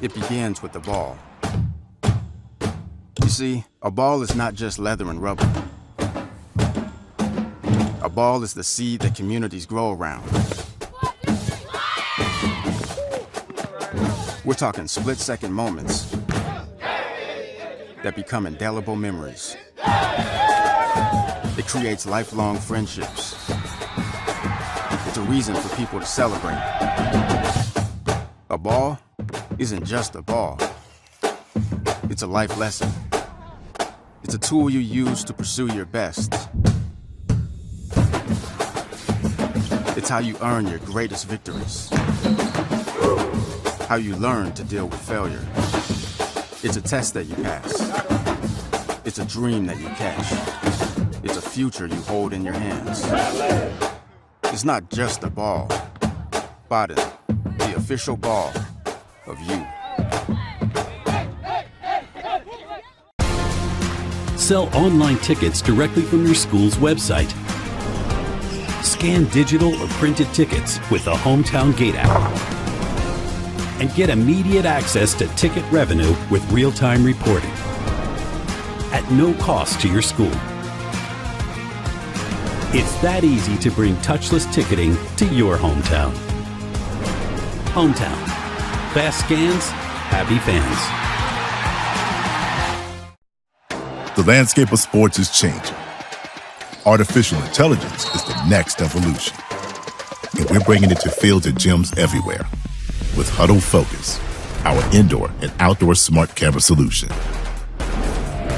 It begins with the ball. You see, a ball is not just leather and rubber. A ball is the seed that communities grow around. We're talking split-second moments that become indelible memories. It creates lifelong friendships. It's a reason for people to celebrate. A ball isn't just a ball. It's a life lesson. It's a tool you use to pursue your best. It's how you earn your greatest victories. How you learn to deal with failure. It's a test that you pass. It's a dream that you catch. It's a future you hold in your hands. It's not just a ball. Biden, the official ball of you. Sell online tickets directly from your school's website. Scan digital or printed tickets with the Hometown Gate app. And get immediate access to ticket revenue with real-time reporting. At no cost to your school. It's that easy to bring touchless ticketing to your hometown. Hometown. Fast scans, happy fans. The landscape of sports is changing. Artificial intelligence is the next evolution. And we're bringing it to fields and gyms everywhere. With Huddle Focus, our indoor and outdoor smart camera solution.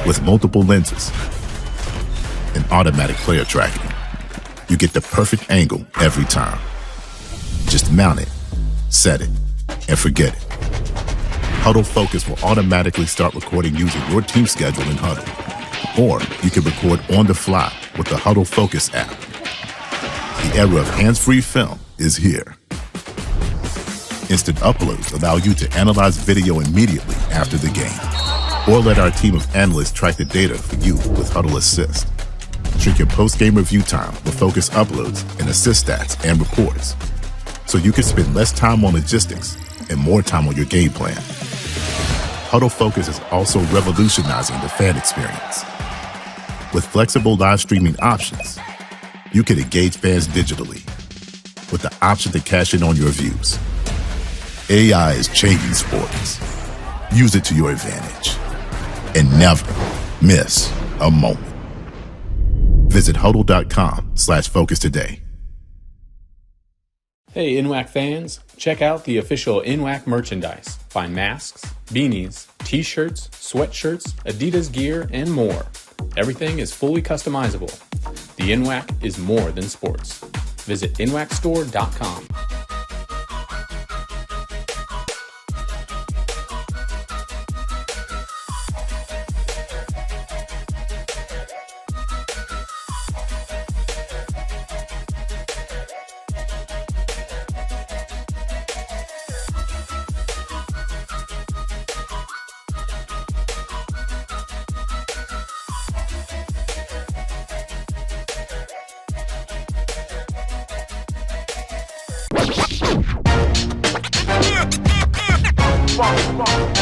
With multiple lenses and automatic player tracking, you get the perfect angle every time. Just mount it, set it, and forget it. Huddle Focus will automatically start recording using your team schedule in Huddle. Or you can record on the fly with the Huddle Focus app. The era of hands-free film is here. Instant uploads allow you to analyze video immediately after the game. Or let our team of analysts track the data for you with Huddle Assist. Shrink your post-game review time with Focus uploads and assist stats and reports. So you can spend less time on logistics and more time on your game plan. Huddle Focus is also revolutionizing the fan experience. With flexible live streaming options, you can engage fans digitally with the option to cash in on your views. AI is changing sports. Use it to your advantage and never miss a moment. Visit huddle.com/focus today. Hey NWAC fans, check out the official NWAC merchandise. Find masks, beanies, t-shirts, sweatshirts, Adidas gear, and more. Everything is fully customizable. The NWAC is more than sports. Visit NWACstore.com.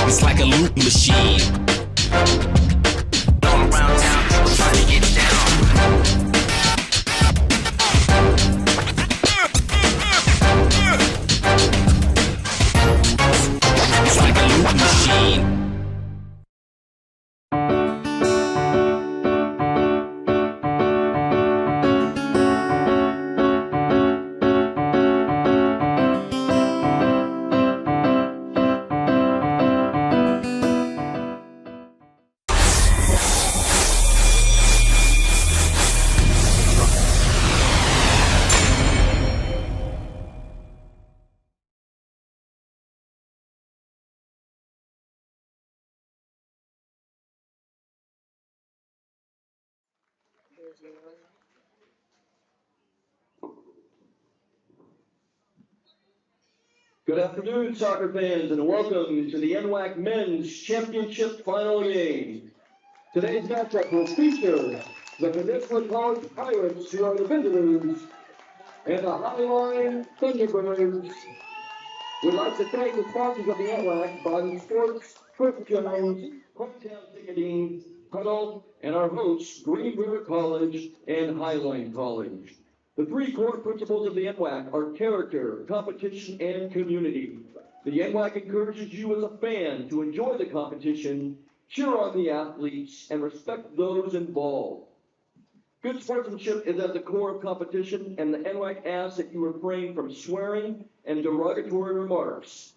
It's like a loop machine. All around town, trying to get down. It's like a loop machine. Good afternoon, soccer fans, and welcome to the NWAC Men's Championship Final Game. Today's matchup will feature the Peninsula College Pirates, who are the visitors, and the Highline Thunderbirds, We'd like to thank the sponsors of the NWAC, Body Sports, Chris Jones, Hometown Ticketing, Huddle, and our hosts, Green River College and Highline College. The three core principles of the NWAC are character, competition, and community. The NWAC encourages you as a fan to enjoy the competition, cheer on the athletes, and respect those involved. Good sportsmanship is at the core of competition, and the NWAC asks that you refrain from swearing and derogatory remarks.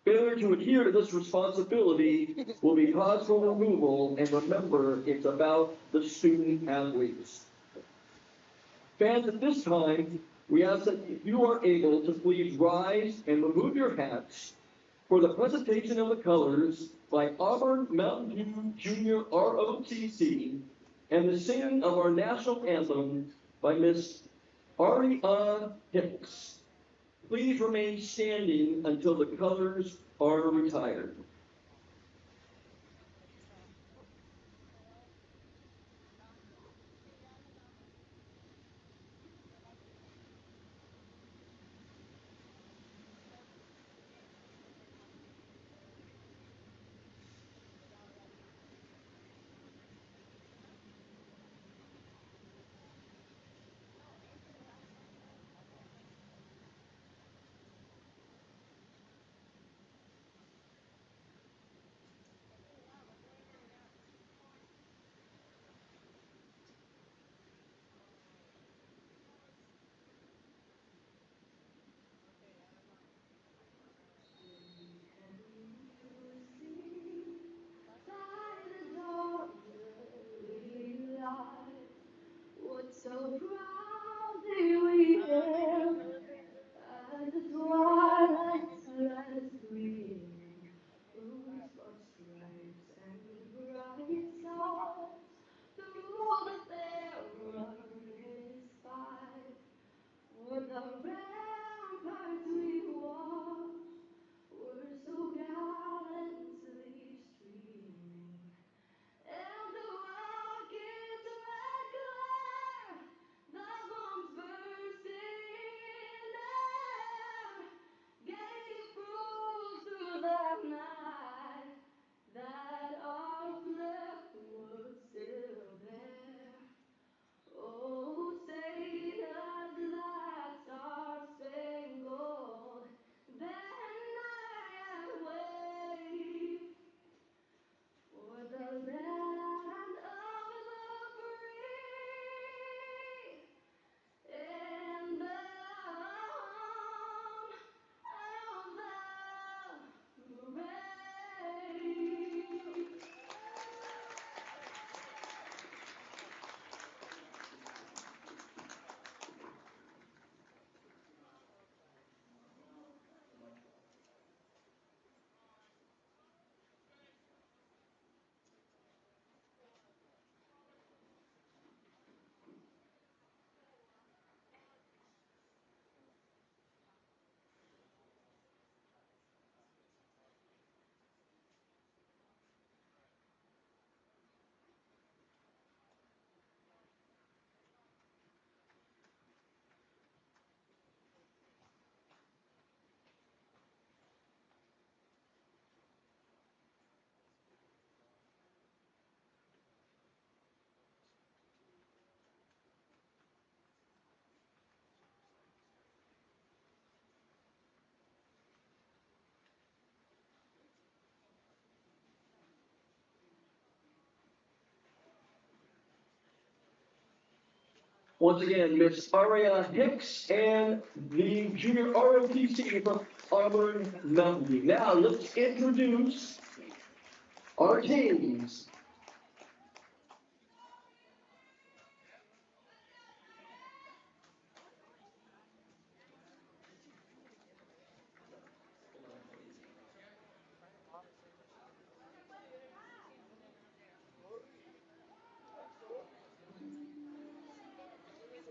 Failure to adhere to this responsibility will be cause for removal, and remember, it's about the student athletes. Fans, at this time, we ask that if you are able to please rise and remove your hats for the presentation of the colors by Auburn Mountain View Junior ROTC and the singing of our national anthem by Miss Ariana Hicks. Please remain standing until the colors are retired. So proudly we hailed as the twilight's last gleaming, rose for stripes and bright stars through the perilous fight. For the ramparts we watched were so gallantly streaming, and the rocket's red glare, the bombs bursting in air, gave proof through the night that our flag was still there. Oh, say does that star-spangled banner wave for the land of the free and the home of the brave. Once again, Miss Ariana Hicks and the junior ROTC from Auburn Mountain View. Now let's introduce our teams.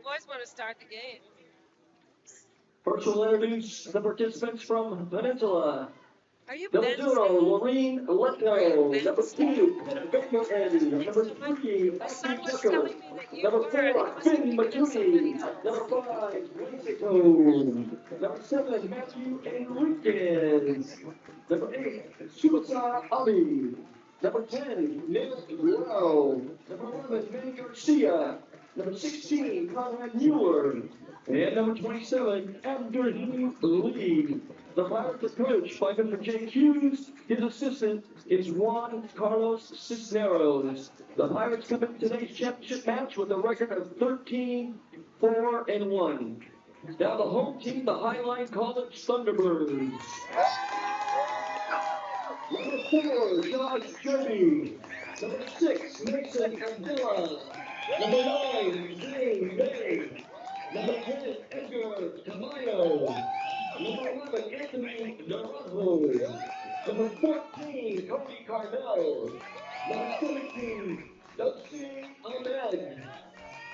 Boys want to start the game. First, we'll introduce the participants from Peninsula. Are you Number Ben 0, Lorene Leto. Number 2, Baker Andy. Number 3, Ashley Someone's Tucker. telling me that you Number are 4, Finn McCooney. Number 5, Mexico. Number 7, Matthew Enriquez. Number 8, Subasa Ali. Number 10, Nick Lau. Number 11, Manny Garcia. Number 16, Conrad Mueller. And number 27, Abdurrahim Lee. The Pirates are coached by Mr. Jay Hughes. His assistant is Juan Carlos Cisneros. The Pirates come into today's championship match with a record of 13-4-1. Now the home team, the Highline College Thunderbirds. Number 4, Josh Jody. Number 6, Mason Abdullah. Number 9, Zane Bay. Number 10, Edgar Tamayo. Number 11, Anthony Naranjo. Number 14, Cody Carmel. Number 17, Dusty Ahmed.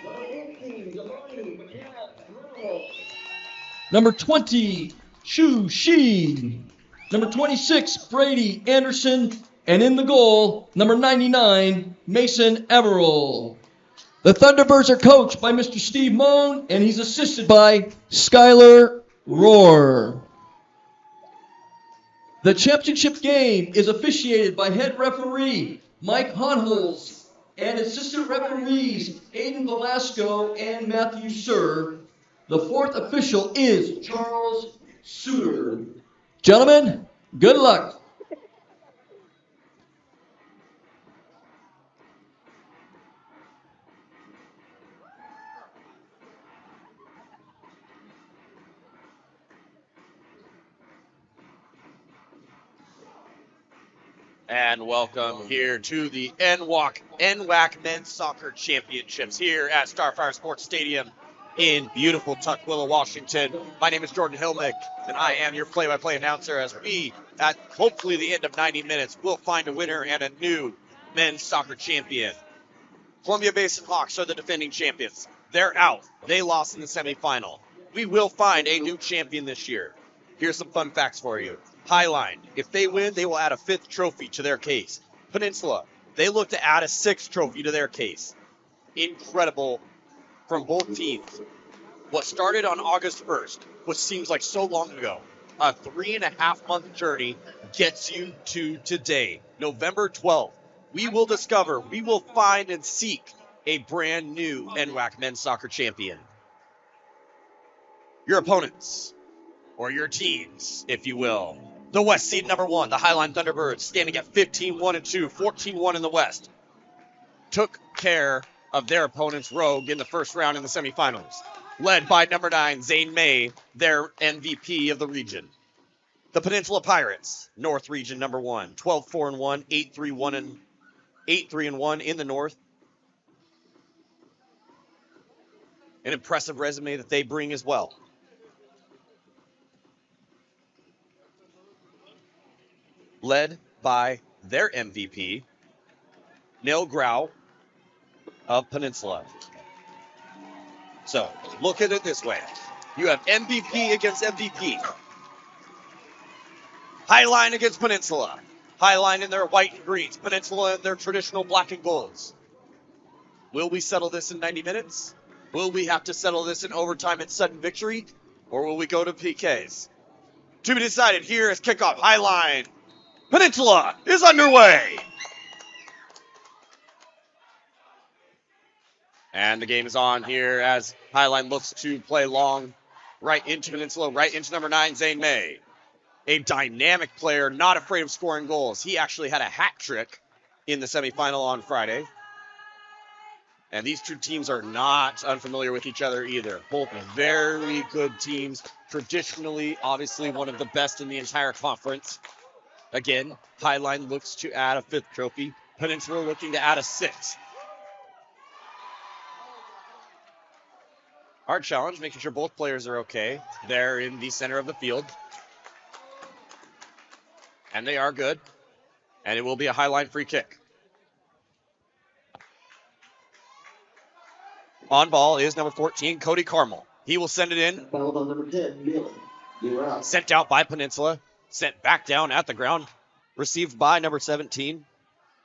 Number 18, Delani McCann. Number 20, Shu Shi. Number 26, Brady Anderson. And in the goal, number 99, Mason Everell. The Thunderbirds are coached by Mr. Steve Moan, and he's assisted by Skylar Rohr. The championship game is officiated by head referee Mike Honholz and assistant referees Aiden Velasco and Matthew Sir. The fourth official is Charles Suter. Gentlemen, good luck. And welcome here to the NWAC Men's Soccer Championships here at Starfire Sports Stadium in beautiful Tukwila, Washington. My name is Jordan Hilmick, and I am your play-by-play announcer as we, at hopefully the end of 90 minutes, will find a winner and a new men's soccer champion. Columbia Basin Hawks are the defending champions. They're out. They lost in the semifinal. We will find a new champion this year. Here's some fun facts for you. Highline, if they win, they will add a 5th trophy to their case. Peninsula, they look to add a 6th trophy to their case. Incredible from both teams. What started on August 1st, which seems like so long ago, a 3.5-month journey gets you to today, November 12th. We will discover, we will find and seek a brand new NWAC Men's Soccer Champion. Your opponents, or your teams, if you will. The West seed number 1, the Highline Thunderbirds, standing at 15-1-2, 14-1 in the West. Took care of their opponents, Rogue, in the first round in the semifinals. Led by number 9, Zane May, their MVP of the region. The Peninsula Pirates, North Region number 1, 12-4-1, 8-3-1 in the North. An impressive resume that they bring as well. Led by their MVP, Neil Grau of Peninsula. So, look at it this way. You have MVP against MVP. Highline against Peninsula. Highline in their white and greens. Peninsula in their traditional black and golds. Will we settle this in 90 minutes? Will we have to settle this in overtime and sudden victory? Or will we go to PKs? To be decided. Here is kickoff. Highline. Peninsula is underway. And the game is on here as Highline looks to play long right into Peninsula, right into number 9, Zane May. A dynamic player, not afraid of scoring goals. He actually had a hat trick in the semifinal on Friday. And these two teams are not unfamiliar with each other either. Both very good teams. Traditionally, obviously, one of the best in the entire conference. Again, Highline looks to add a 5th trophy. Peninsula looking to add a 6th. Our challenge, making sure both players are okay. They're in the center of the field. And they are good. And it will be a Highline free kick. On ball is number 14, Cody Carmel. He will send it in. Fouled on number 10, Neil. You're out. Sent out by Peninsula. Sent back down at the ground. Received by number 17.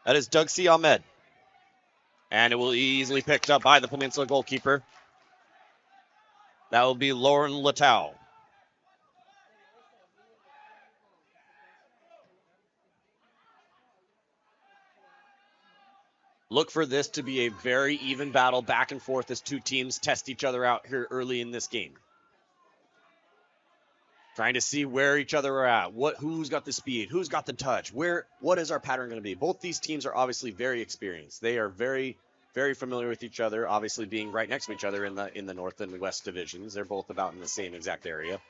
That is Doug C. Ahmed. And it will easily picked up by the Peninsula goalkeeper. That will be Lauren Latau. Look for this to be a very even battle back and forth as two teams test each other out here early in this game. Trying to see where each other are at. Who's got the speed? Who's got the touch? What is our pattern going to be? Both these teams are obviously very experienced. They are very, very familiar with each other, obviously being right next to each other in the North and West divisions. They're both about in the same exact area.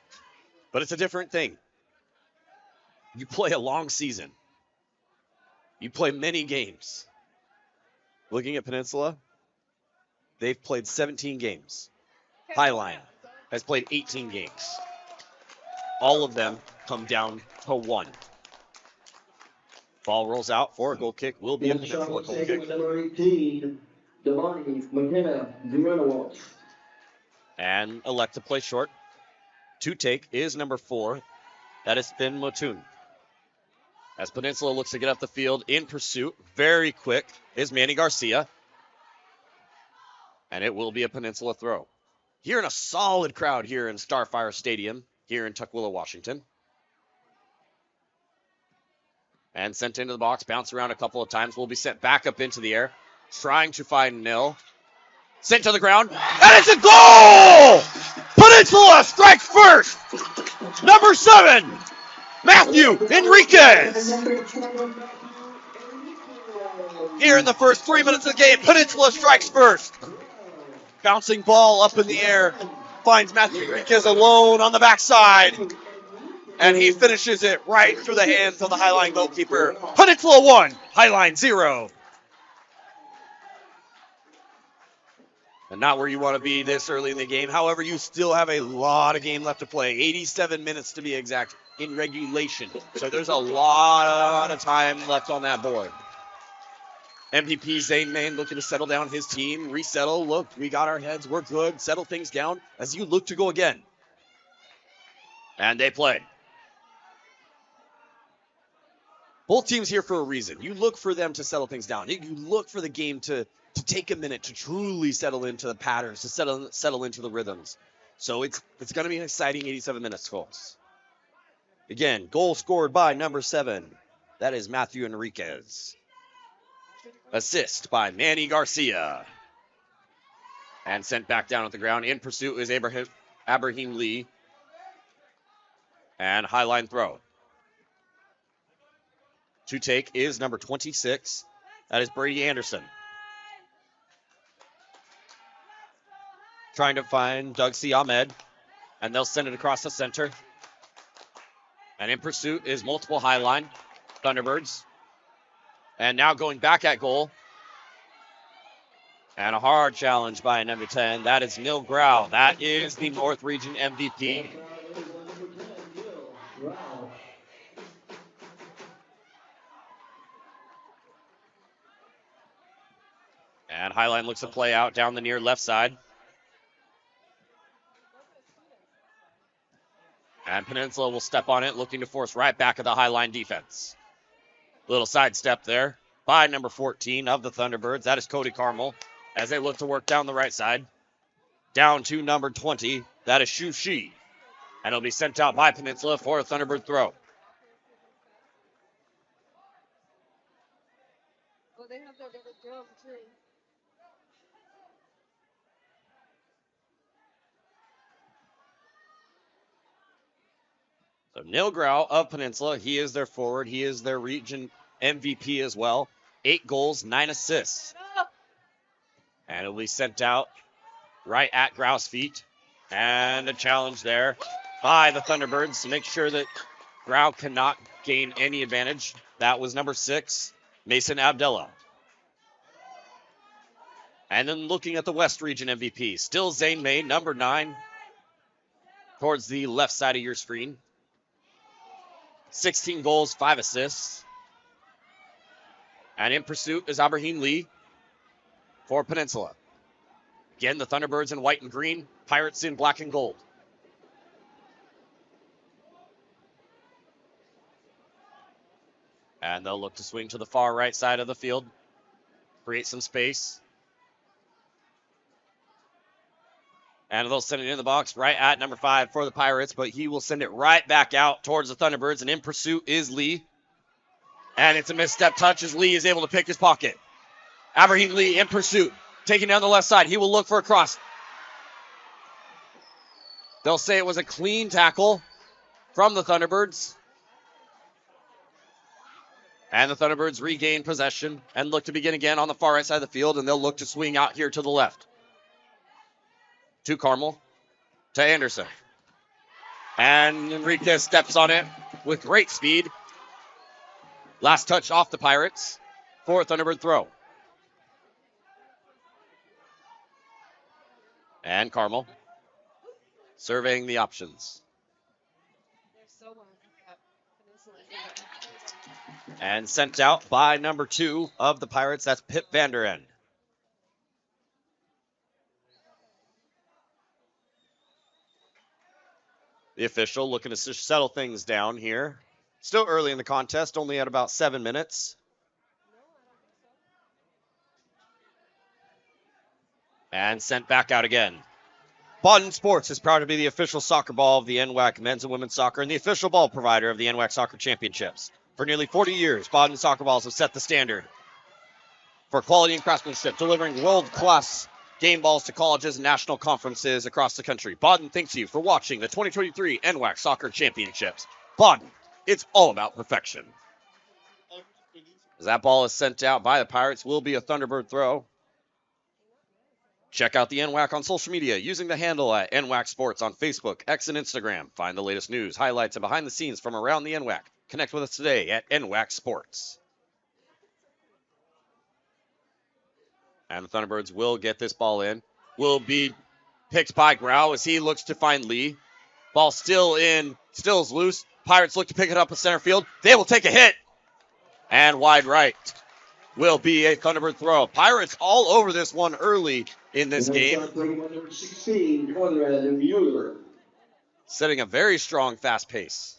But it's a different thing. You play a long season. You play many games. Looking at Peninsula, they've played 17 games. Highline has played 18 games. All of them come down to 1. Ball rolls out for a goal kick. Will be a Peninsula goal kick. Number 18, Devani McKenna Duranowitz. And elect to play short. To take is number 4. That is Finn Motun. As Peninsula looks to get up the field in pursuit, very quick, is Manny Garcia. And it will be a Peninsula throw. Here in a solid crowd here in Starfire Stadium, here in Tukwila, Washington. And sent into the box, bounced around a couple of times, will be sent back up into the air, trying to find Nil. Sent to the ground, and it's a goal! Peninsula strikes first! Number 7, Matthew Enriquez. Here in the first 3 minutes of the game, Peninsula strikes first. Bouncing ball up in the air, finds Matthew Enriquez alone on the backside. And he finishes it right through the hands of the Highline goalkeeper. Peninsula 1, Highline 0. And not where you want to be this early in the game. However, you still have a lot of game left to play. 87 minutes to be exact in regulation. So there's a lot of time left on that board. MVP Zane Main looking to settle down his team. Resettle. Look, we got our heads. We're good. Settle things down as you look to go again. And they play. Both teams here for a reason. You look for them to settle things down. You look for the game to take a minute to truly settle into the patterns, to settle into the rhythms. So it's going to be an exciting 87 minutes, folks. Again, goal scored by number 7. That is Matthew Enriquez. Assist by Manny Garcia. And sent back down at the ground. In pursuit is Abraham Lee. And highline throw. To take is number 26. That is Brady Anderson. Trying to find Doug C. Ahmed. And they'll send it across the center. And in pursuit is multiple Highline Thunderbirds. And now going back at goal. And a hard challenge by number 10. That is Neil Grau. That is the North Region MVP. And Highline looks to play out down the near left side. And Peninsula will step on it, looking to force right back at the Highline defense. Little sidestep there by number 14 of the Thunderbirds. That is Cody Carmel as they look to work down the right side. Down to number 20. That is Shu Shi. And it'll be sent out by Peninsula for a Thunderbird throw. Well, they have their little drum, too. So Neil Grau of Peninsula, he is their forward. He is their region MVP as well. 8 goals, 9 assists. And it'll be sent out right at Grau's feet. And a challenge there by the Thunderbirds to make sure that Grau cannot gain any advantage. That was number 6, Mason Abdullah. And then looking at the West Region MVP, still Zane May, number 9, towards the left side of your screen. 16 goals, 5 assists. And in pursuit is Abraham Lee for Peninsula. Again, the Thunderbirds in white and green, Pirates in black and gold. And they'll look to swing to the far right side of the field, create some space. And they'll send it in the box right at number 5 for the Pirates, but he will send it right back out towards the Thunderbirds, and in pursuit is Lee. And it's a misstep touch as Lee is able to pick his pocket. Abraham Lee in pursuit, taking down the left side. He will look for a cross. They'll say it was a clean tackle from the Thunderbirds. And the Thunderbirds regain possession and look to begin again on the far right side of the field, and they'll look to swing out here to the left. To Carmel, to Anderson. And Enriquez steps on it with great speed. Last touch off the Pirates for a Thunderbird throw. And Carmel surveying the options. And sent out by number 2 of the Pirates, that's Pip Vanderen. The official looking to settle things down here. Still early in the contest, only at about 7 minutes. And sent back out again. Baden Sports is proud to be the official soccer ball of the NWAC men's and women's soccer and the official ball provider of the NWAC Soccer Championships. For nearly 40 years, Baden soccer balls have set the standard for quality and craftsmanship, delivering world-class game balls to colleges and national conferences across the country. Baden thanks you for watching the 2023 NWAC Soccer Championships. Baden, it's all about perfection. As that ball is sent out by the Pirates, will be a Thunderbird throw. Check out the NWAC on social media using the handle at NWAC Sports on Facebook, X, and Instagram. Find the latest news, highlights, and behind the scenes from around the NWAC. Connect with us today at NWAC Sports. And the Thunderbirds will get this ball in. Will be picked by Grau as he looks to find Lee. Ball still in, still is loose. Pirates look to pick it up in center field. They will take a hit. And wide right will be a Thunderbird throw. Pirates all over this one early in this game. Number 16, Conrad Mueller. Setting a very strong fast pace.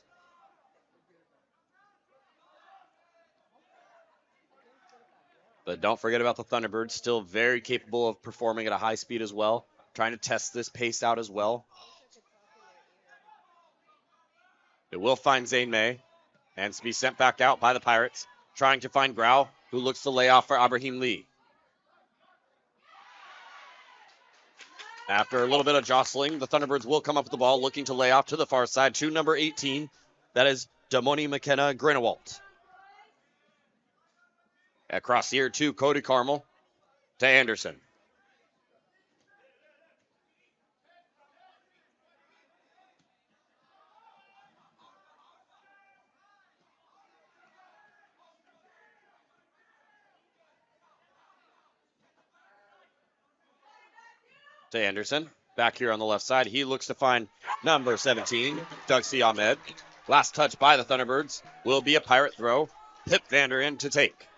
But don't forget about the Thunderbirds, still very capable of performing at a high speed as well. Trying to test this pace out as well. It will find Zane May and be sent back out by the Pirates. Trying to find Grau, who looks to lay off for Abraham Lee. After a little bit of jostling, the Thunderbirds will come up with the ball, looking to lay off to the far side to number 18. That is Damoni McKenna Grinewalt. Across here to Cody Carmel, to Anderson. To Anderson, back here on the left side. He looks to find number 17, Doug C. Ahmed. Last touch by the Thunderbirds will be a Pirate throw. Pip Vanderen to take.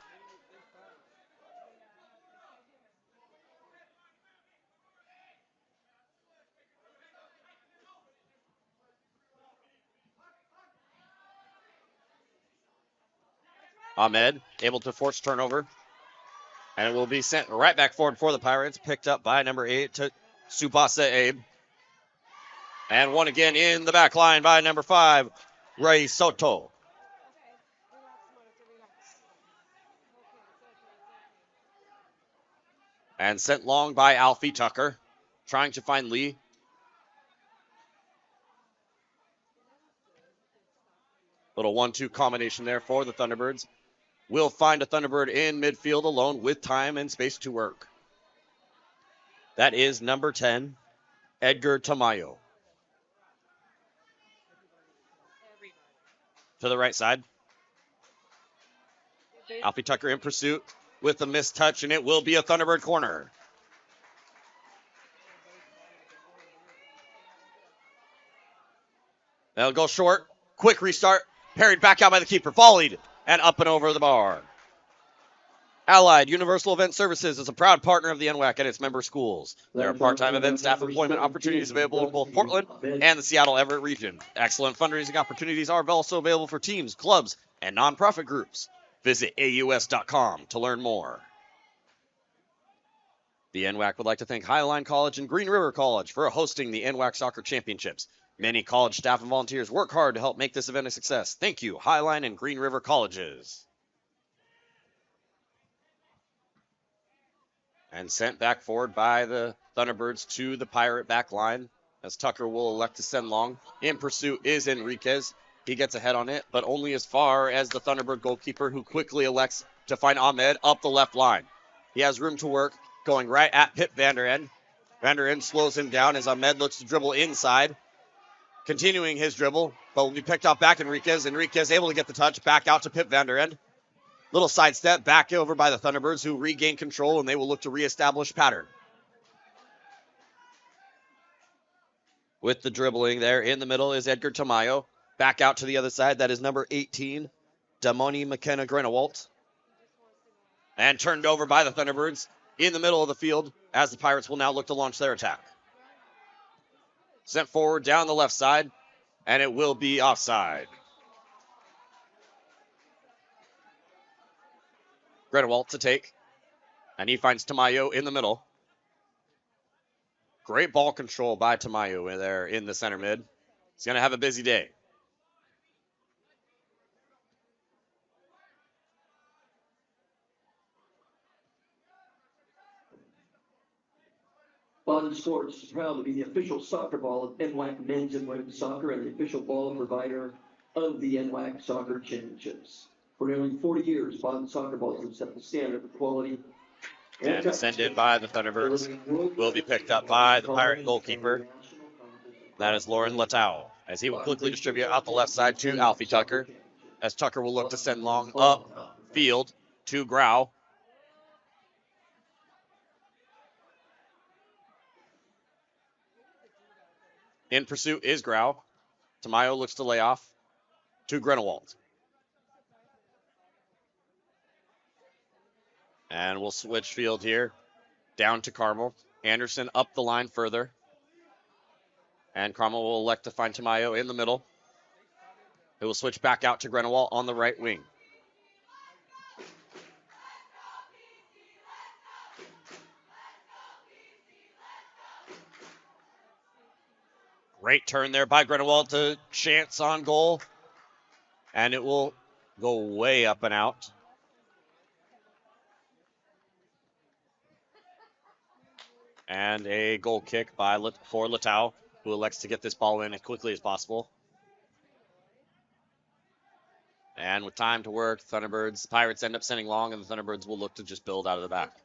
Ahmed able to force turnover. And it will be sent right back forward for the Pirates. Picked up by number 8 to Subasa Abe. And one again in the back line by number 5, Ray Soto. And sent long by Alfie Tucker. Trying to find Lee. Little 1-2 combination there for the Thunderbirds. Will find a Thunderbird in midfield alone with time and space to work. That is number 10, Edgar Tamayo. To the right side. Alfie Tucker in pursuit with a missed touch, and it will be a Thunderbird corner. They'll go short. Quick restart. Parried back out by the keeper. Volleyed. And up and over the bar. Allied Universal Event Services is a proud partner of the NWAC and its member schools. There are part-time event staff employment opportunities available in both Portland and the Seattle Everett region. Excellent fundraising opportunities are also available for teams, clubs, and nonprofit groups. Visit AUS.com to learn more. The NWAC would like to thank Highline College and Green River College for hosting the NWAC Soccer Championships. Many college staff and volunteers work hard to help make this event a success. Thank you, Highline and Green River Colleges. And sent back forward by the Thunderbirds to the Pirate back line, as Tucker will elect to send long. In pursuit is Enriquez. He gets ahead on it, but only as far as the Thunderbird goalkeeper, who quickly elects to find Ahmed up the left line. He has room to work, going right at Pip van der Ende. Van der Ende slows him down as Ahmed looks to dribble inside. Continuing his dribble, but will be picked off back Enriquez. Enriquez able to get the touch, back out to Pip van der Ende. Little sidestep, back over by the Thunderbirds, who regain control, and they will look to reestablish pattern. With the dribbling there in the middle is Edgar Tamayo. Back out to the other side, that is number 18, Damoni McKenna Grenewalt. And turned over by the Thunderbirds in the middle of the field, as the Pirates will now look to launch their attack. Sent forward down the left side, and it will be offside. Grenewalt to take, and he finds Tamayo in the middle. Great ball control by Tamayo there in the center mid. He's going to have a busy day. Bond Sports is proud to be the official soccer ball of NWAC men's and women's soccer and the official ball provider of the NWAC Soccer Championships. For nearly 40 years, Bond Soccer Balls have set the standard for quality. And sent in by the Thunderbirds will be picked up by the Pirate goalkeeper. That is Lauren Latau, as he will quickly distribute out the left side to Alfie Tucker, as Tucker will look to send long up field to Grau. In pursuit is Grau. Tamayo looks to lay off to Grenewalt. And we'll switch field here down to Carmel. Anderson up the line further. And Carmel will elect to find Tamayo in the middle. It will switch back out to Grenewalt on the right wing. Great turn there by Grenewalt to chance on goal. And it will go way up and out. And a goal kick for Latau, who elects to get this ball in as quickly as possible. And with time to work, Pirates end up sending long, and the Thunderbirds will look to just build out of the back.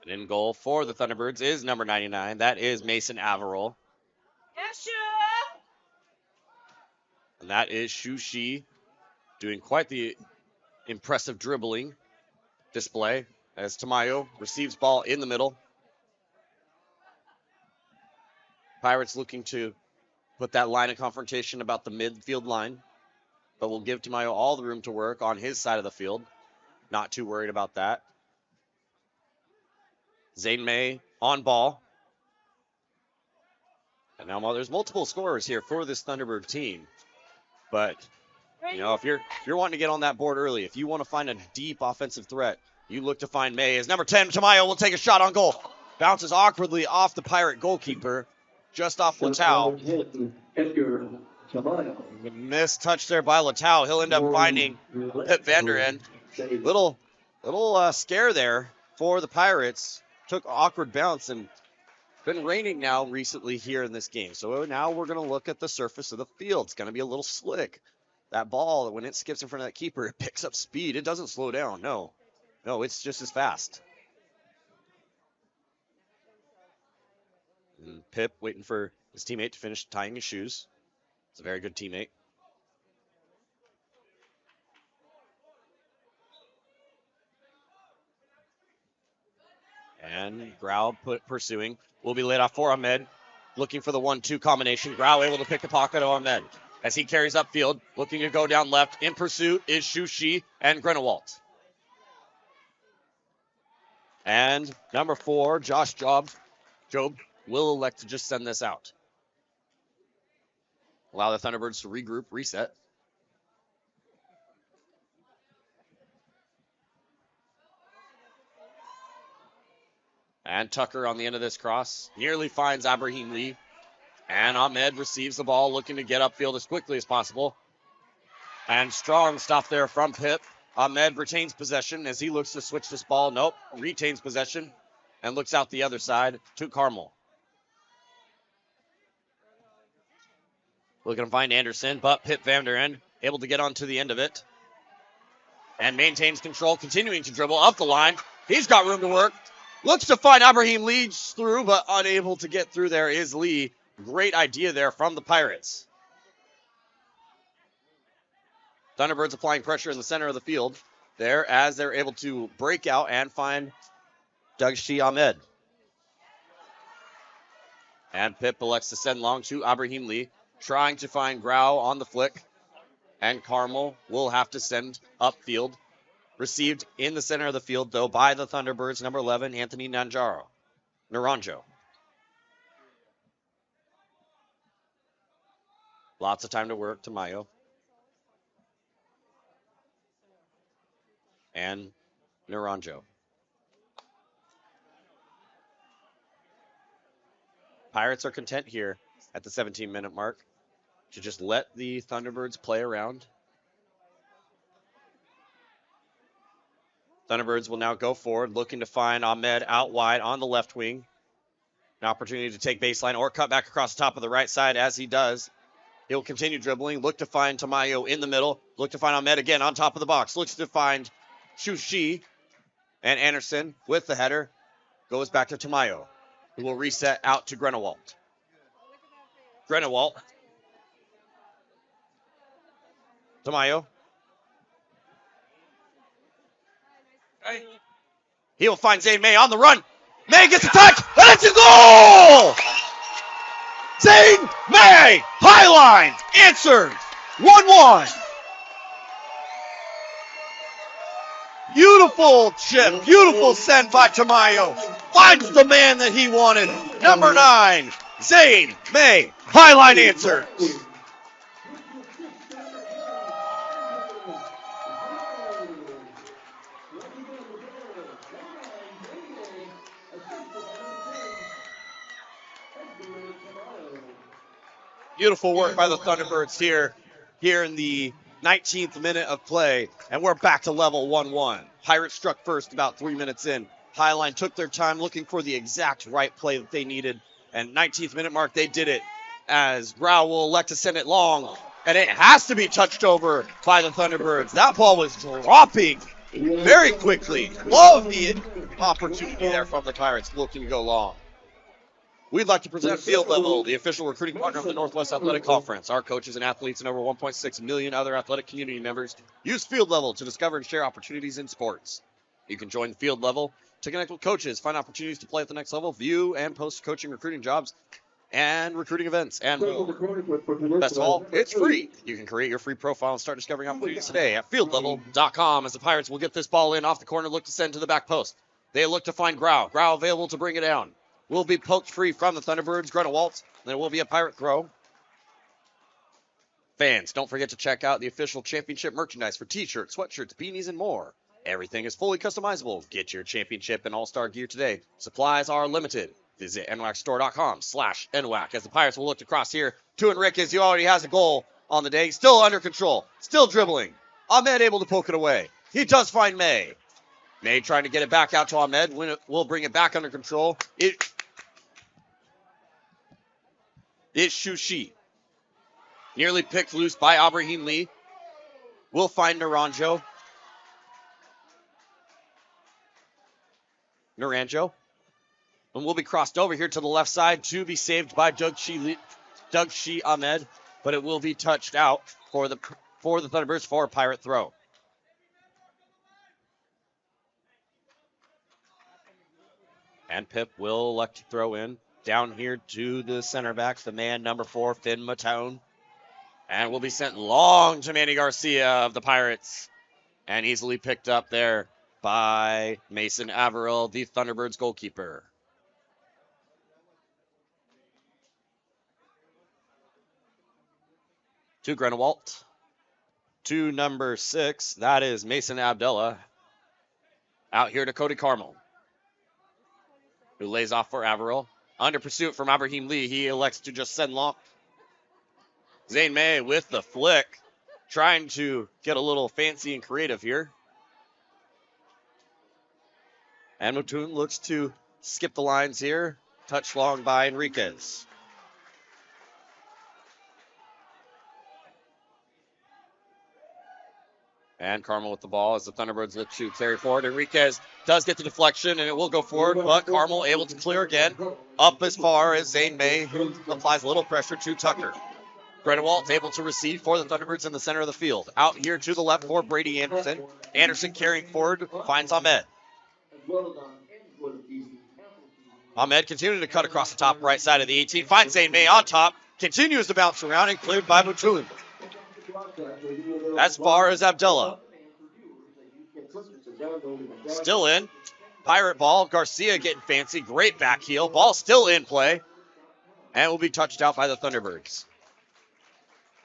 And in goal for the Thunderbirds is number 99. That is Mason Averill. And that is Shu Shi doing quite the impressive dribbling display as Tamayo receives ball in the middle. Pirates looking to put that line of confrontation about the midfield line, but will give Tamayo all the room to work on his side of the field. Not too worried about that. Zane May on ball. And now there's multiple scorers here for this Thunderbird team. But, if you're wanting to get on that board early, if you want to find a deep offensive threat, you look to find May. As number 10, Tamayo will take a shot on goal. Bounces awkwardly off the Pirate goalkeeper, just off Latau. Missed touch there by Latau. He'll end up finding Pip van der Ende. Little scare there for the Pirates. Took an awkward bounce, and been raining now recently here in this game. So now we're going to look at the surface of the field. It's going to be a little slick. That ball, when it skips in front of that keeper, it picks up speed. It doesn't slow down. No, it's just as fast. And Pip waiting for his teammate to finish tying his shoes. It's a very good teammate. And Grau pursuing. Will be laid off for Ahmed. Looking for the 1-2 combination. Grau able to pick the pocket of Ahmed as he carries upfield. Looking to go down left. In pursuit is Shu Shi and Grenewalt. And number 4, Josh Job will elect to just send this out. Allow the Thunderbirds to regroup, reset. And Tucker on the end of this cross nearly finds Ibrahim Lee. And Ahmed receives the ball, looking to get upfield as quickly as possible. And strong stop there from Pip. Ahmed retains possession as he looks to switch this ball. Nope, retains possession and looks out the other side to Carmel. Looking to find Anderson, but Pip van der End able to get onto the end of it. And maintains control, continuing to dribble up the line. He's got room to work. Looks to find Ibrahim Lee through, but unable to get through there is Lee. Great idea there from the Pirates. Thunderbirds applying pressure in the center of the field there as they're able to break out and find Dugshi Ahmed. And Pip elects to send long to Ibrahim Lee, trying to find Grau on the flick. And Carmel will have to send upfield. Received in the center of the field, though, by the Thunderbirds, number 11, Anthony Naranjo. Lots of time to work to Mayo. And Naranjo. Pirates are content here at the 17-minute mark to just let the Thunderbirds play around. Thunderbirds will now go forward, looking to find Ahmed out wide on the left wing. An opportunity to take baseline or cut back across the top of the right side. As he does, he'll continue dribbling, look to find Tamayo in the middle, look to find Ahmed again on top of the box, looks to find Shushi, and Anderson with the header goes back to Tamayo, who will reset out to Grenewalt. Tamayo. He will find Zane May on the run. May gets a touch, and it's a goal! Zane May, highline, answers, 1-1. Beautiful chip, beautiful send by Tamayo. Finds the man that he wanted. Number 9, Zane May, highline answers. Beautiful work by the Thunderbirds here in the 19th minute of play, and we're back to level 1-1. Pirates struck first about 3 minutes in. Highline took their time looking for the exact right play that they needed, and 19th minute mark, they did it as Grau will elect to send it long, and it has to be touched over by the Thunderbirds. That ball was dropping very quickly. Love the opportunity there from the Pirates looking to go long. We'd like to present Field Level, the official recruiting partner of the Northwest Athletic Conference. Our coaches and athletes and over 1.6 million other athletic community members use Field Level to discover and share opportunities in sports. You can join Field Level to connect with coaches, find opportunities to play at the next level, view and post coaching recruiting jobs, and recruiting events, and more. Best of all, it's free. You can create your free profile and start discovering opportunities today at fieldlevel.com as the Pirates will get this ball in off the corner, look to send to the back post. They look to find Grau. Grau available to bring it down. Will be poked free from the Thunderbirds. Grunewald. There will be a Pirate throw. Fans, don't forget to check out the official championship merchandise for t-shirts, sweatshirts, beanies, and more. Everything is fully customizable. Get your championship and all-star gear today. Supplies are limited. Visit NWACstore.com/NWAC as the Pirates will look to cross here to Enriquez. He already has a goal on the day. Still under control. Still dribbling. Ahmed able to poke it away. He does find May. May trying to get it back out to Ahmed. We'll bring it back under control. It's Shushi. Nearly picked loose by Ibrahim Lee. We'll find Naranjo. And will be crossed over here to the left side to be saved by Dugshi Ahmed. But it will be touched out for the Thunderbirds for a Pirate throw. And Pip will elect to throw in. Down here to the center backs, the man number 4, Finn Matone. And will be sent long to Manny Garcia of the Pirates. And easily picked up there by Mason Averill, the Thunderbirds goalkeeper. To Grenewalt. To number 6, that is Mason Abdullah. Out here to Cody Carmel, who lays off for Averill. Under pursuit from Ibrahim Lee, he elects to just send long. Zane May with the flick, trying to get a little fancy and creative here. And Mattoon looks to skip the lines here. Touch long by Enriquez. And Carmel with the ball as the Thunderbirds look to carry forward. Enriquez does get the deflection, and it will go forward, but Carmel able to clear again. Up as far as Zane May, who applies a little pressure to Tucker. Grenewalt able to receive for the Thunderbirds in the center of the field. Out here to the left for Brady Anderson. Anderson carrying forward, finds Ahmed. Ahmed continuing to cut across the top right side of the 18. Finds Zane May on top. Continues to bounce around and cleared by Mattoon. As far as Abdullah. Still in. Pirate ball. Garcia getting fancy. Great back heel. Ball still in play. And will be touched out by the Thunderbirds.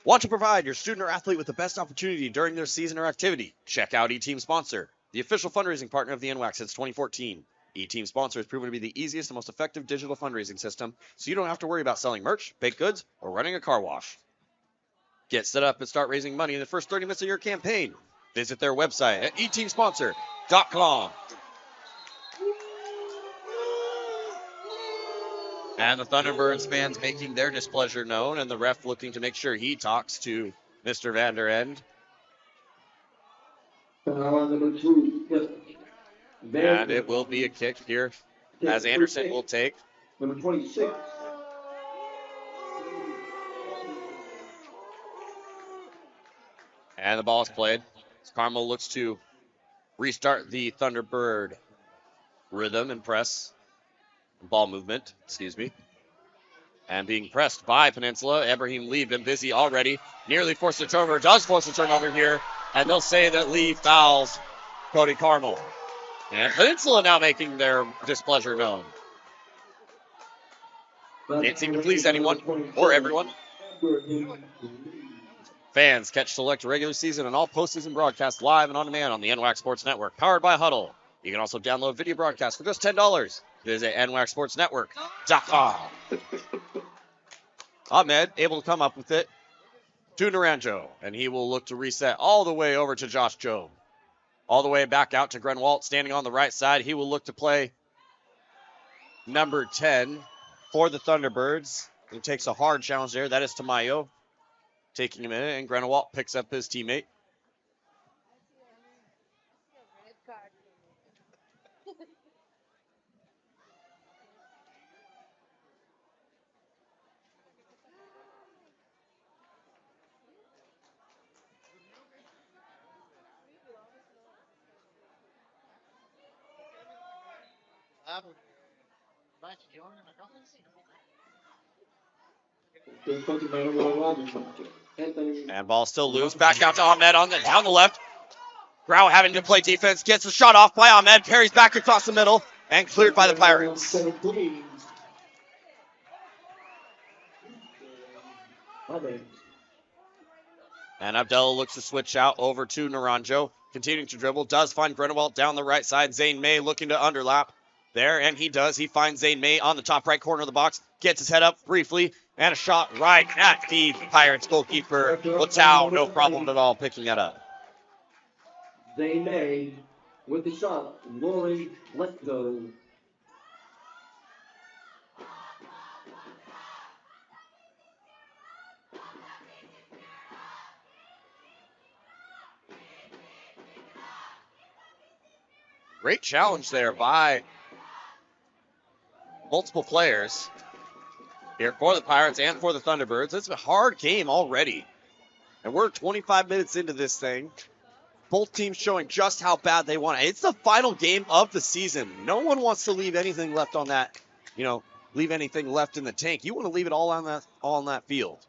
Want to provide your student or athlete with the best opportunity during their season or activity? Check out eTeam Sponsor, the official fundraising partner of the NWAC since 2014. eTeam Sponsor has proven to be the easiest and most effective digital fundraising system, so you don't have to worry about selling merch, baked goods, or running a car wash. Get set up and start raising money in the first 30 minutes of your campaign. Visit their website at eteamsponsor.com. And the Thunderbirds fans making their displeasure known, and the ref looking to make sure he talks to Mr. Vander End. And it will be a kick here, as Anderson will take. Number 26. And the ball is played. Carmel looks to restart the Thunderbird rhythm and press. Ball movement, excuse me. And being pressed by Peninsula. Ibrahim Lee been busy already. Nearly forced a turnover. Does force a turnover here. And they'll say that Lee fouls Cody Carmel. And Peninsula now making their displeasure known. Can't seem to please anyone or everyone. Fans catch select regular season and all postseason broadcasts live and on demand on the NWAC Sports Network, powered by Huddle. You can also download video broadcasts for just $10. Visit NWACSportsNetwork.com. Ahmed able to come up with it to Naranjo, and he will look to reset all the way over to Josh Jobe. All the way back out to Grenewalt, standing on the right side. He will look to play number 10 for the Thunderbirds. He takes a hard challenge there. That is Tamayo. Taking a minute, and Grenewalt picks up his teammate. And ball still loose. Back out to Ahmed on down the left. Grau having to play defense. Gets a shot off by Ahmed. Carries back across the middle. And cleared by the Pirates. And Abdullah looks to switch out over to Naranjo. Continuing to dribble. Does find Grenewalt down the right side. Zane May looking to underlap there. And he does. He finds Zane May on the top right corner of the box. Gets his head up briefly. And a shot right at the Pirates goalkeeper. Latau, no problem at all picking that up. Zane May with the shot. Lori, let's go. Great challenge there by multiple players here for the Pirates and for the Thunderbirds. It's a hard game already. And we're 25 minutes into this thing. Both teams showing just how bad they want it. It's the final game of the season. No one wants to leave anything left on that, leave anything left in the tank. You want to leave it all on that field.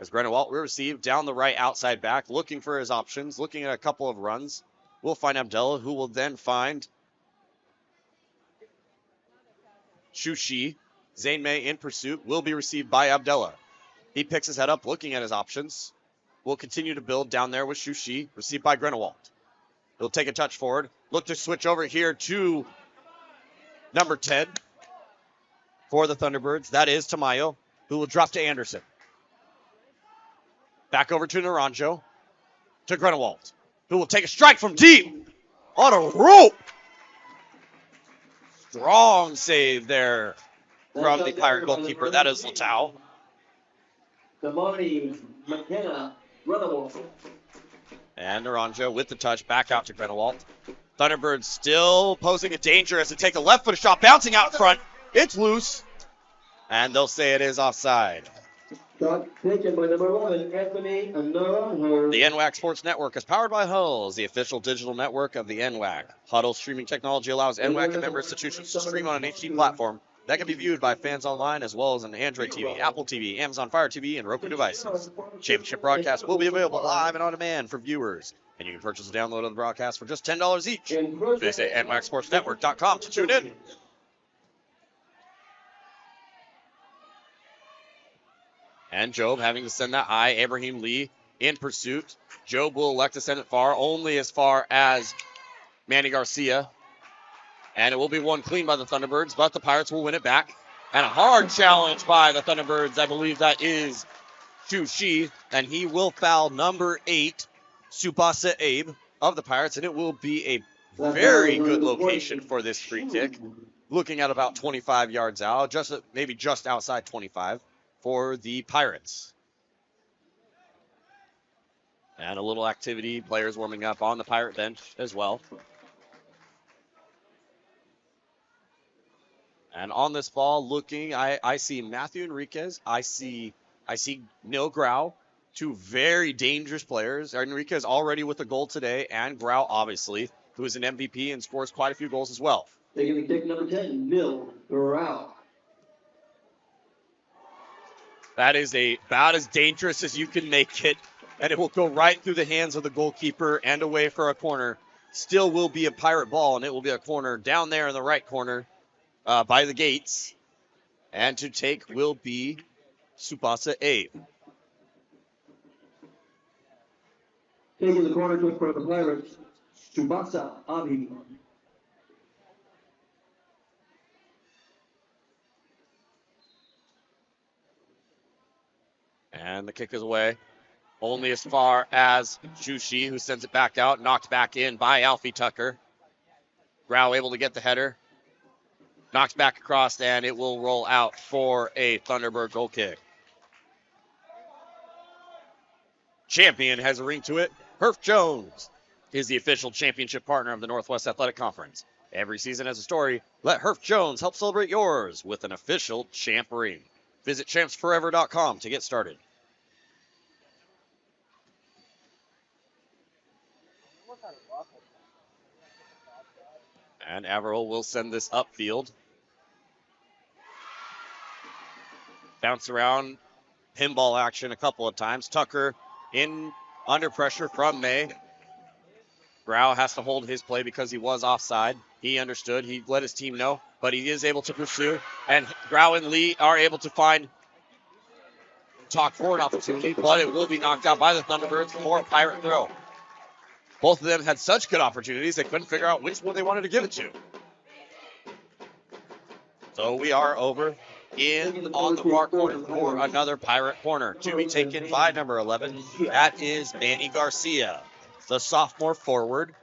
As Grenewalt will receive down the right outside back, looking for his options, looking at a couple of runs. will find Abdullah, who will then find Shushi. Zayn May in pursuit will be received by Abdullah. He picks his head up, looking at his options. Will continue to build down there with Shushi, received by Grenewald. He'll take a touch forward. Look to switch over here to number 10 for the Thunderbirds. That is Tamayo, who will drop to Anderson. Back over to Naranjo, to Grenewald, who will take a strike from deep on a rope. Strong save there from the Pirate goalkeeper. That is Latau. Damani McKenna, Grenewald. And Naranjo with the touch back out to Grenewald. Thunderbirds still posing a danger as they take a left-footed shot, bouncing out front. It's loose, and they'll say it is offside. Shot taken by number 11, Anthony Naranjo. The NWAC Sports Network is powered by Huddles, the official digital network of the NWAC. Huddle's streaming technology allows NWAC and member institutions to stream on an HD platform that can be viewed by fans online as well as on Android TV, Apple TV, Amazon Fire TV, and Roku devices. Championship broadcasts will be available live and on demand for viewers, and you can purchase a download of the broadcast for just $10 each. Visit NWACSportsNetwork.com to tune in. And Job having to send that high. Ibrahim Lee in pursuit. Job will elect to send it far, only as far as Manny Garcia. And it will be won clean by the Thunderbirds, but the Pirates will win it back. And a hard challenge by the Thunderbirds. I believe that is Shu Shi, and he will foul number 8, Subasa Abe of the Pirates, and it will be a very good location for this free kick. Looking at about 25 yards out, maybe just outside 25 for the Pirates. And a little activity, players warming up on the Pirate bench as well. And on this ball, looking, I see Matthew Enriquez. I see Neil Grau, two very dangerous players. Enriquez already with a goal today, and Grau, obviously, who is an MVP and scores quite a few goals as well. Taking the kick number 10, Neil Grau. That is about as dangerous as you can make it, and it will go right through the hands of the goalkeeper and away for a corner. Still will be a Pirate ball, and it will be a corner down there in the right corner. By the gates, and to take will be Subasa Abe. Taking the corner kick for the Pirates, Subasa Abe. And the kick is away, only as far as Jushi, who sends it back out, knocked back in by Alfie Tucker. Grau able to get the header. Knocked back across, and it will roll out for a Thunderbird goal kick. Champion has a ring to it. Herf Jones is the official championship partner of the Northwest Athletic Conference. Every season has a story. Let Herf Jones help celebrate yours with an official champ ring. Visit champsforever.com to get started. And Averill will send this upfield. Bounce around, pinball action a couple of times. Tucker in under pressure from May. Grau has to hold his play because he was offside. He understood. He let his team know, but he is able to pursue. And Grau and Lee are able to find talk forward opportunity, but it will be knocked out by the Thunderbirds for a Pirate throw. Both of them had such good opportunities, they couldn't figure out which one they wanted to give it to. So we are over on the far corner for another Pirate corner to be taken by number 11. That is Manny Garcia, the sophomore forward.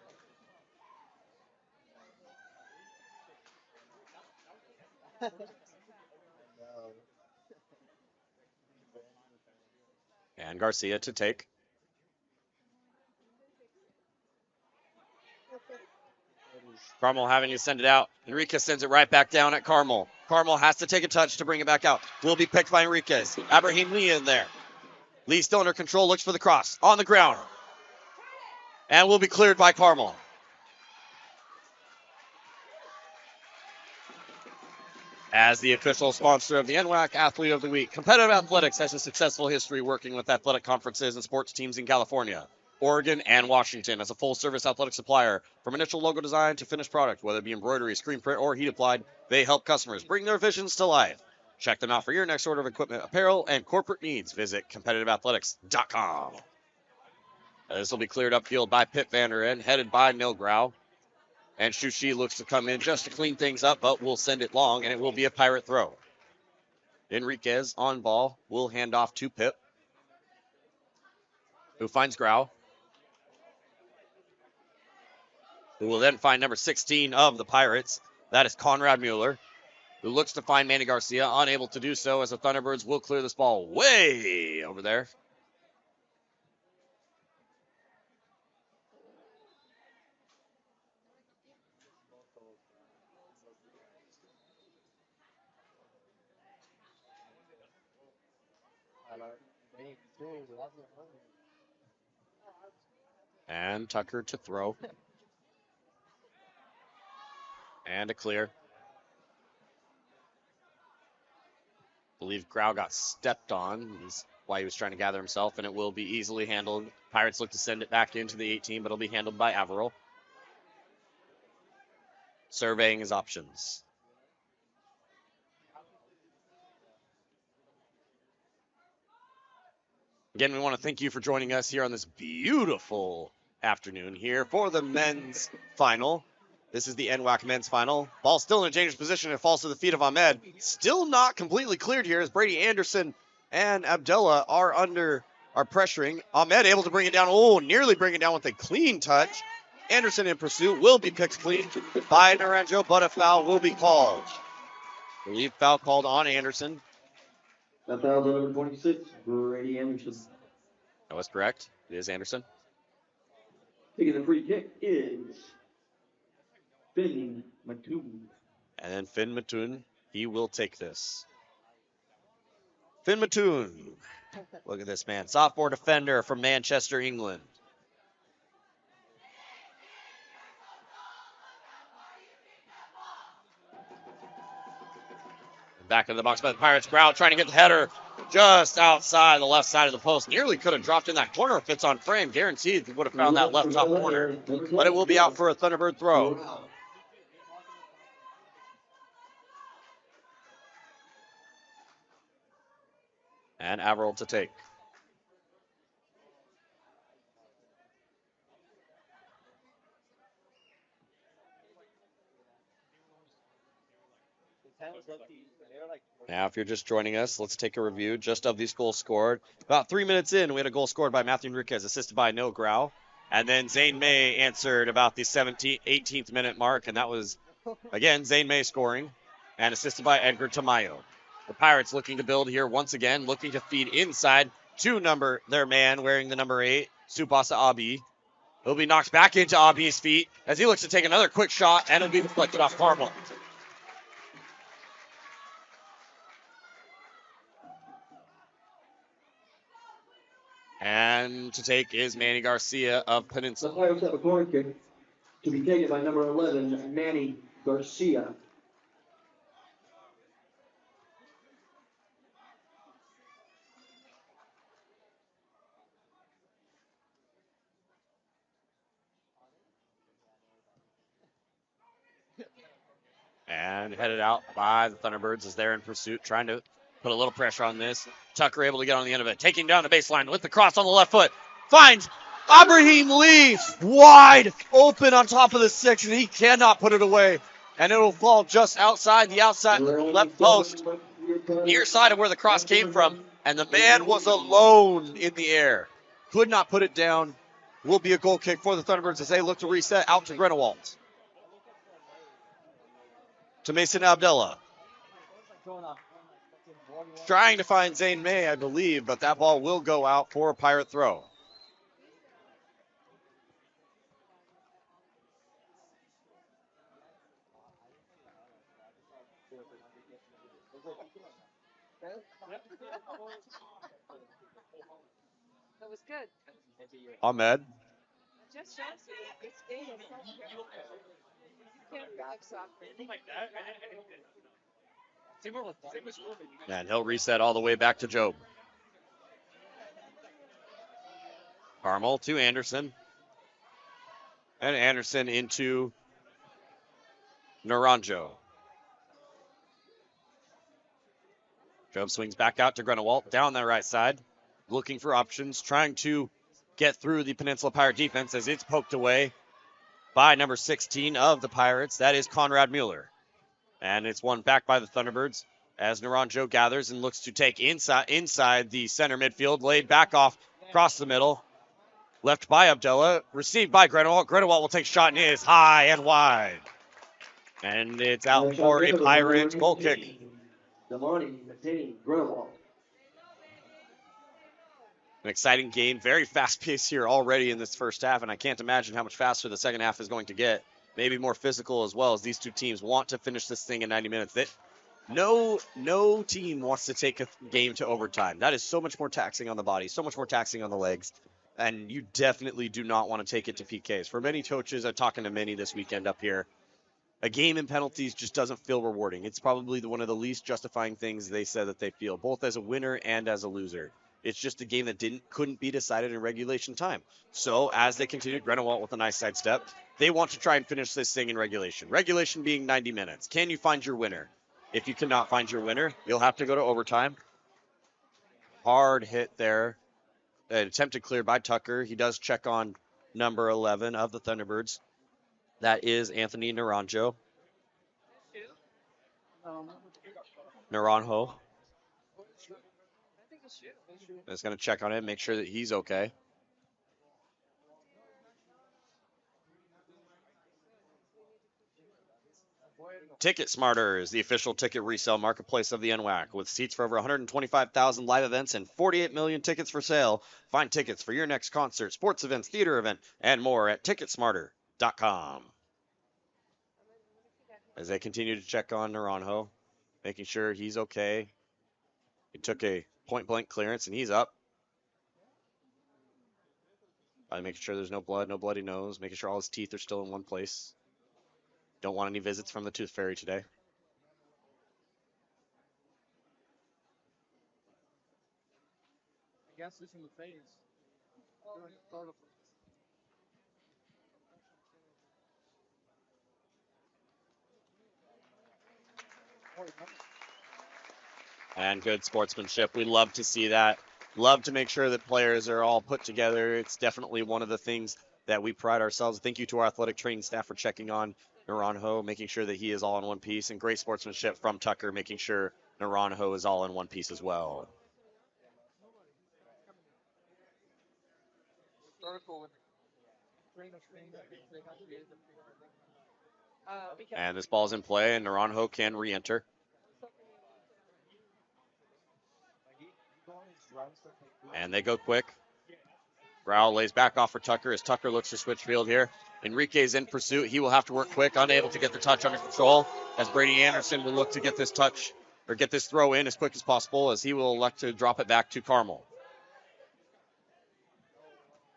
And Garcia to take. Carmel having to send it out. Enriquez sends it right back down at Carmel. Carmel has to take a touch to bring it back out. Will be picked by Enriquez. Ibrahim Lee in there. Lee still under control, looks for the cross. On the ground. And will be cleared by Carmel. As the official sponsor of the NWAC Athlete of the Week, Competitive Athletics has a successful history working with athletic conferences and sports teams in California. Oregon, and Washington. As a full-service athletic supplier, from initial logo design to finished product, whether it be embroidery, screen print, or heat applied, they help customers bring their visions to life. Check them out for your next order of equipment, apparel, and corporate needs. Visit competitiveathletics.com. This will be cleared upfield by Pitt Vanderin, headed by Milgrau. And Shushi looks to come in just to clean things up, but will send it long, and it will be a Pirate throw. Enriquez on ball will hand off to Pip, who finds Grau, who will then find number 16 of the Pirates. That is Conrad Mueller, who looks to find Manny Garcia, unable to do so as the Thunderbirds will clear this ball way over there. And Tucker to throw. And a clear. I believe Grau got stepped on. That's why he was trying to gather himself, and it will be easily handled. Pirates look to send it back into the 18, but it'll be handled by Averill. Surveying his options. Again, we want to thank you for joining us here on this beautiful afternoon here for the men's final. This is the NWAC men's final. Ball still in a dangerous position. It falls to the feet of Ahmed. Still not completely cleared here as Brady Anderson and Abdullah are pressuring. Ahmed able to bring it down. Oh, nearly bring it down with a clean touch. Anderson in pursuit will be picked clean by Naranjo, but a foul will be called. I believe foul called on Anderson. That foul on number 26, Brady Anderson. That was correct. It is Anderson. Taking the free kick is Finn Mattoon. And then Finn Mattoon, he will take this. Finn Mattoon. Look at this man. Sophomore defender from Manchester, England. Back in the box by the Pirates. Grau trying to get the header just outside the left side of the post. Nearly could have dropped in that corner if it's on frame. Guaranteed he would have found that left top corner. But it will be out for a Thunderbird throw. And Averill to take. Now, if you're just joining us, let's take a review just of these goals scored. About 3 minutes in, we had a goal scored by Matthew Enriquez, assisted by Noah Grau. And then Zane May answered about the 18th minute mark, and that was, again, Zane May scoring, and assisted by Edgar Tamayo. The Pirates looking to build here once again, looking to feed inside to their man wearing the number 8, Subasa Abi. He'll be knocked back into Abi's feet as he looks to take another quick shot, and it'll be deflected off Carmel. And to take is Manny Garcia of Peninsula. The Pirates have a corner kick to be taken by number 11, Manny Garcia. And headed out by the Thunderbirds as they're in pursuit, trying to put a little pressure on this. Tucker able to get on the end of it, taking down the baseline with the cross on the left foot. Finds Ibrahim Lee wide open on top of the 6, and he cannot put it away. And it will fall just outside the outside left post, near side of where the cross came from. And the man was alone in the air. Could not put it down. Will be a goal kick for the Thunderbirds as they look to reset out to Grenewald. To Mason Abdullah. Trying to find Zane May, I believe, but that ball will go out for a Pirate throw. That was good. Ahmed. Just shows you this game is so good. You can't like soccer. And he'll reset all the way back to Job. Carmel to Anderson. And Anderson into Naranjo. Job swings back out to Grunewalt down the right side, looking for options, trying to get through the Peninsula Pirate defense as it's poked away by number 16 of the Pirates. That is Conrad Mueller. And it's won back by the Thunderbirds as Naranjo gathers and looks to take inside the center midfield, laid back off across the middle. Left by Abdullah, received by Grunewalt. Grunewalt will take a shot and it is high and wide. And it's out for a Pirate goal kick. An exciting game, very fast pace here already in this first half, and I can't imagine how much faster the second half is going to get. Maybe more physical as well, as these two teams want to finish this thing in 90 minutes. No team wants to take a game to overtime. That is so much more taxing on the body, so much more taxing on the legs, and you definitely do not want to take it to PKs. For many coaches, I'm talking to many this weekend up here, a game in penalties just doesn't feel rewarding. It's probably one of the least justifying things they said that they feel, both as a winner and as a loser. It's just a game that couldn't be decided in regulation time. So as they continue, Grunewalt with a nice sidestep, they want to try and finish this thing in regulation. Regulation being 90 minutes. Can you find your winner? If you cannot find your winner, you'll have to go to overtime. Hard hit there. An attempted clear by Tucker. He does check on number 11 of the Thunderbirds. That is Anthony Naranjo. Naranjo. Is going to check on him, make sure that he's okay. Ticket Smarter is the official ticket resale marketplace of the NWAC. With seats for over 125,000 live events and 48 million tickets for sale, find tickets for your next concert, sports events, theater event, and more at ticketsmarter.com. As they continue to check on Naranjo, making sure he's okay. He took a point-blank clearance, and he's up. By making sure there's no blood, no bloody nose, making sure all his teeth are still in one place. Don't want any visits from the Tooth Fairy today. I guess it's in the face. And good sportsmanship. We love to see that. Love to make sure that players are all put together. It's definitely one of the things that we pride ourselves. Thank you to our athletic training staff for checking on Naranjo, making sure that he is all in one piece, and great sportsmanship from Tucker, making sure Naranjo is all in one piece as well. And this ball's in play, and Naranjo can re-enter. And they go quick. Grau lays back off for Tucker as Tucker looks to switch field here. Enrique's in pursuit. He will have to work quick, unable to get the touch under control, as Brady Anderson will look to get this touch or get this throw in as quick as possible, as he will elect to drop it back to Carmel.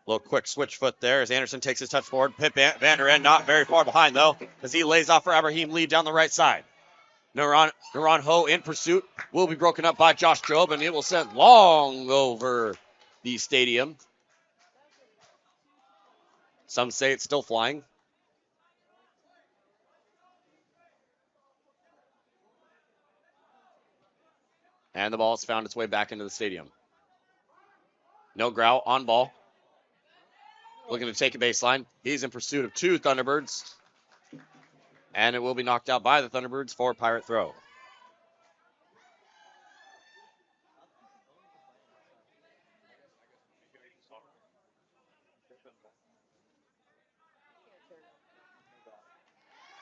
Little quick switch foot there as Anderson takes his touch forward. Pip Van Der Ende not very far behind, though, as he lays off for Abraham Lee down the right side. Naranjo in pursuit will be broken up by Josh Job, and it will send long over the stadium. Some say it's still flying. And the ball has found its way back into the stadium. No Grau on ball. Looking to take a baseline. He's in pursuit of two Thunderbirds. And it will be knocked out by the Thunderbirds for Pirate throw.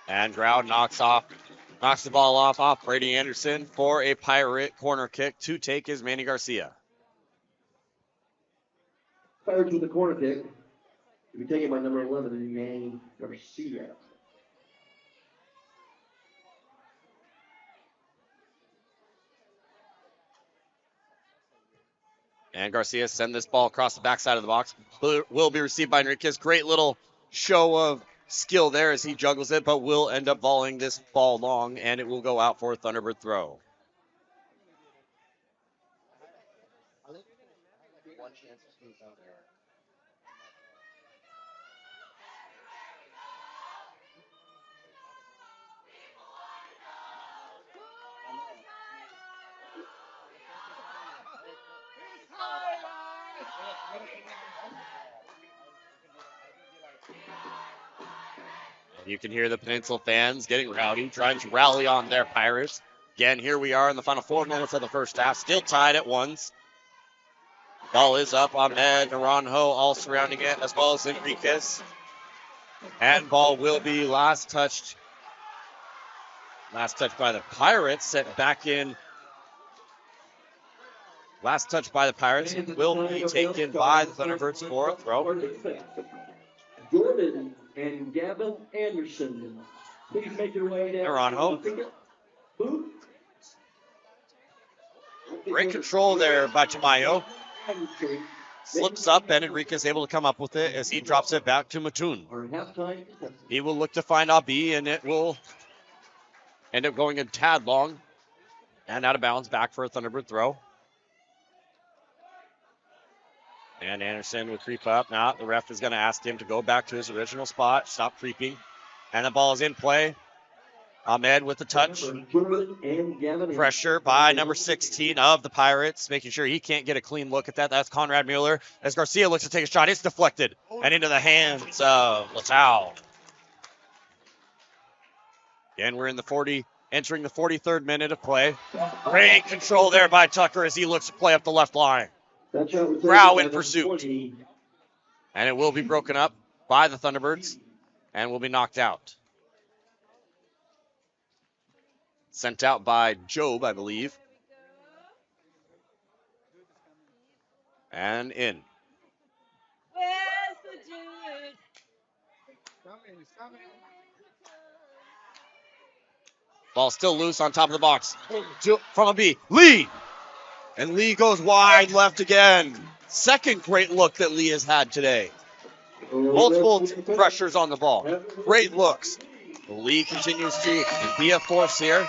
And Grau knocks the ball off Brady Anderson for a Pirate corner kick. To take is Manny Garcia. Pirates with the corner kick. To be taken by number 11, Manny Garcia. And Garcia send this ball across the backside of the box. Will be received by Enriquez. Great little show of skill there as he juggles it, but will end up volleying this ball long, and it will go out for a Thunderbird throw. You can hear the Peninsula fans getting rowdy, trying to rally on their Pirates. Again, here we are in the final 4 minutes of the first half, still tied at 1s. Ball is up. Ahmed, Naranjo all surrounding it, as well as Enriquez. And ball will be last touch by the Pirates, set back in. Last touch by the Pirates will be taken by the Thunderbirds for a throw. Jordan and Gavin Anderson, please make your way down. Naranjo. Great control there by Tamayo. Slips up, and Enriquez able to come up with it as he drops it back to Mattoon. He will look to find Abi, and it will end up going a tad long and out of bounds, back for a Thunderbird throw. And Anderson will creep up. Now the ref is going to ask him to go back to his original spot, stop creeping. And the ball is in play. Ahmed with the touch. Pressure by number 16 of the Pirates, making sure he can't get a clean look at that. That's Conrad Mueller. As Garcia looks to take a shot, it's deflected and into the hands of Latau. Again, we're in the entering the 43rd minute of play. Great control there by Tucker as he looks to play up the left line. Grau in pursuit. And it will be broken up by the Thunderbirds and will be knocked out. Sent out by Job, I believe. And in. Ball still loose on top of the box. From a B. Lee! And Lee goes wide left again. Second great look that Lee has had today. Multiple pressures on the ball. Great looks. Lee continues to be a force here.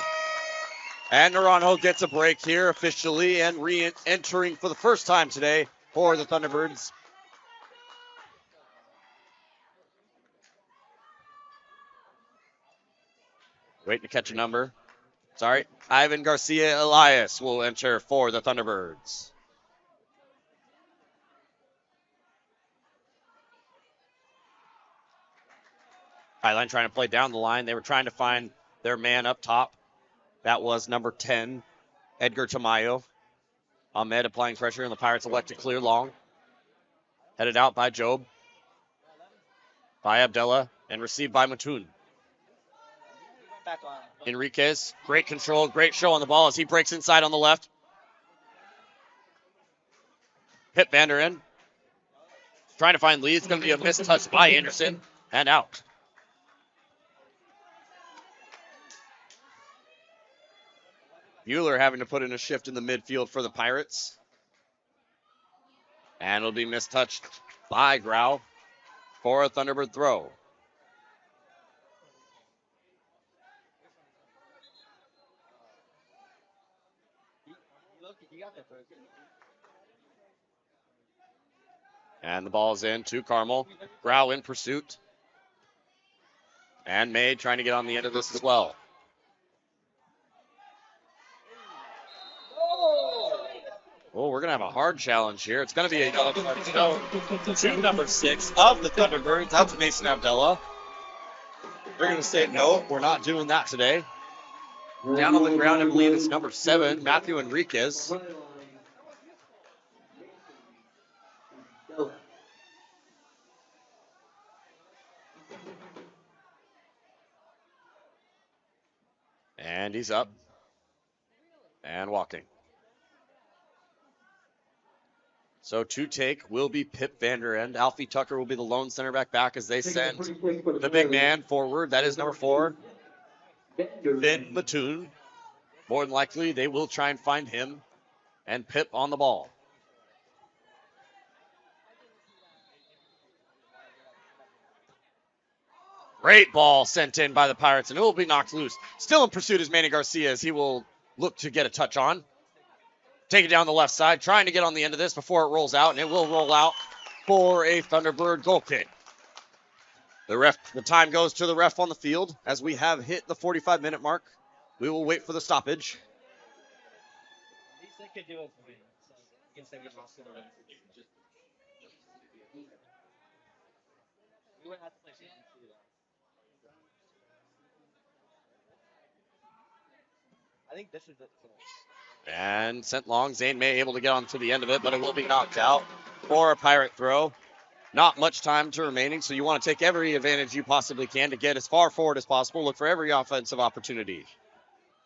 And Naranjo gets a break here officially and re-entering for the first time today for the Thunderbirds. Waiting to catch a number. Sorry. Ivan Garcia Elias will enter for the Thunderbirds. Highline trying to play down the line. They were trying to find their man up top. That was number 10, Edgar Tamayo. Ahmed applying pressure, and the Pirates elect to clear long. Headed out by Job. By Abdullah, and received by Mattoon. Enriquez, great control, great show on the ball as he breaks inside on the left. Pip Vanderen. Trying to find Lee. It's going to be a missed touch by Anderson, and out. Mueller having to put in a shift in the midfield for the Pirates. And it'll be mistouched by Grau for a Thunderbird throw. And the ball's in to Carmel. Grau in pursuit. And May trying to get on the end of this as well. Oh, we're going to have a hard challenge here. It's going to be a yellow card to number 6 of the Thunderbirds. That's Mason Abdullah. They're going to say, no, we're not doing that today. Down on the ground, I believe it's number 7, Matthew Enriquez. And he's up and walking. So to take will be Pip Vanderen. Alfie Tucker will be the lone center back as they send the big man forward. That is number 4, Finn Mattoon. More than likely, they will try and find him and Pip on the ball. Great ball sent in by the Pirates, and it will be knocked loose. Still in pursuit is Manny Garcia as he will look to get a touch on. Take it down the left side, trying to get on the end of this before it rolls out, and it will roll out for a Thunderbird goal kick. The time goes to the ref on the field as we have hit the 45-minute mark. We will wait for the stoppage. And sent long. Zane May able to get onto the end of it, but it will be knocked out for a Pirate throw. Not much time to remaining, so you want to take every advantage you possibly can to get as far forward as possible. Look for every offensive opportunity.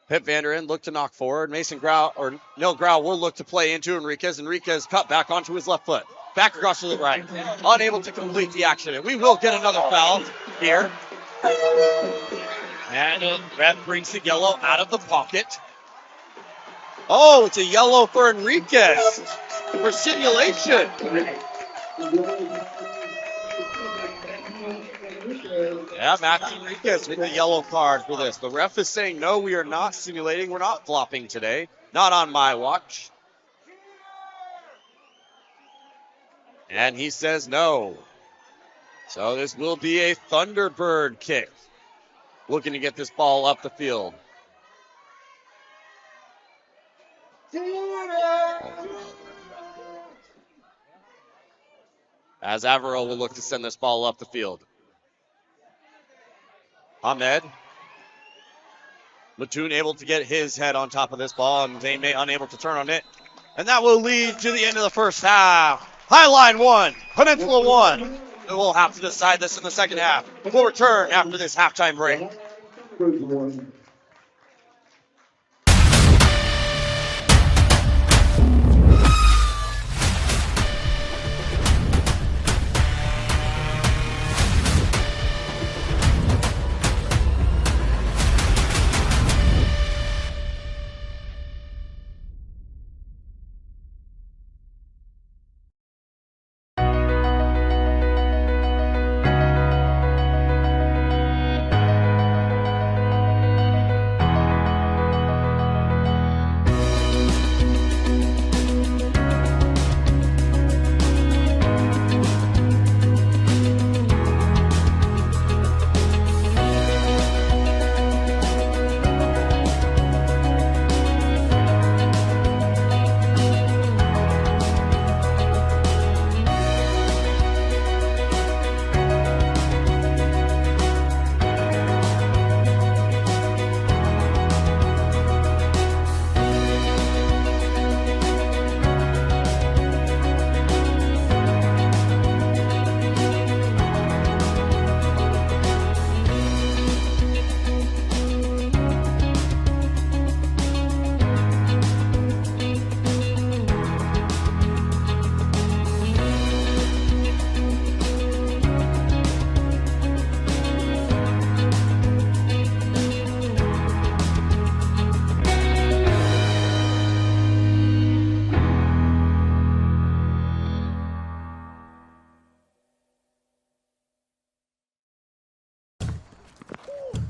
Pip Vanderen look to knock forward. Mason Grau, or Neil Grau, will look to play into Enriquez. Enriquez cut back onto his left foot. Back across to the right. Unable to complete the action. And we will get another foul here. And ref brings the yellow out of the pocket. Oh, it's a yellow for Enriquez for simulation. Yeah, Matthew Enriquez with the yellow card for this. The ref is saying, no, we are not simulating. We're not flopping today. Not on my watch. And he says no. So this will be a Thunderbird kick. Looking to get this ball up the field. As Averill will look to send this ball up the field. Ahmed. Mattoon able to get his head on top of this ball, and Zane May unable to turn on it. And that will lead to the end of the first half. Highline 1, Peninsula 1. And we'll have to decide this in the second half. We'll return after this halftime break.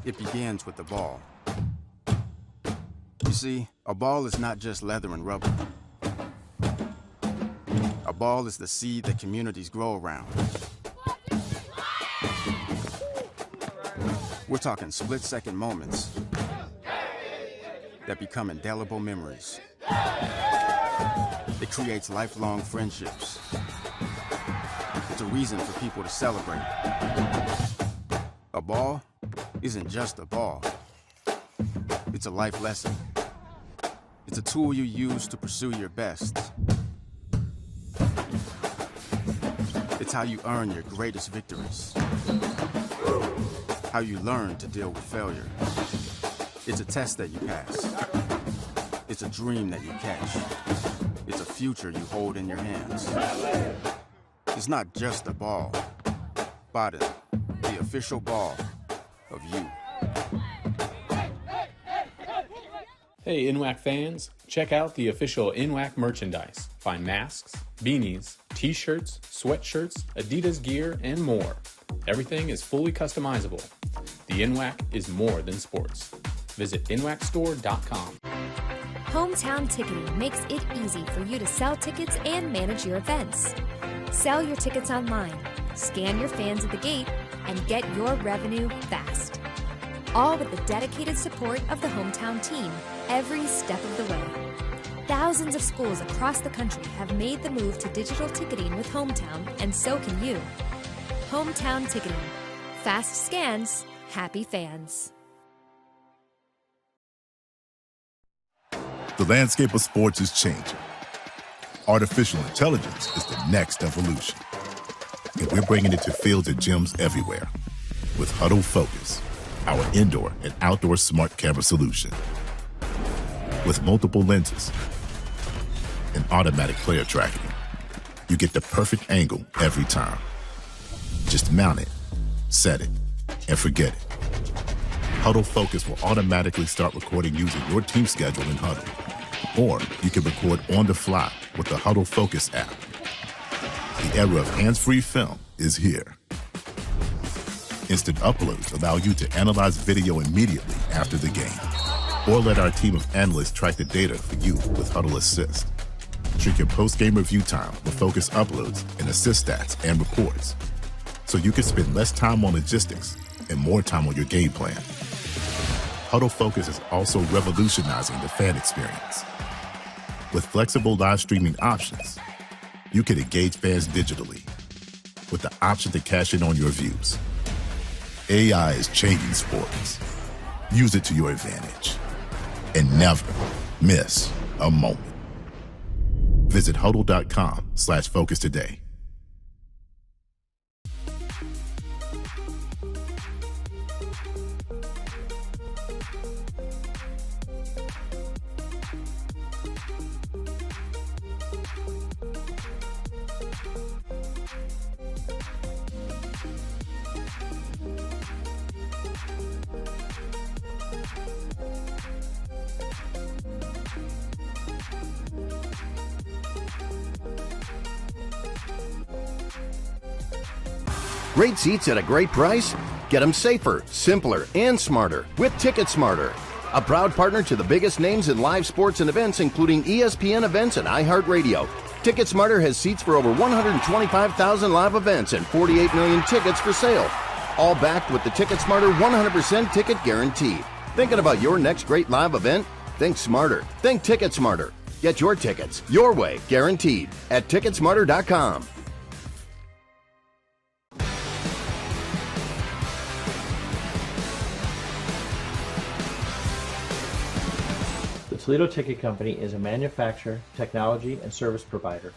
It begins with the ball. You see, a ball is not just leather and rubber. A ball is the seed that communities grow around. We're talking split-second moments that become indelible memories. It creates lifelong friendships. It's a reason for people to celebrate. A ball isn't just a ball. It's a life lesson. It's a tool you use to pursue your best. It's how you earn your greatest victories. How you learn to deal with failure. It's a test that you pass. It's a dream that you catch. It's a future you hold in your hands. It's not just a ball. Bada, the official ball of you. Hey NWAC fans, check out the official NWAC merchandise. Find masks, beanies, t-shirts, sweatshirts, Adidas gear, and more. Everything is fully customizable. The NWAC is more than sports. Visit NWACstore.com. Hometown Ticketing makes it easy for you to sell tickets and manage your events. Sell your tickets online, scan your fans at the gate, and get your revenue fast. All with the dedicated support of the Hometown team every step of the way. Thousands of schools across the country have made the move to digital ticketing with Hometown, and so can you. Hometown Ticketing. Fast scans, happy fans. The landscape of sports is changing. Artificial intelligence is the next evolution. And we're bringing it to fields and gyms everywhere with Huddle Focus, our indoor and outdoor smart camera solution. With multiple lenses and automatic player tracking, you get the perfect angle every time. Just mount it, set it, and forget it. Huddle Focus will automatically start recording using your team schedule in Huddle. Or you can record on the fly with the Huddle Focus app. The era of hands-free film is here. Instant uploads allow you to analyze video immediately after the game. Or let our team of analysts track the data for you with Huddle Assist. Treat your post-game review time with Focus uploads and assist stats and reports, so you can spend less time on logistics and more time on your game plan. Huddle Focus is also revolutionizing the fan experience. With flexible live streaming options, you can engage fans digitally with the option to cash in on your views. AI is changing sports. Use it to your advantage and never miss a moment. Visit huddle.com/focus today. Great seats at a great price? Get them safer, simpler, and smarter with Ticket Smarter. A proud partner to the biggest names in live sports and events, including ESPN events and iHeartRadio. Ticket Smarter has seats for over 125,000 live events and 48 million tickets for sale. All backed with the Ticket Smarter 100% ticket guarantee. Thinking about your next great live event? Think smarter. Think Ticket Smarter. Get your tickets your way, guaranteed, at Ticketsmarter.com. The Toledo Ticket Company is a manufacturer, technology, and service provider,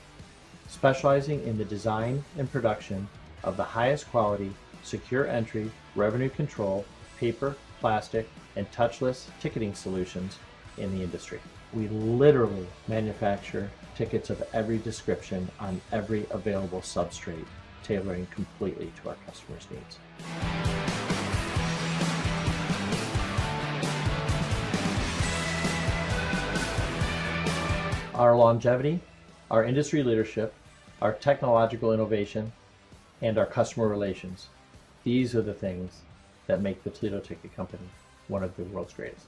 specializing in the design and production of the highest quality, secure entry, revenue control, paper, plastic, and touchless ticketing solutions in the industry. We literally manufacture tickets of every description on every available substrate, tailoring completely to our customers' needs. Our longevity, our industry leadership, our technological innovation, and our customer relations. These are the things that make the Toledo Ticket Company one of the world's greatest.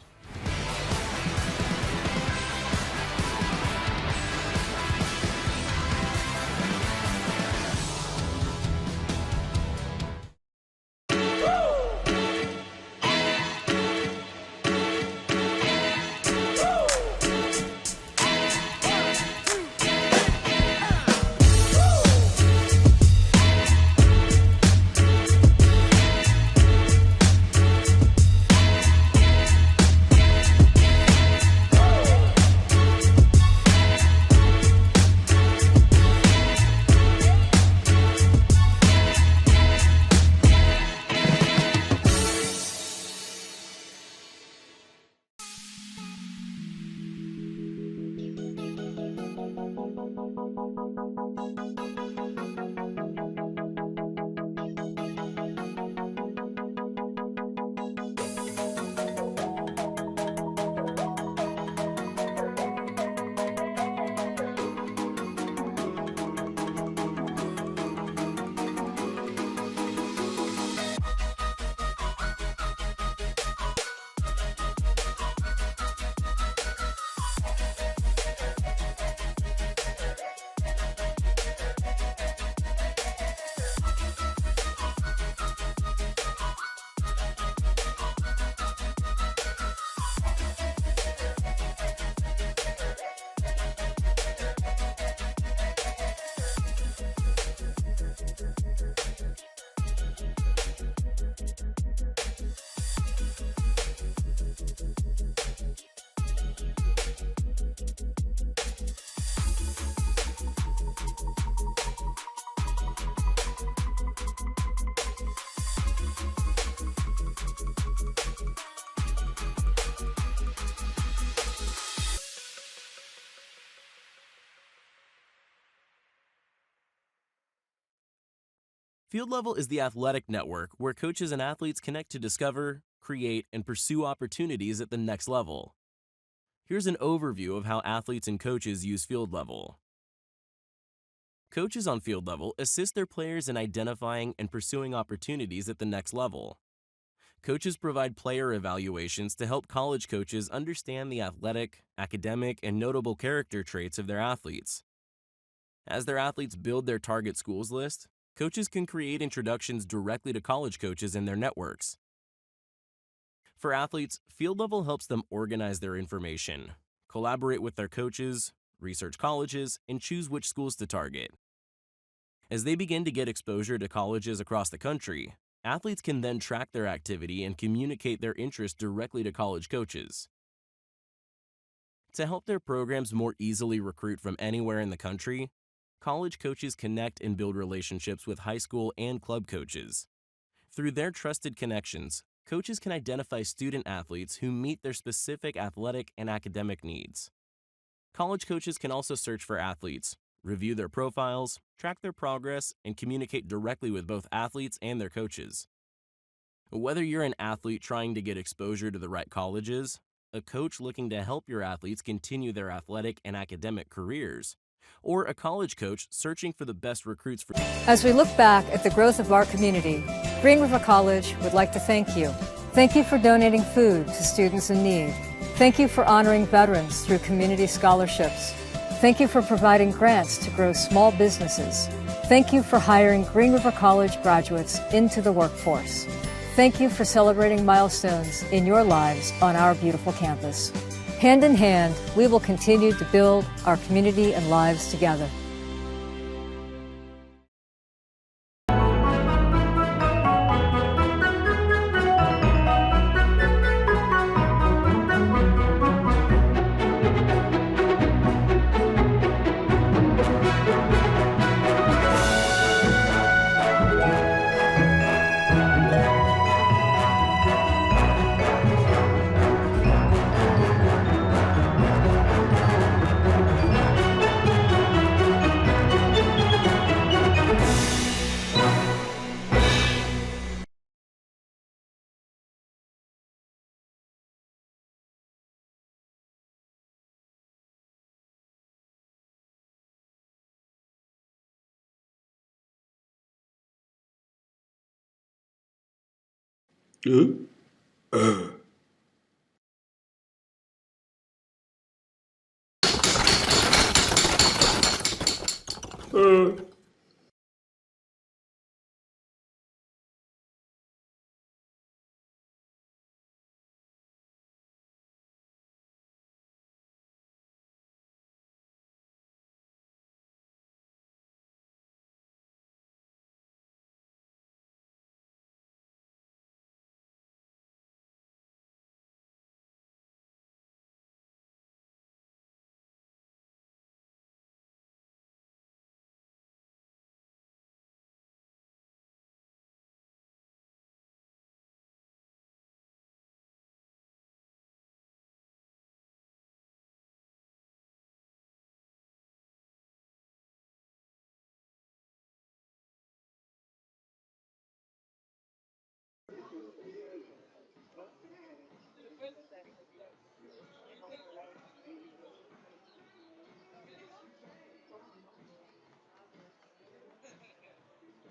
Field Level is the athletic network where coaches and athletes connect to discover, create, and pursue opportunities at the next level. Here's an overview of how athletes and coaches use Field Level. Coaches on Field Level assist their players in identifying and pursuing opportunities at the next level. Coaches provide player evaluations to help college coaches understand the athletic, academic, and notable character traits of their athletes. As their athletes build their target schools list, coaches can create introductions directly to college coaches in their networks. For athletes, Field Level helps them organize their information, collaborate with their coaches, research colleges, and choose which schools to target. As they begin to get exposure to colleges across the country, athletes can then track their activity and communicate their interest directly to college coaches. To help their programs more easily recruit from anywhere in the country, college coaches connect and build relationships with high school and club coaches. Through their trusted connections, coaches can identify student athletes who meet their specific athletic and academic needs. College coaches can also search for athletes, review their profiles, track their progress, and communicate directly with both athletes and their coaches. Whether you're an athlete trying to get exposure to the right colleges, a coach looking to help your athletes continue their athletic and academic careers, or a college coach searching for the best recruits for... As we look back at the growth of our community, Green River College would like to thank you. Thank you for donating food to students in need. Thank you for honoring veterans through community scholarships. Thank you for providing grants to grow small businesses. Thank you for hiring Green River College graduates into the workforce. Thank you for celebrating milestones in your lives on our beautiful campus. Hand in hand, we will continue to build our community and lives together.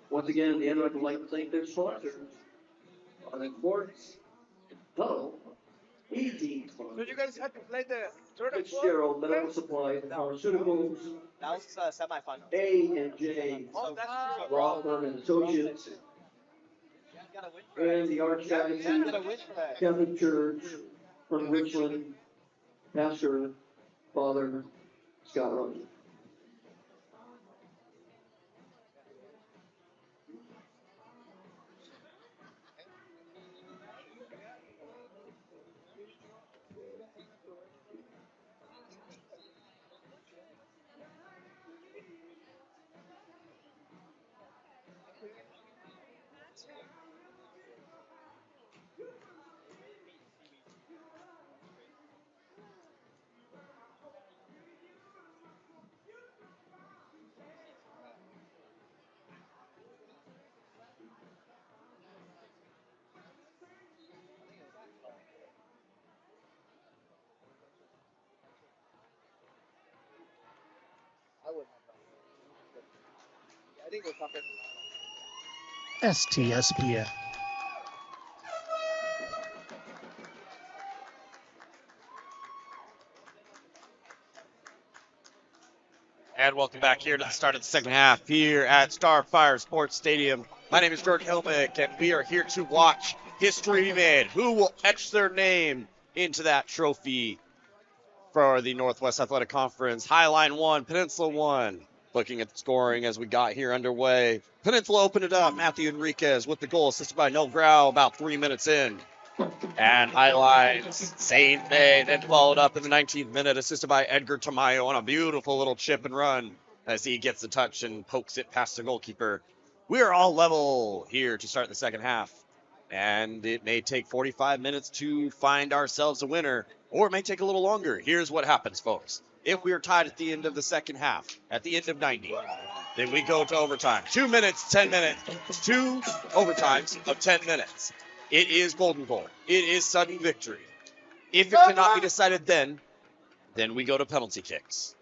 Once again, the NWAC would like to thank their sponsors. On the courts, Huddle, 18 So you guys had to play the third and fourth? Fitzgerald Medical Supply, Pharmaceuticals, That was semifinal. A&J, Oh, that's true. Law Firm and Associates, and the Archdiocese Catholic Church from Richland, Pastor Father Scott Rogers. STSPN. And welcome back here to the start of the second half here at Starfire Sports Stadium. My name is Jordan Hilmick, and we are here to watch history be made. Who will etch their name into that trophy for the Northwest Athletic Conference? Highline 1, Peninsula 1. Looking at the scoring as we got here underway. Peninsula opened it up. Matthew Enriquez with the goal, assisted by Noel Grau about 3 minutes in. And highlights Zane May, then followed up in the 19th minute, assisted by Edgar Tamayo on a beautiful little chip and run as he gets the touch and pokes it past the goalkeeper. We are all level here to start the second half. And it may take 45 minutes to find ourselves a winner, or it may take a little longer. Here's what happens, folks. If we are tied at the end of the second half, at the end of 90, then we go to overtime. 2 minutes, 10 minutes, 2 overtimes of 10 minutes. It is golden goal. It is sudden victory. If it cannot be decided then we go to penalty kicks.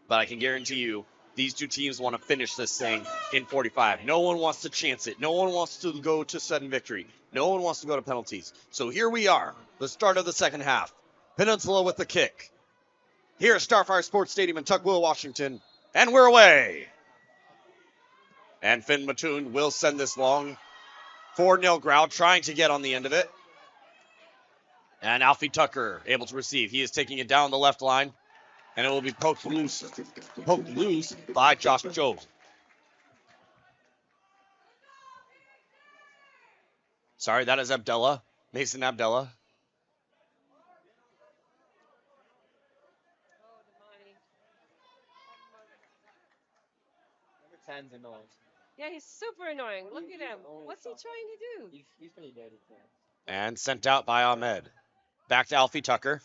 But I can guarantee you, these two teams want to finish this thing in 45. No one wants to chance it. No one wants to go to sudden victory. No one wants to go to penalties. So here we are, the start of the second half. Peninsula with the kick. Here at Starfire Sports Stadium in Tukwila, Washington. And we're away. And Finn Mattoon will send this long for Neil Grau, trying to get on the end of it. And Alfie Tucker able to receive. He is taking it down the left line. And it will be poked loose by Josh Jobe. Sorry, that is Abdullah. Mason Abdullah. Number 10's annoying. Yeah, he's super annoying. Look at him. What's he trying to do? He's pretty dirty, too. And sent out by Ahmed. Back to Alfie Tucker.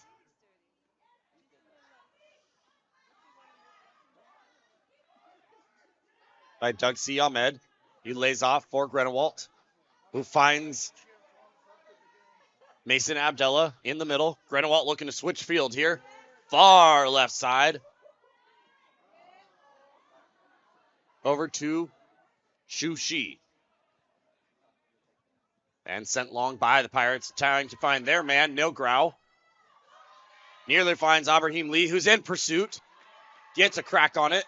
By Doug C. Ahmed. He lays off for Grenewalt, who finds Mason Abdullah in the middle. Grenewalt looking to switch field here. Far left side. Over to Shu Shi. And sent long by the Pirates, trying to find their man, Neil Grau. Nearly finds Ibrahim Lee, who's in pursuit. Gets a crack on it.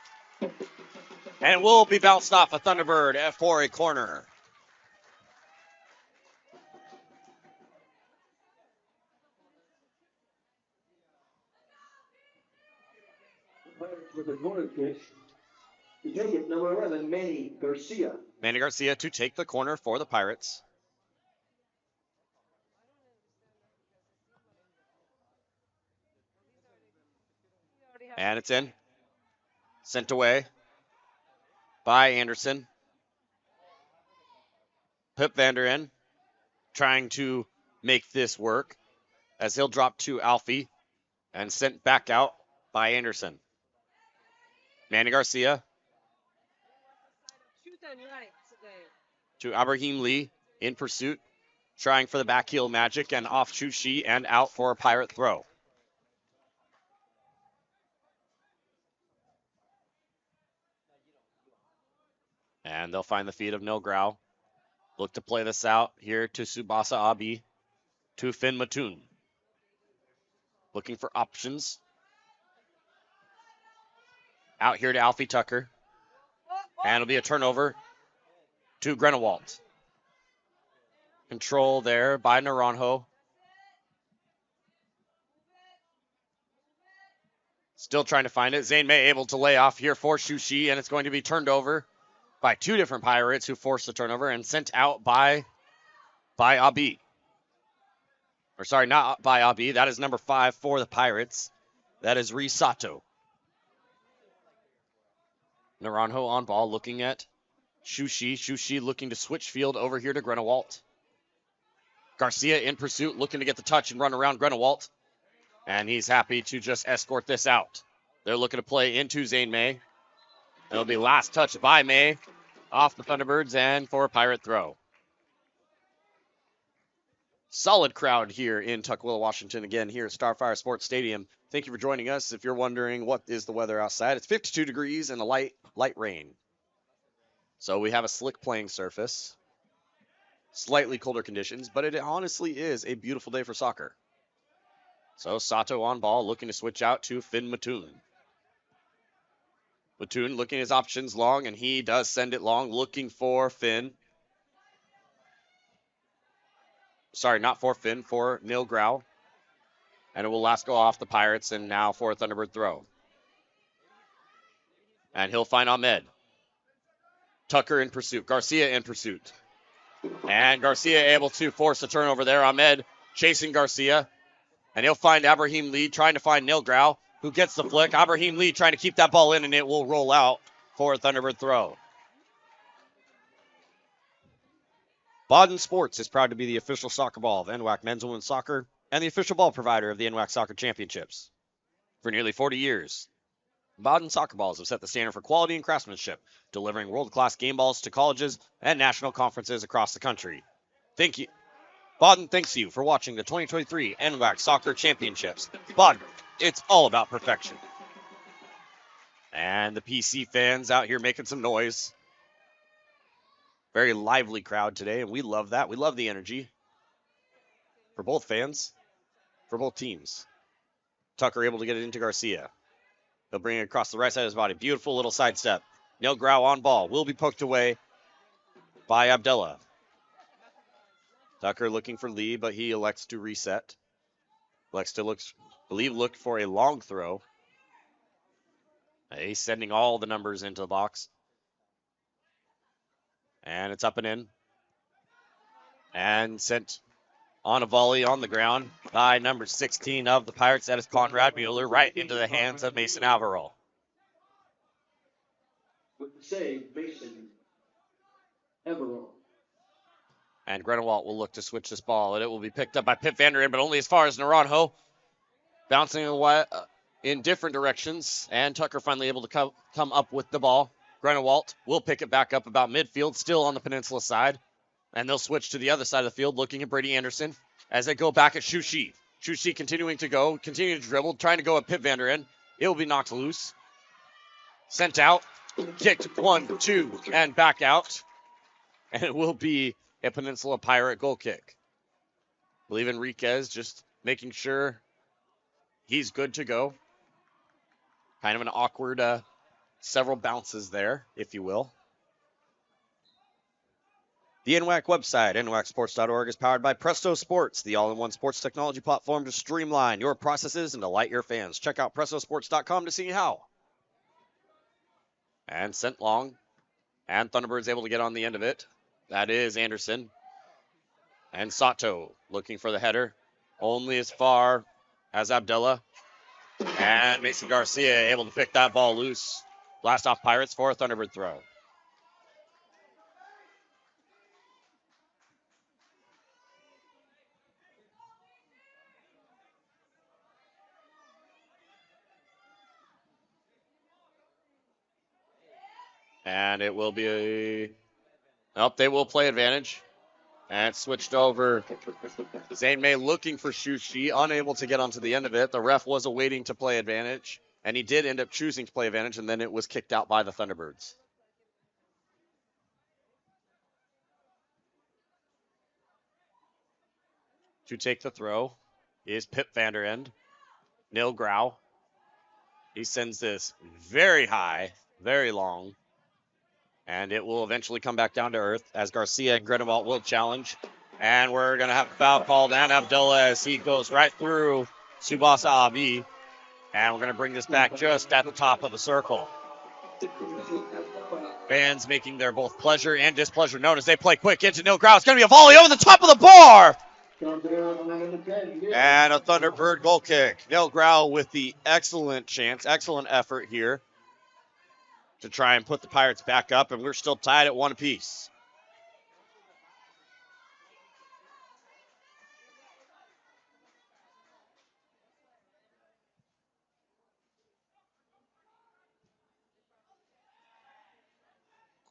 And will be bounced off a Thunderbird for a corner. With the corner kick, to take it, number 11, Manny Garcia. Manny Garcia to take the corner for the Pirates. And it's in. Sent away by Anderson. Pip Vanderin trying to make this work as he'll drop to Alfie and sent back out by Anderson. Manny Garcia to Ibrahim Lee in pursuit, trying for the back heel magic and off Chushi and out for a Pirate throw. And they'll find the feet of Neil Grau. Look to play this out here to Subasa Abi, to Finn Mattoon. Looking for options. Out here to Alfie Tucker. And it'll be a turnover to Grenewalt. Control there by Naranjo. Still trying to find it. Zane May able to lay off here for Shushi, and it's going to be turned over by two different Pirates who forced the turnover and sent out by Abi. Or sorry, not by Abi. That is number 5 for the Pirates. That is Risato. Naranjo on ball looking at Shushi. Shushi looking to switch field over here to Grenewalt. Garcia in pursuit, looking to get the touch and run around Grenewalt. And he's happy to just escort this out. They're looking to play into Zane May. It'll be last touch by May off the Thunderbirds and for a Pirate throw. Solid crowd here in Tukwila, Washington, again here at Starfire Sports Stadium. Thank you for joining us. If you're wondering what is the weather outside, it's 52 degrees and a light rain. So we have a slick playing surface, slightly colder conditions, but it honestly is a beautiful day for soccer. So Sato on ball, looking to switch out to Finn Mattoon. Mattoon looking at his options long, and he does send it long, looking for Finn. Sorry, not for Finn, for Neil Grau. And it will last go off the Pirates, and now for a Thunderbird throw. And he'll find Ahmed. Tucker in pursuit. Garcia in pursuit. And Garcia able to force a turnover there. Ahmed chasing Garcia. And he'll find Abraham Lee trying to find Neil Grau, who gets the flick. Abraham Lee trying to keep that ball in, and it will roll out for a Thunderbird throw. Baden Sports is proud to be the official soccer ball of NWAC Men's and Women's Soccer and the official ball provider of the NWAC Soccer Championships. For nearly 40 years, Baden soccer balls have set the standard for quality and craftsmanship, delivering world-class game balls to colleges and national conferences across the country. Thank you. Baden thanks you for watching the 2023 NWAC Soccer Championships. Baden, it's all about perfection. And the PC fans out here making some noise. Very lively crowd today, and we love that. We love the energy for both fans, for both teams. Tucker able to get it into Garcia. He'll bring it across the right side of his body. Beautiful little sidestep. Neil Grau on ball. Will be poked away by Abdullah. Tucker looking for Lee, but he elects to reset. Elects to look for a long throw. He's sending all the numbers into the box. And it's up and in. And sent on a volley on the ground by number 16 of the Pirates. That is Conrad Mueller, right into the hands of Mason Alvaro. With the save, Mason Evero. And Grenewalt will look to switch this ball, and it will be picked up by Pip Vanderin, but only as far as Naranjo. Bouncing away in different directions, and Tucker finally able to come up with the ball. Grenewalt will pick it back up about midfield, still on the peninsula side. And they'll switch to the other side of the field, looking at Brady Anderson as they go back at Shushi. Shushi continuing to dribble, trying to go at Pip Vanderin. It will be knocked loose. Sent out, kicked 1, 2, and back out. And it will be a Peninsula Pirate goal kick. I believe Enriquez just making sure he's good to go. Kind of an awkward several bounces there, if you will. The NWAC website, nwacsports.org, is powered by Presto Sports, the all-in-one sports technology platform to streamline your processes and delight your fans. Check out prestosports.com to see how. And sent long. And Thunderbird's able to get on the end of it. That is Anderson. And Sato looking for the header. Only as far as Abdullah. And Mason Garcia able to pick that ball loose. Blast off Pirates for a Thunderbird throw. And it will be they will play advantage. And switched over. Zane May looking for Shushi, unable to get onto the end of it. The ref was awaiting to play advantage. And he did end up choosing to play advantage, and then it was kicked out by the Thunderbirds. To take the throw is Pip Vanderend. Neil Grau. He sends this very high, very long. And it will eventually come back down to earth as Garcia and Grenewalt will challenge. And we're going to have a foul called on Abdullah as he goes right through Subasa Abi. And we're going to bring this back just at the top of the circle. Fans making their both pleasure and displeasure known as they play quick into Neil Grau. It's going to be a volley over the top of the bar. And a Thunderbird goal kick. Neil Grau with the excellent chance, excellent effort here to try and put the Pirates back up, and we're still tied at 1 apiece.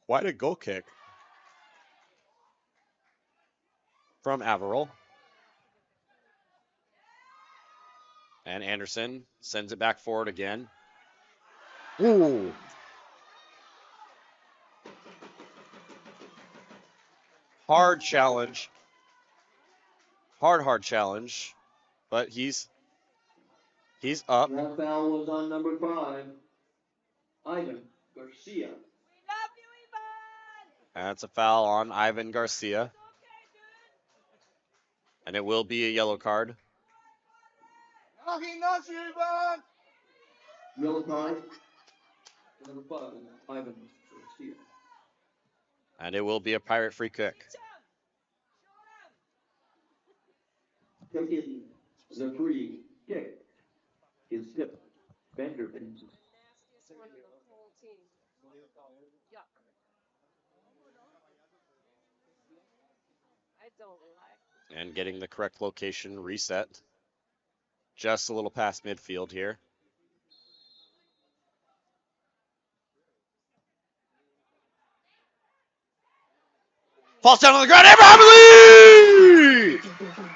Quite a goal kick from Averill. And Anderson sends it back forward again. Ooh. Hard challenge. Hard challenge. But he's up. That foul was on number 5, Ivan Garcia. That's a foul on Ivan Garcia. And it will be a yellow card. Yellow card. Number 5, Ivan Garcia. And it will be a Pirate free kick. Taking the free kick is Tip Vanderbilt. I don't like. And getting the correct location reset. Just a little past midfield here. Falls down on the ground. Abraham Lee!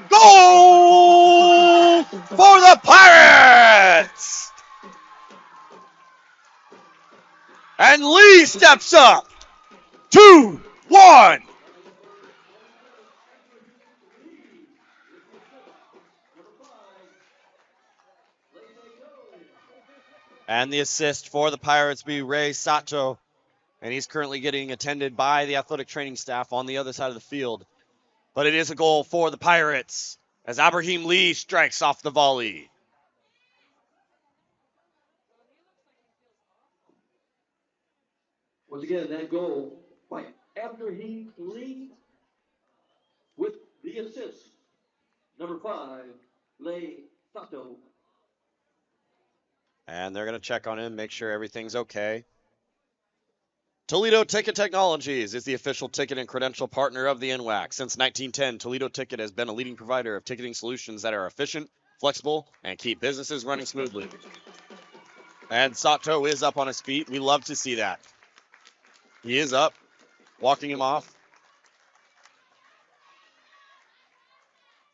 Goal for the Pirates! And Lee steps up. 2-1. And the assist for the Pirates be Ray Sato. And he's currently getting attended by the athletic training staff on the other side of the field. But it is a goal for the Pirates as Abraham Lee strikes off the volley. Once again, that goal by Abraham Lee with the assist. Number 5, Lei Sato. And they're going to check on him, make sure everything's okay. Toledo Ticket Technologies is the official ticket and credential partner of the NWAC. Since 1910, Toledo Ticket has been a leading provider of ticketing solutions that are efficient, flexible, and keep businesses running smoothly. And Sato is up on his feet. We love to see that. He is up, walking him off.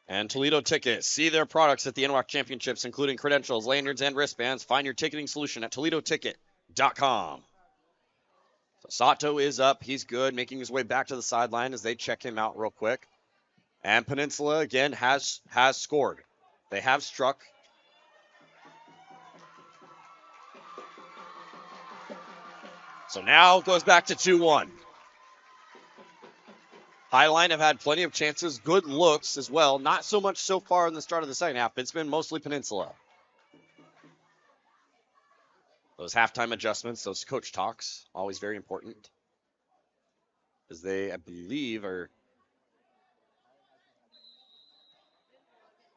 And Toledo Ticket. See their products at the NWAC Championships, including credentials, lanyards, and wristbands. Find your ticketing solution at ToledoTicket.com. So Sato is up. He's good, making his way back to the sideline as they check him out real quick. And Peninsula, again, has scored. They have struck. So now it goes back to 2-1. Highline have had plenty of chances, good looks as well. Not so much so far in the start of the second half. It's been mostly Peninsula. Those halftime adjustments, those coach talks, always very important. As they, I believe, are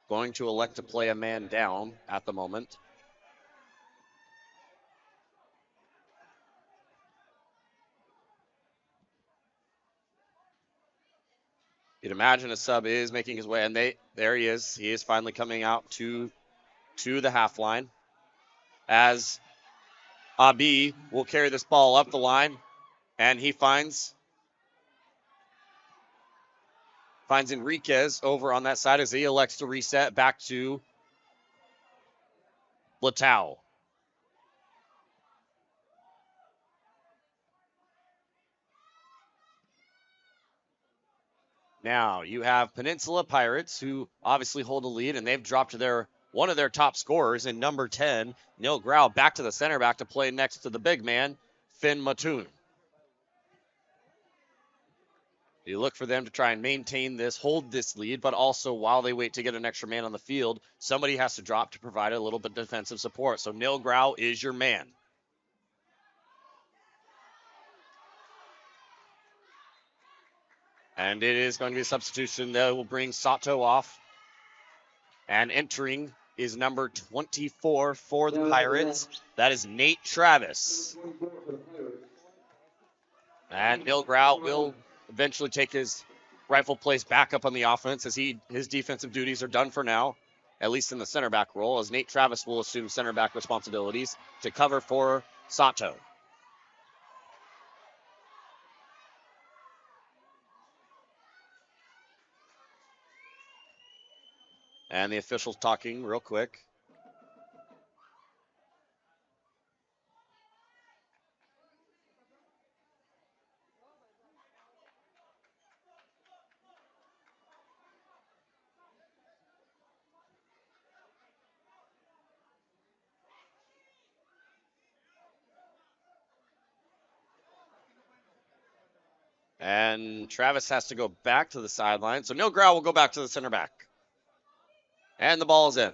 going to elect to play a man down at the moment. You'd imagine a sub is making his way, and there he is. He is finally coming out to the half line. As Abi will carry this ball up the line, and he finds Enriquez over on that side as he elects to reset back to Latau. Now you have Peninsula Pirates, who obviously hold a lead, and they've dropped one of their top scorers in number 10, Neil Grau, back to the center back to play next to the big man, Finn Mattoon. You look for them to try and maintain this, hold this lead, but also while they wait to get an extra man on the field, somebody has to drop to provide a little bit of defensive support. So Neil Grau is your man. And it is going to be a substitution that will bring Sato off. And entering is number 24 for the Pirates. That is Nate Travis. And Neil Grau will eventually take his rightful place back up on the offense as his defensive duties are done for now, at least in the center back role, as Nate Travis will assume center back responsibilities to cover for Sato. And the officials talking real quick. And Travis has to go back to the sideline. So Neil Grau will go back to the center back. And the ball is in.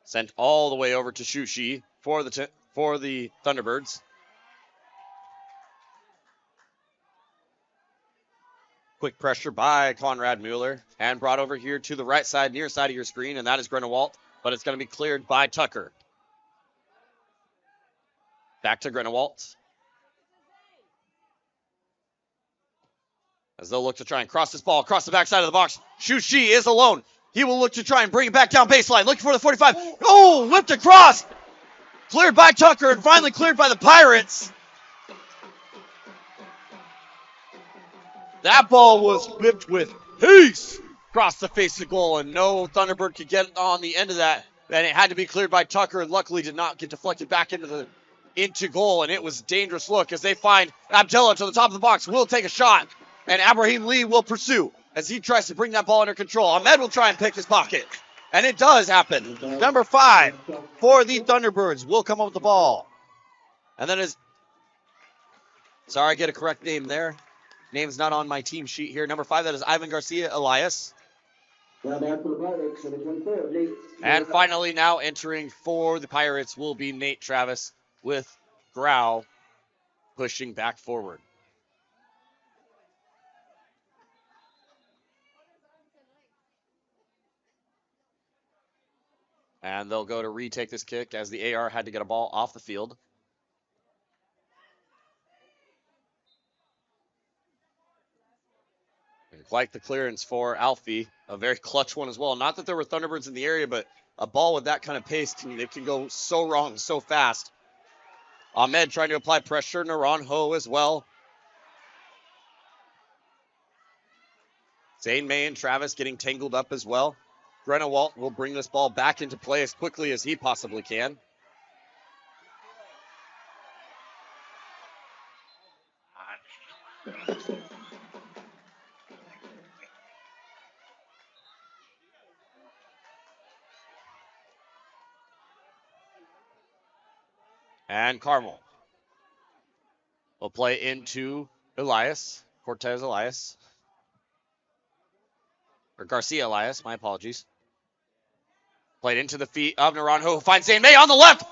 Sent all the way over to Shushi for the Thunderbirds. Quick pressure by Conrad Mueller and brought over here to the right side, near side of your screen, and that is Grenewalt, but it's going to be cleared by Tucker. Back to Grenewalt. As they'll look to try and cross this ball across the backside of the box. Shushi is alone. He will look to try and bring it back down baseline. Looking for the 45. Oh, whipped across. Cleared by Tucker and finally cleared by the Pirates. That ball was whipped with haste across the face of the goal, and no Thunderbird could get on the end of that. And it had to be cleared by Tucker, and luckily did not get deflected back into goal. And it was a dangerous look as they find Abdullah to the top of the box. Will take a shot, and Abraham Lee will pursue as he tries to bring that ball under control. Ahmed will try and pick his pocket, and it does happen. Number 5 for the Thunderbirds will come up with the ball. And then sorry, I get a correct name there. Name's not on my team sheet here. Number 5, that is Ivan Garcia Elias. And finally, now entering for the Pirates will be Nate Travis with Grau pushing back forward. And they'll go to retake this kick as the AR had to get a ball off the field. Like the clearance for Alfie, a very clutch one as well. Not that there were Thunderbirds in the area, but a ball with that kind of pace, it can go so wrong so fast. Ahmed trying to apply pressure, Naranjo as well. Zane May and Travis getting tangled up as well. Grenewalt will bring this ball back into play as quickly as he possibly can. And Carmel will play into Cortez Elias. Or Garcia Elias, my apologies. Played into the feet of Naranjo, who finds Zane May on the left.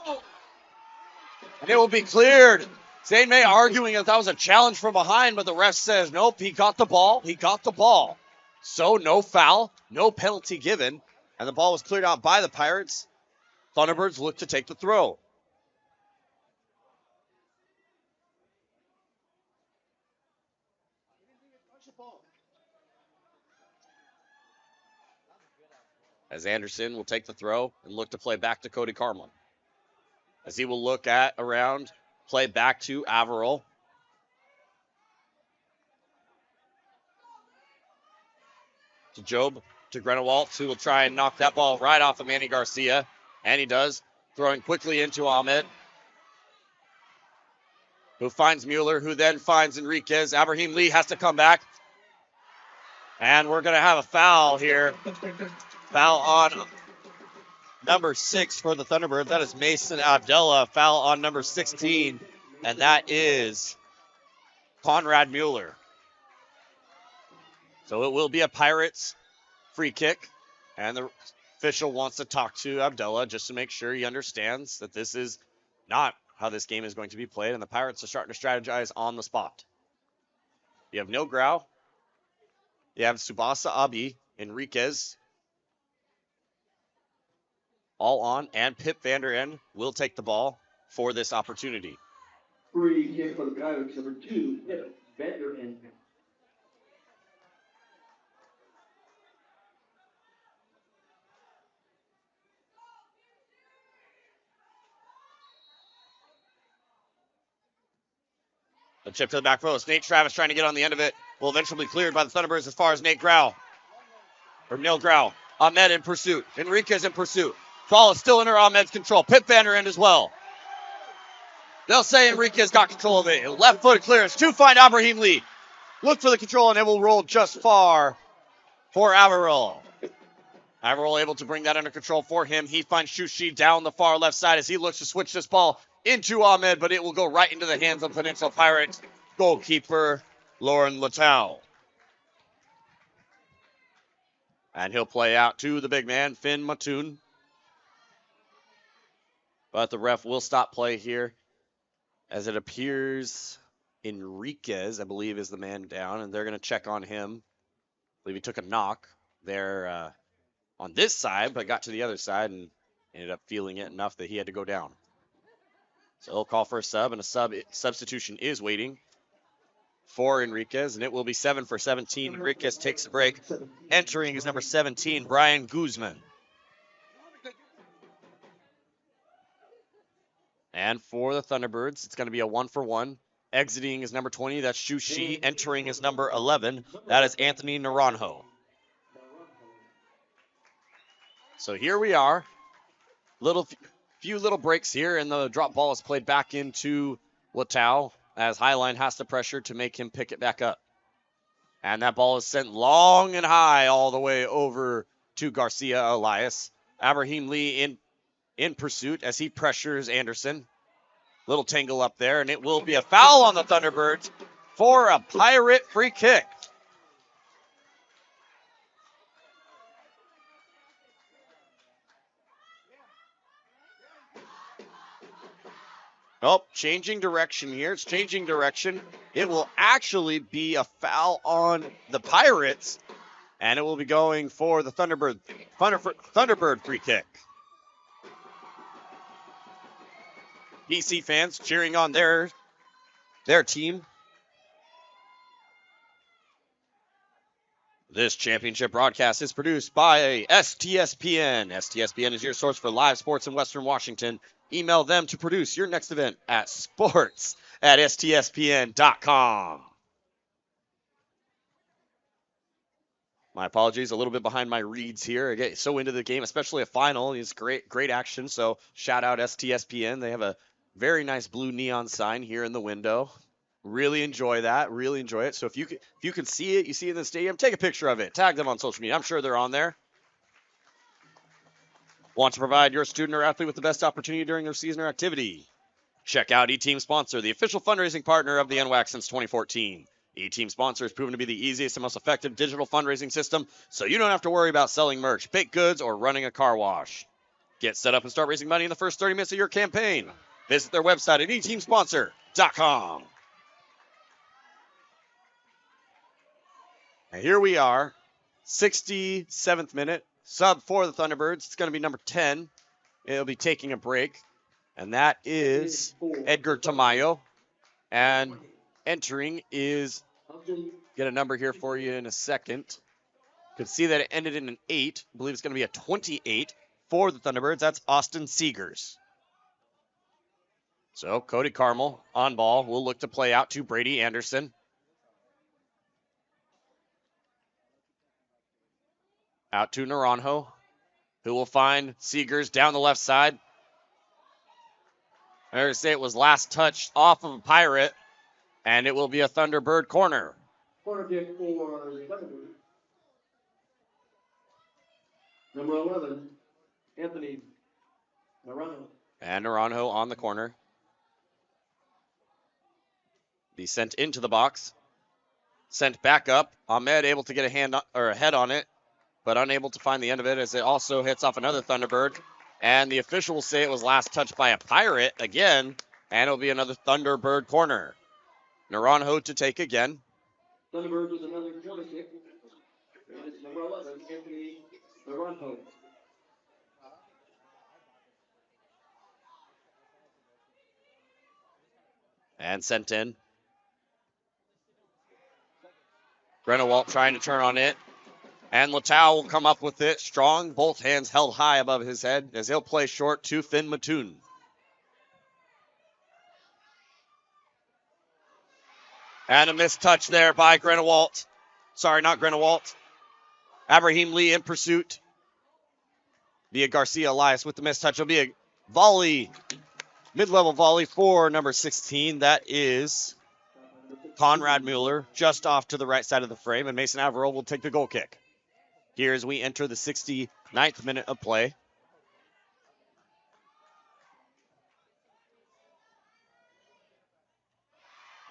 And it will be cleared. Zane May arguing that was a challenge from behind, but the ref says, nope, he got the ball. He got the ball. So no foul, no penalty given. And the ball was cleared out by the Pirates. Thunderbirds look to take the throw. As Anderson will take the throw and look to play back to Cody Carmel. As he will look around, play back to Averill. To Job, to Grenewalt, who will try and knock that ball right off of Manny Garcia. And he does, throwing quickly into Ahmed, who finds Mueller, who then finds Enriquez. Abraham Lee has to come back. And we're going to have a foul here. Foul on number 6 for the Thunderbirds. That is Mason Abdullah. Foul on number 16. And that is Conrad Mueller. So it will be a Pirates free kick. And the official wants to talk to Abdullah just to make sure he understands that this is not how this game is going to be played. And the Pirates are starting to strategize on the spot. You have Neil Grau. You have Subasa Abi, Enriquez, all on, and Pip Vander End will take the ball for this opportunity. Free kick for the Pirates, number 2, Pip Vander End. A chip to the back post. Nate Travis trying to get on the end of it. Will eventually be cleared by the Thunderbirds as far as Neil Grau. Ahmed in pursuit. Enriquez in pursuit. Ball is still under Ahmed's control. Pip Vander End as well. They'll say Enriquez got control of it. Left foot clearance to find Abraham Lee. Look for the control, and it will roll just far for Averill. Averill able to bring that under control for him. He finds Shushi down the far left side as he looks to switch this ball into Ahmed, but it will go right into the hands of Peninsula Pirates goalkeeper Lauren Littell. And he'll play out to the big man, Finn Mattoon. But the ref will stop play here, as it appears Enriquez, I believe, is the man down, and they're going to check on him. I believe he took a knock there on this side, but got to the other side and ended up feeling it enough that he had to go down. So he'll call for a sub, and a substitution is waiting for Enriquez, and it will be 7 for 17. Enriquez takes a break. Entering is number 17, Brian Guzman. And for the Thunderbirds, it's going to be a 1-for-1. Exiting is number 20, that's Shu Shi. Entering is number 11, that is Anthony Naranjo. So here we are. Few little breaks here, and the drop ball is played back into Littell as Highline has to pressure to make him pick it back up. And that ball is sent long and high all the way over to Garcia Elias. Abraham Lee in pursuit as he pressures Anderson. Little tangle up there, and it will be a foul on the Thunderbirds for a Pirate free kick. Oh, changing direction here. It's changing direction. It will actually be a foul on the Pirates, and it will be going for the Thunderbird free kick. PC fans cheering on their team. This championship broadcast is produced by STSPN. STSPN is your source for live sports in Western Washington. Email them to produce your next event at sports@stspn.com. My apologies, a little bit behind my reads here. I get so into the game, especially a final. It's great action, so shout out STSPN. They have a very nice blue neon sign here in the window. Really enjoy that. Really enjoy it. So if you can see it, you see it in the stadium, take a picture of it. Tag them on social media. I'm sure they're on there. Want to provide your student or athlete with the best opportunity during their season or activity? Check out eTeam Sponsor, the official fundraising partner of the NWAC since 2014. eTeam Sponsor has proven to be the easiest and most effective digital fundraising system, so you don't have to worry about selling merch, baked goods, or running a car wash. Get set up and start raising money in the first 30 minutes of your campaign. Visit their website at eteamsponsor.com. And here we are, 67th minute. Sub for the Thunderbirds. It's going to be number 10. It'll be taking a break. And that is Edgar Tamayo. And entering is, get a number here for you in a second. You can see that it ended in an 8. I believe it's going to be a 28 for the Thunderbirds. That's Austin Seegers. So Cody Carmel on ball. We'll look to play out to Brady Anderson. Out to Naranjo, who will find Seegers down the left side. I heard say it was last touched off of a Pirate, and it will be a Thunderbird corner. Corner kick for Thunderbird. Number 11, Anthony Naranjo. And Naranjo on the corner. Be sent into the box. Sent back up. Ahmed able to get a head on it, but unable to find the end of it as it also hits off another Thunderbird. And the official will say it was last touched by a Pirate again, and it'll be another Thunderbird corner. Naranjo to take again. Thunderbird with another corner kick. And it's number 11, Anthony Naranjo. And sent in. Grenewalt trying to turn on it. And Littell will come up with it strong, both hands held high above his head as he'll play short to Finn Mattoon. And a missed touch there by Grenewalt. Sorry, not Grenewalt. Abraham Lee in pursuit via Garcia Elias with the missed touch. It'll be a volley, mid-level volley for number 16. That is Conrad Mueller, just off to the right side of the frame, and Mason Averill will take the goal kick. Here as we enter the 69th minute of play.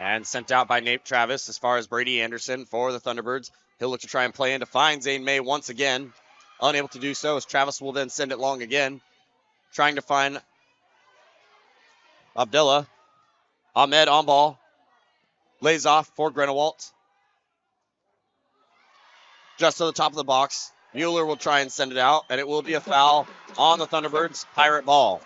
And sent out by Nate Travis as far as Brady Anderson for the Thunderbirds. He'll look to try and play in to find Zane May once again. Unable to do so as Travis will then send it long again. Trying to find Abdullah. Ahmed on ball. Lays off for Grenewalt. Just to the top of the box. Mueller will try and send it out, and it will be a foul on the Thunderbirds. Pirate ball.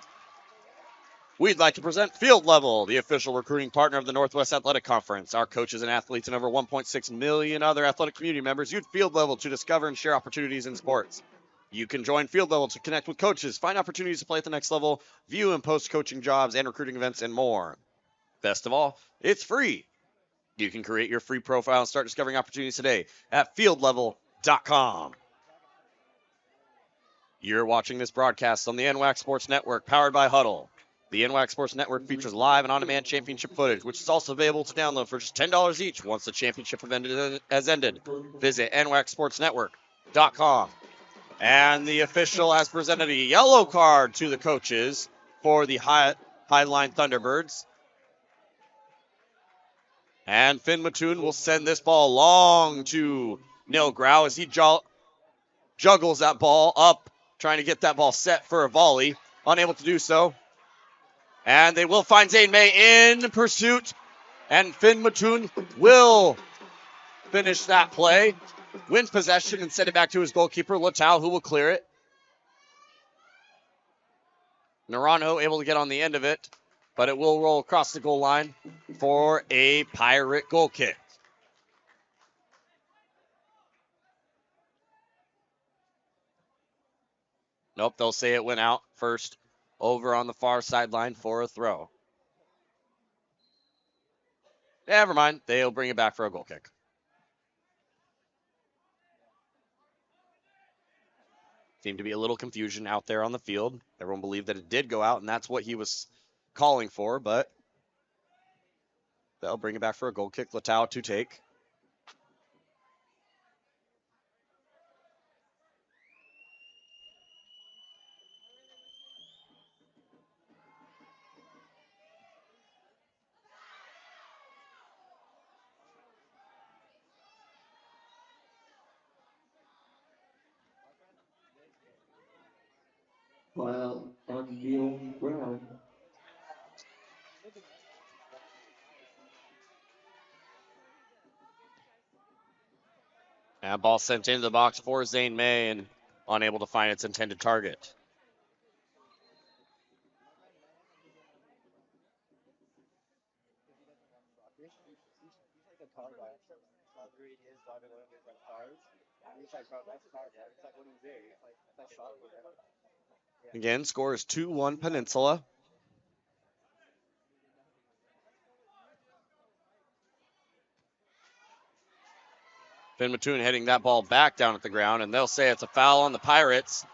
We'd like to present Field Level, the official recruiting partner of the Northwest Athletic Conference. Our coaches and athletes and over 1.6 million other athletic community members use Field Level to discover and share opportunities in sports. You can join Field Level to connect with coaches, find opportunities to play at the next level, view and post coaching jobs and recruiting events, and more. Best of all, it's free. You can create your free profile and start discovering opportunities today at fieldlevel.com. You're watching this broadcast on the NWAC Sports Network, powered by Huddle. The NWAC Sports Network features live and on-demand championship footage, which is also available to download for just $10 each once the championship event has ended. Visit NWACSportsNetwork.com. And the official has presented a yellow card to the coaches for the Highline Thunderbirds. And Finn Mattoon will send this ball long to Neil Grau as he juggles that ball up, trying to get that ball set for a volley. Unable to do so. And they will find Zane May in pursuit. And Finn Mattoon will finish that play. Wins possession and send it back to his goalkeeper, Latau, who will clear it. Naranjo able to get on the end of it, but it will roll across the goal line for a Pirate goal kick. Nope, they'll say it went out first over on the far sideline for a throw. Never mind, they'll bring it back for a goal kick. Seemed to be a little confusion out there on the field. Everyone believed that it did go out, and that's what he was calling for, but they'll bring it back for a goal kick. Latau to take. While on Neil Brown. And ball sent into the box for Zane May and unable to find its intended target. Again, score is 2-1 Peninsula. Finn Mattoon heading that ball back down at the ground, and they'll say it's a foul on the Pirates.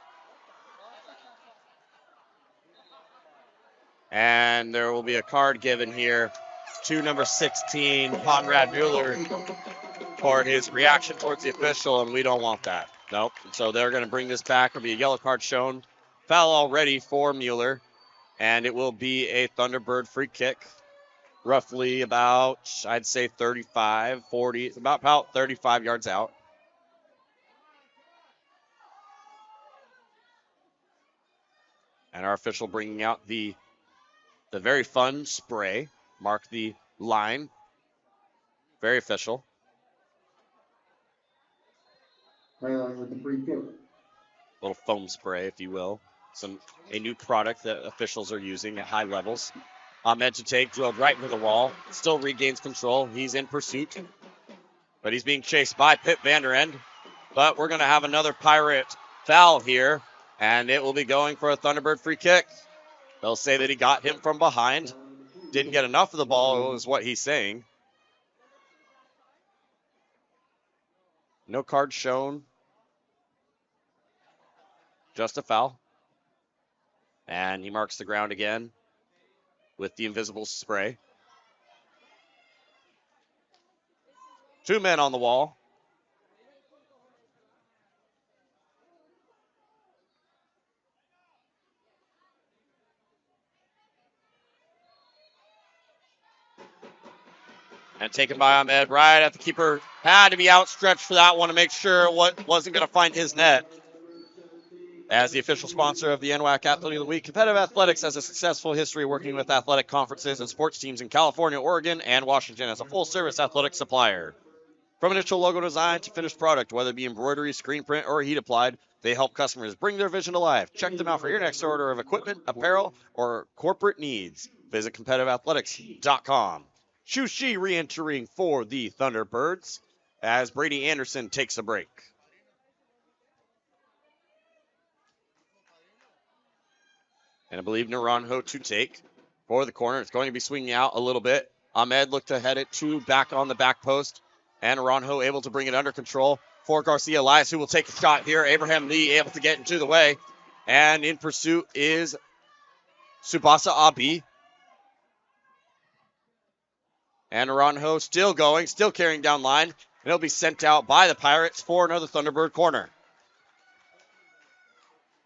And there will be a card given here to number 16, Conrad Mueller, for his reaction towards the official, and we don't want that. Nope. So they're going to bring this back. There'll be a yellow card shown. Foul already for Mueller, and it will be a Thunderbird free kick. Roughly about, I'd say 35, 40, about 35 yards out. And our official bringing out the very fun spray. Mark the line. Very official. With the free kick. Little foam spray, if you will. A new product that officials are using at high levels. Ahmed to take, drilled right into the wall. Still regains control. He's in pursuit. But he's being chased by Pip Vanderend. But we're going to have another Pirate foul here. And it will be going for a Thunderbird free kick. They'll say that he got him from behind. Didn't get enough of the ball, is what he's saying. No card shown. Just a foul. And he marks the ground again with the invisible spray. 2 men on the wall. And taken by Ahmed right at the keeper. Had to be outstretched for that one to make sure what wasn't going to find his net. As the official sponsor of the NWAC Athlete of the Week, Competitive Athletics has a successful history working with athletic conferences and sports teams in California, Oregon, and Washington as a full-service athletic supplier. From initial logo design to finished product, whether it be embroidery, screen print, or heat applied, they help customers bring their vision to life. Check them out for your next order of equipment, apparel, or corporate needs. Visit competitiveathletics.com. Shushi re-entering for the Thunderbirds as Brady Anderson takes a break. And I believe Naranjo to take for the corner. It's going to be swinging out a little bit. Ahmed looked to head it to back on the back post. And Naranjo able to bring it under control for Garcia Elias, who will take a shot here. Abraham Lee able to get into the way. And in pursuit is Subasa Abi. And Naranjo still going, still carrying down line. And it'll be sent out by the Pirates for another Thunderbird corner.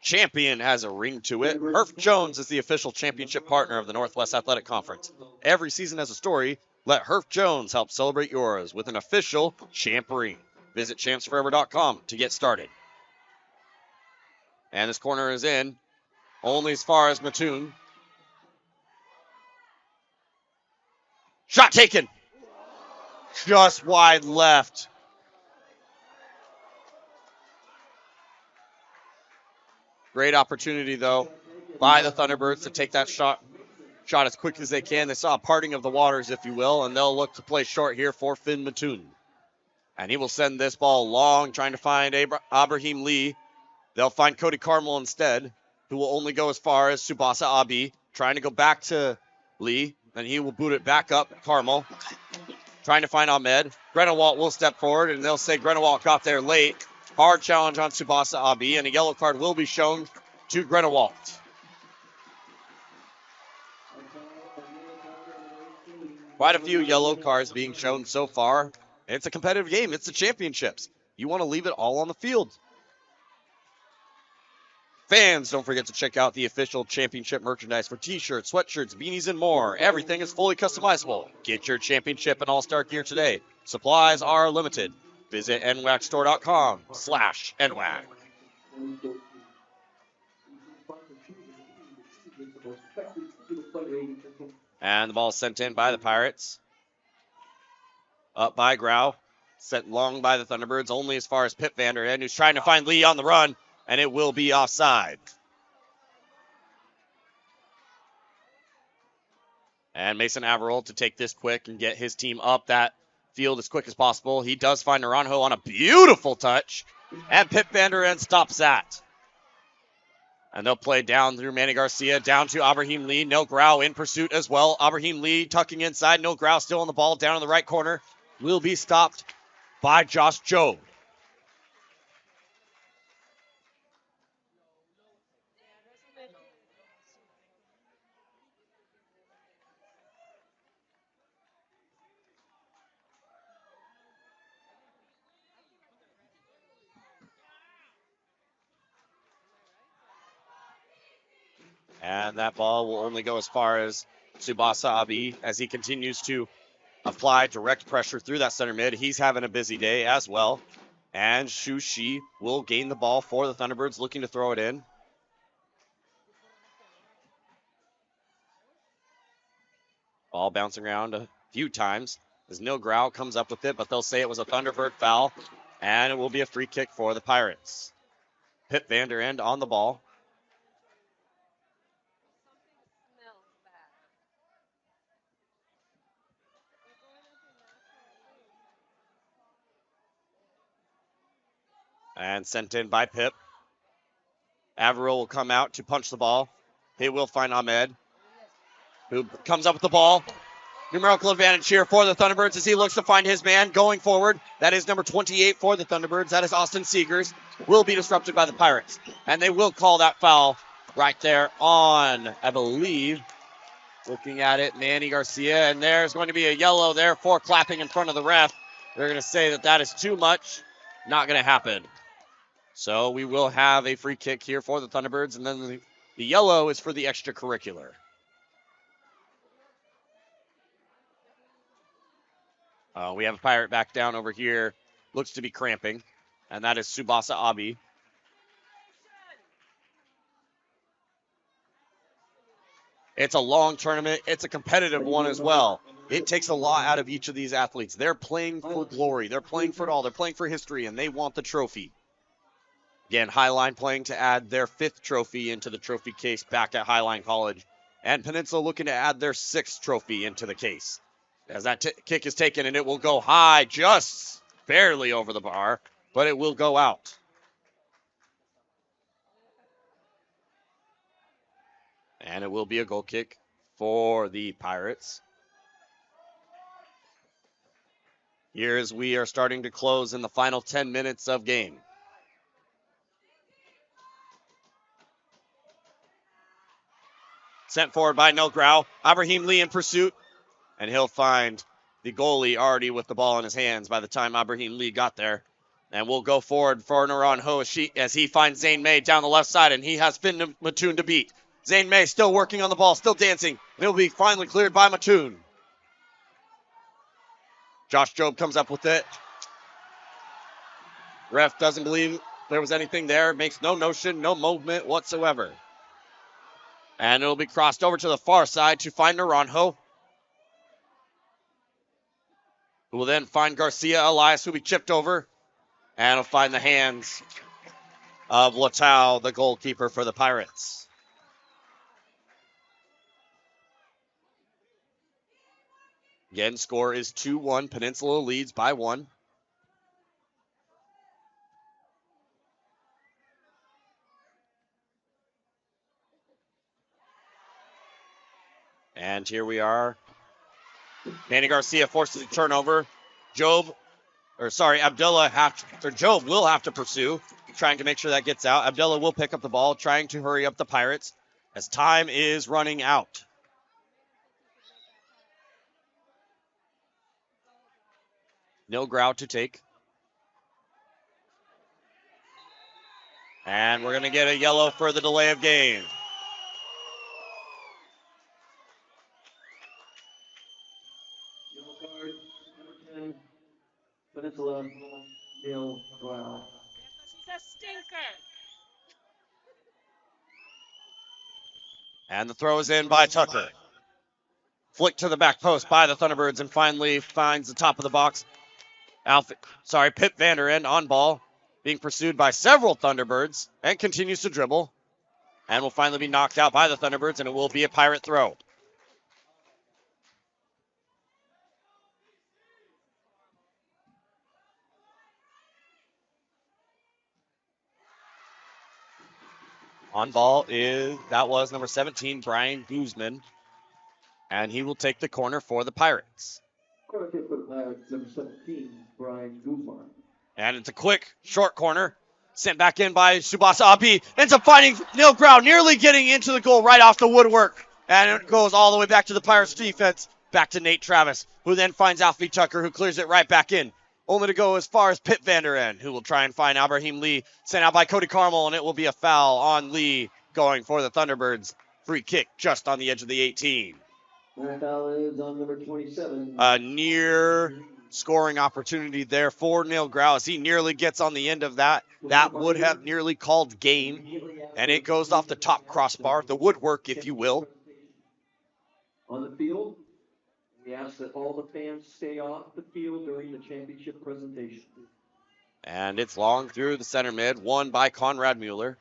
Champion has a ring to it. Herf Jones is the official championship partner of the Northwest Athletic Conference. Every season has a story. Let Herf Jones help celebrate yours with an official champ ring. Visit champsforever.com to get started. And this corner is in, only as far as Mattoon. Shot taken. Just wide left. Great opportunity, though, by the Thunderbirds to take that shot as quick as they can. They saw a parting of the waters, if you will, and they'll look to play short here for Finn Mattoon. And he will send this ball long, trying to find Abraham Lee. They'll find Cody Carmel instead, who will only go as far as Subasa Abi, trying to go back to Lee. Then he will boot it back up. Carmel trying to find Ahmed. Grenewalt will step forward, and they'll say Grenewalt got there late. Hard challenge on Subasa Abi, and a yellow card will be shown to Grenewalt. Quite a few yellow cards being shown so far. It's a competitive game. It's the championships. You want to leave it all on the field. Fans, don't forget to check out the official championship merchandise for t-shirts, sweatshirts, beanies, and more. Everything is fully customizable. Get your championship and all-star gear today. Supplies are limited. Visit nwacstore.com/NWAC. And the ball is sent in by the Pirates. Up by Grau. Sent long by the Thunderbirds, only as far as Pip Vanderhen, who's trying to find Lee on the run, and it will be offside. And Mason Averill to take this quick and get his team up that field as quick as possible. He does find Naranjo on a beautiful touch, and Pip Vanderhen stops that. And they'll play down through Manny Garcia, down to Abraham Lee. No Grau in pursuit as well. Abraham Lee tucking inside. No Grau still on the ball, down in the right corner. Will be stopped by Josh Jobe. And that ball will only go as far as Subasa Abi as he continues to apply direct pressure through that center mid. He's having a busy day as well. And Shu Shi will gain the ball for the Thunderbirds, looking to throw it in. Ball bouncing around a few times as Neil Grau comes up with it, but they'll say it was a Thunderbird foul, and it will be a free kick for the Pirates. Pip Vanderend on the ball. And sent in by Pip. Averill will come out to punch the ball. He will find Ahmed, who comes up with the ball. Numerical advantage here for the Thunderbirds as he looks to find his man going forward. That is number 28 for the Thunderbirds. That is Austin Seegers. Will be disrupted by the Pirates. And they will call that foul right there on, I believe, looking at it, Manny Garcia. And there's going to be a yellow there for clapping in front of the ref. They're going to say that that is too much. Not going to happen. So we will have a free kick here for the Thunderbirds, and then the yellow is for the extracurricular. We have a Pirate back down over here. Looks to be cramping, and that is Tsubasa Abi. It's a long tournament. It's a competitive one as well. It takes a lot out of each of these athletes. They're playing for glory. They're playing for it all. They're playing for history, and they want the trophy. Again, Highline playing to add their 5th trophy into the trophy case back at Highline College. And Peninsula looking to add their 6th trophy into the case. As that kick is taken, and it will go high, just barely over the bar, but it will go out. And it will be a goal kick for the Pirates. Here as we are starting to close in the final 10 minutes of game. Sent forward by No Grau. Ibrahim Lee in pursuit. And he'll find the goalie already with the ball in his hands by the time Ibrahim Lee got there. And we'll go forward for Naranjo as he finds Zane May down the left side, and he has Finn Mattoon to beat. Zane May still working on the ball, still dancing. It'll be finally cleared by Mattoon. Josh Jobe comes up with it. Ref doesn't believe there was anything there. Makes no notion, no movement whatsoever. And it'll be crossed over to the far side to find Naranjo, who will then find Garcia. Elias will be chipped over. And will find the hands of Latau, the goalkeeper for the Pirates. Again, score is 2-1. Peninsula leads by 1. And here we are. Manny Garcia forces a turnover. Jobe will have to pursue, trying to make sure that gets out. Abdullah will pick up the ball, trying to hurry up the Pirates as time is running out. No Grau to take. And we're going to get a yellow for the delay of game. Yellow card, number 10, Peninsula, Neil Grau. He's a stinker. And the throw is in by Tucker. Flick to the back post by the Thunderbirds and finally finds the top of the box. Pip Vanderend on ball, being pursued by several Thunderbirds and continues to dribble. And will finally be knocked out by the Thunderbirds, and it will be a Pirate throw. On ball was number 17, Brian Guzman. And he will take the corner for the Pirates. Corner kick for the Pirates, number 17, Brian Guzman. And it's a quick, short corner. Sent back in by Tsubasa Abi. Ends up finding Neil Grau, nearly getting into the goal right off the woodwork. And it goes all the way back to the Pirates defense. Back to Nate Travis, who then finds Alfie Tucker, who clears it right back in. Only to go as far as Pip Vanderend, who will try and find Ibrahim Lee. Sent out by Cody Carmel, and it will be a foul on Lee going for the Thunderbirds. Free kick just on the edge of the 18. That foul is on number 27. A near scoring opportunity there for Neil Grau as he nearly gets on the end of that. That would have nearly called game. And it goes off the top crossbar, the woodwork, if you will. On the field, we ask that all the fans stay off the field during the championship presentation. And it's long through the center mid, won by Conrad Mueller.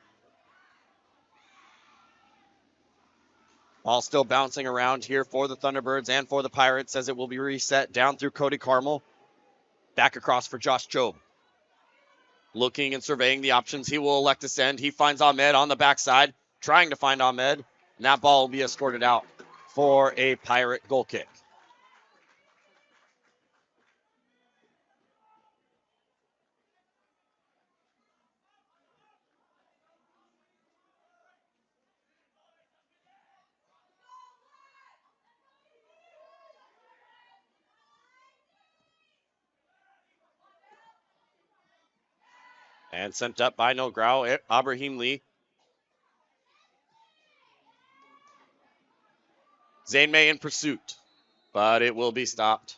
Ball still bouncing around here for the Thunderbirds and for the Pirates as it will be reset down through Cody Carmel. Back across for Josh Jobe. Looking and surveying the options. He will elect to send. He finds Ahmed on the backside, trying to find Ahmed. And that ball will be escorted out for a Pirate goal kick. And sent up by No Grau, Ibrahim Lee. Zane May in pursuit, but it will be stopped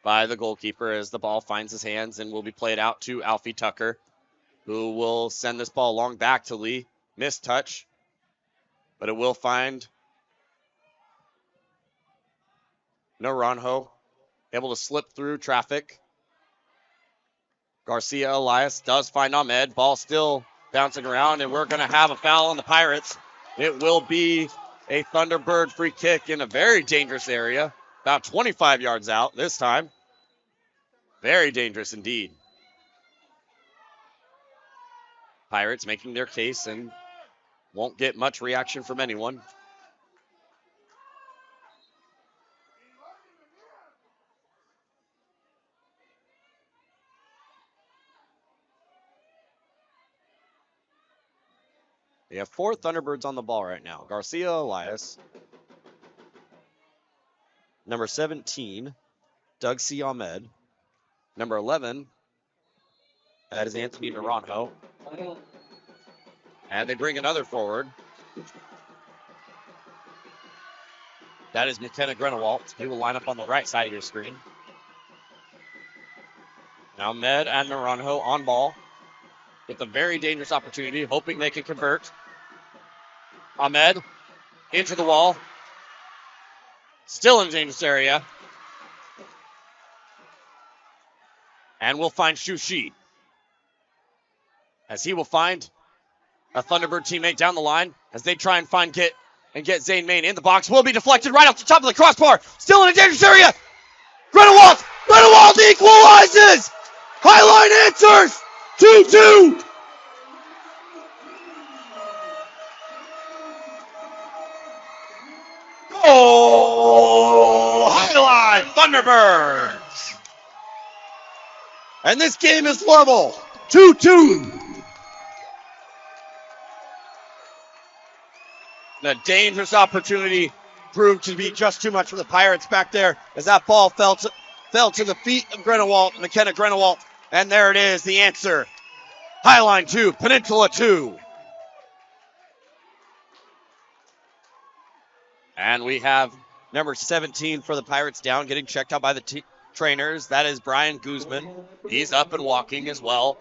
by the goalkeeper as the ball finds his hands and will be played out to Alfie Tucker, who will send this ball long back to Lee. Missed touch, but it will find Naranjo, able to slip through traffic. Garcia Elias does find Ahmed. Ball still bouncing around, and we're going to have a foul on the Pirates. It will be a Thunderbird free kick in a very dangerous area, about 25 yards out this time. Very dangerous indeed. Pirates making their case and won't get much reaction from anyone. They have 4 Thunderbirds on the ball right now. Garcia Elias, number 17, Doug C. Ahmed, number 11, that is Anthony Naranjo. And they bring another forward. That is McKenna Grenewalt. He will line up on the right side of your screen. Now Ahmed and Naranjo on ball with a very dangerous opportunity, hoping they can convert. Ahmed into the wall. Still in the dangerous area. And we'll find Shushi, as he will find a Thunderbird teammate down the line as they try and get Zane Main in the box. Will be deflected right off the top of the crossbar. Still in a dangerous area. Grenewalt equalizes. Highline answers. 2-2. Oh, Highline Thunderbirds. And this game is level. 2-2. The dangerous opportunity proved to be just too much for the Pirates back there as that ball fell to the feet of Grenewalt, McKenna Grenewalt. And there it is, the answer. Highline 2, Peninsula 2. And we have number 17 for the Pirates down, getting checked out by the trainers. That is Brian Guzman. He's up and walking as well.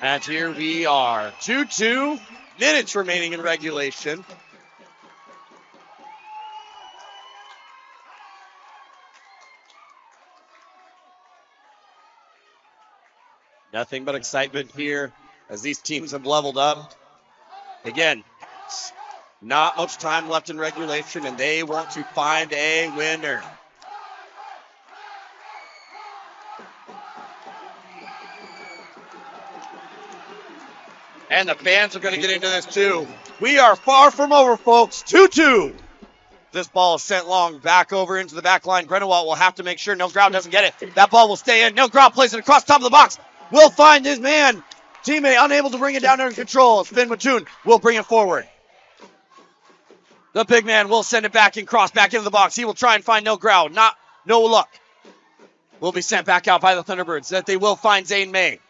And here we are, 2-2, minutes remaining in regulation. Nothing but excitement here as these teams have leveled up. Again, not much time left in regulation, and they want to find a winner. And the fans are going to get into this too. We are far from over, folks. 2-2. This ball is sent long back over into the back line. Grenewalt will have to make sure Nilgrau doesn't get it. That ball will stay in. Nilgrau plays it across the top of the box. Will find his man. Teammate unable to bring it down under control. Finn Mattoon will bring it forward. The big man will send it back and cross back into the box. He will try and find Nilgrau. No luck. Will be sent back out by the Thunderbirds. That they will find Zane May.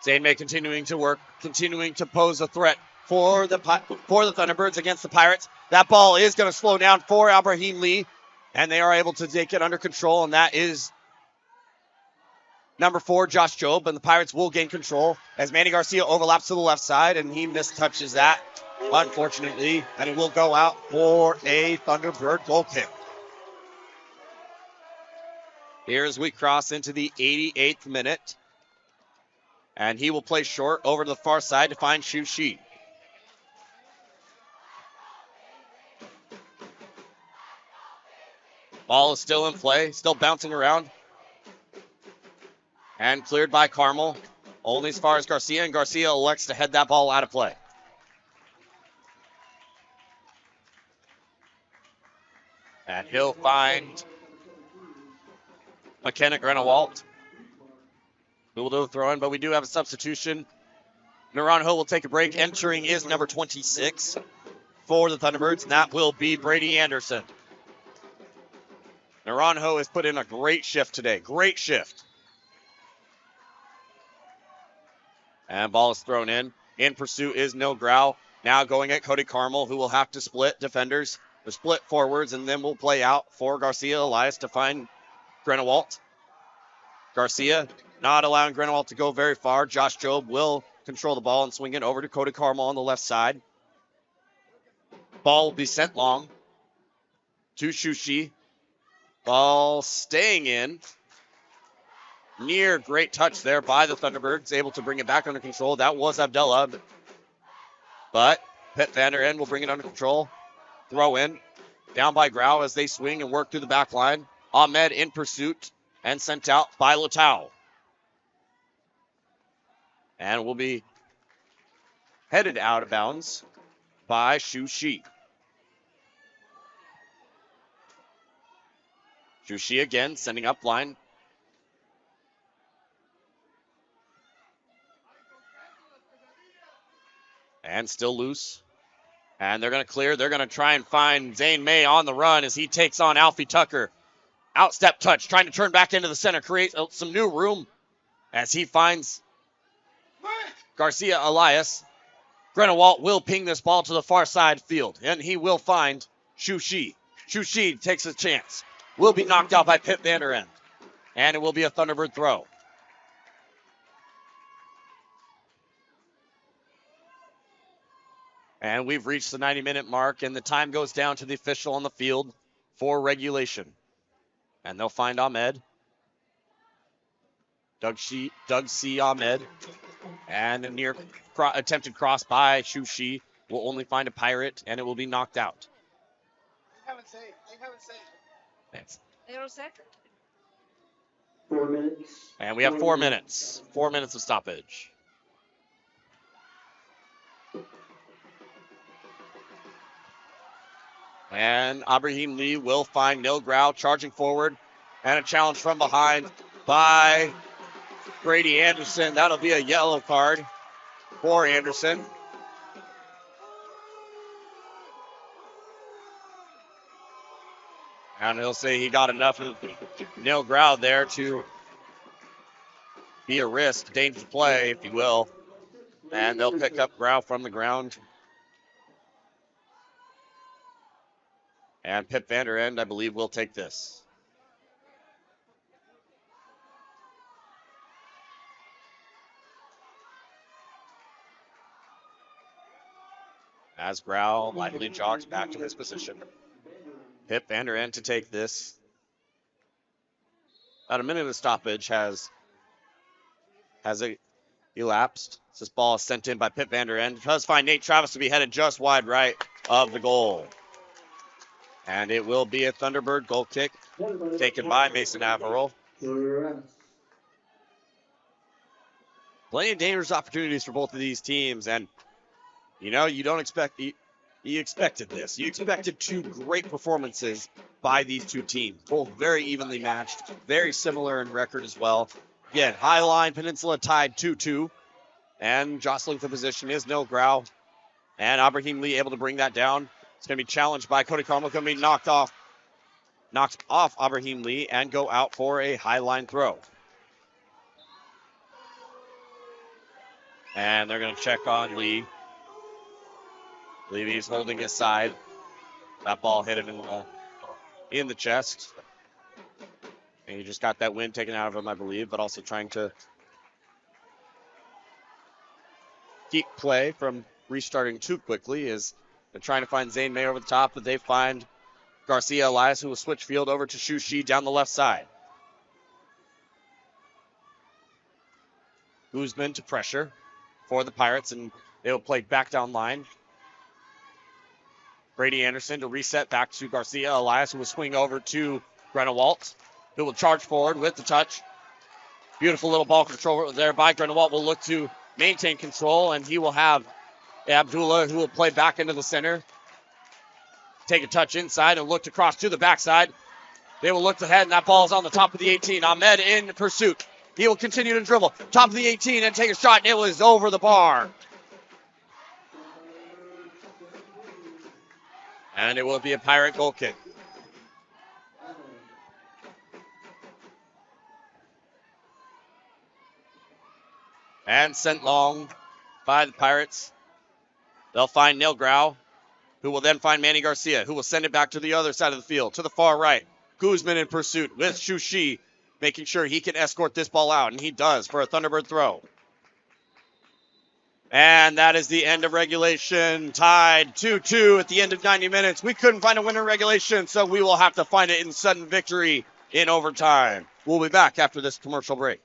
Zane May continuing to work, continuing to pose a threat for the Thunderbirds against the Pirates. That ball is going to slow down for Abraham Lee, and they are able to take it under control, and that is number 4, Josh Jobe, and the Pirates will gain control as Manny Garcia overlaps to the left side, and he mistouches that, unfortunately, and it will go out for a Thunderbird goal kick. Here as we cross into the 88th minute. And he will play short over to the far side to find Shu Shi. Ball is still in play, still bouncing around. And cleared by Carmel. Only as far as Garcia, and Garcia elects to head that ball out of play. And he'll find McKenna Grenewalt, who will do a throw in, but we do have a substitution. Naranjo will take a break. Entering is number 26 for the Thunderbirds, and that will be Brady Anderson. Naranjo has put in a great shift today. Great shift. And ball is thrown in. In pursuit is Nilgrau. Now going at Cody Carmel, who will have to split defenders, or split forwards, and then will play out for Garcia Elias to find Grenewalt. Garcia not allowing Grenewalt to go very far. Josh Jobe will control the ball and swing it over to Cody Carmel on the left side. Ball will be sent long to Shushi. Ball staying in. Near great touch there by the Thunderbirds, able to bring it back under control. That was Abdullah. But Pitt Van Der Ende will bring it under control. Throw in. Down by Grau as they swing and work through the back line. Ahmed in pursuit and sent out by Latau. And will be headed out of bounds by Shushi. Shushi again sending up line. And still loose. And they're going to clear. They're going to try and find Zane May on the run as he takes on Alfie Tucker. Outstep touch, trying to turn back into the center, create some new room as he finds Garcia Elias. Grenewalt will ping this ball to the far side field, and he will find Shushi. Shushi takes a chance. Will be knocked out by Pitt Van Der Ende. And it will be a Thunderbird throw. And we've reached the 90-minute mark, and the time goes down to the official on the field for regulation. And they'll find Ahmed. Doug C. Ahmed. And a near attempted cross by Shushi will only find a Pirate, and it will be knocked out. Thanks. 4 minutes. And we have 4 minutes. 4 minutes of stoppage. And Ibrahim Lee will find Nil Grau charging forward. And a challenge from behind by Brady Anderson. That'll be a yellow card for Anderson. And he'll say he got enough of Nil Grau there to be a risk, dangerous play, if you will. And they'll pick up Grau from the ground. And Pitt Van Der Ende, I believe, will take this. As Grau lightly jogs back to his position. Pitt Van Der Ende to take this. About a minute of stoppage has elapsed. This ball is sent in by Pitt Van Der Ende. Does find Nate Travis to be headed just wide right of the goal. And it will be a Thunderbird goal kick taken by Mason Averill. Plenty of dangerous opportunities for both of these teams. And, you know, you don't expect, you expected this. You expected two great performances by these two teams. Both very evenly matched, very similar in record as well. Again, High Line Peninsula tied 2-2. And jostling for position is Nil Grau. And Ibrahim Lee able to bring that down. It's going to be challenged by Cody Carmel. Going to be knocked off Ibrahim Lee and go out for a high line throw. And they're going to check on Lee. I believe he's holding his side. That ball hit him in the chest. And he just got that wind taken out of him, I believe, but also trying to keep play from restarting too quickly as they're trying to find Zane May over the top, but they find Garcia Elias, who will switch field over to Shushi down the left side. Guzman to pressure for the Pirates, and they will play back down line. Brady Anderson to reset back to Garcia Elias, who will swing over to Grenewalt, who will charge forward with the touch. Beautiful little ball control there by Grenewalt. Will look to maintain control, and he will have Abdullah, who will play back into the center. Take a touch inside and look to cross to the backside. They will look ahead, and that ball is on the top of the 18. Ahmed in pursuit. He will continue to dribble. Top of the 18 and take a shot, and it was over the bar. And it will be a Pirate goal kick. And sent long by the Pirates. They'll find Neil Grau, who will then find Manny Garcia, who will send it back to the other side of the field, to the far right. Guzman in pursuit with Shushi, making sure he can escort this ball out, and he does for a Thunderbird throw. And that is the end of regulation, tied 2-2 at the end of 90 minutes. We couldn't find a winner in regulation, so we will have to find it in sudden victory in overtime. We'll be back after this commercial break.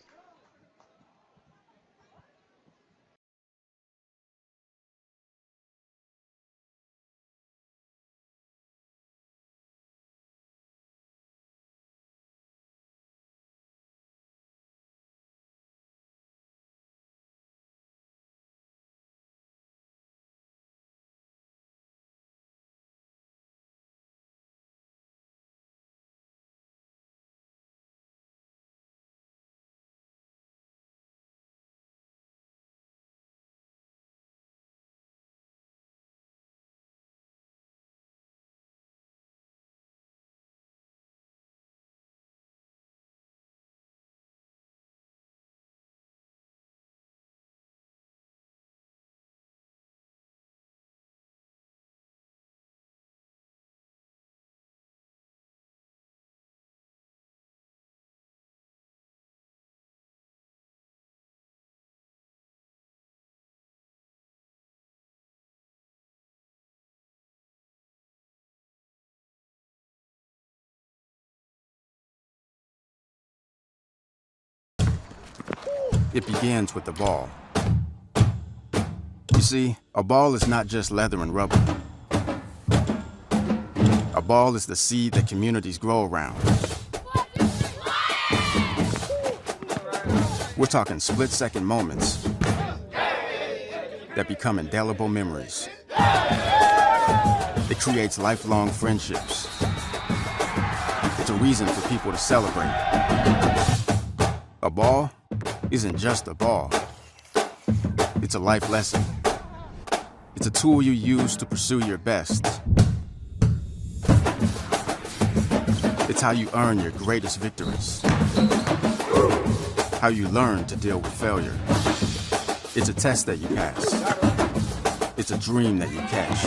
It begins with the ball. You see, a ball is not just leather and rubber. A ball is the seed that communities grow around. We're talking split-second moments that become indelible memories. It creates lifelong friendships. It's a reason for people to celebrate. A ball isn't just a ball. It's a life lesson. It's a tool you use to pursue your best. It's how you earn your greatest victories. How you learn to deal with failure. It's a test that you pass. It's a dream that you catch.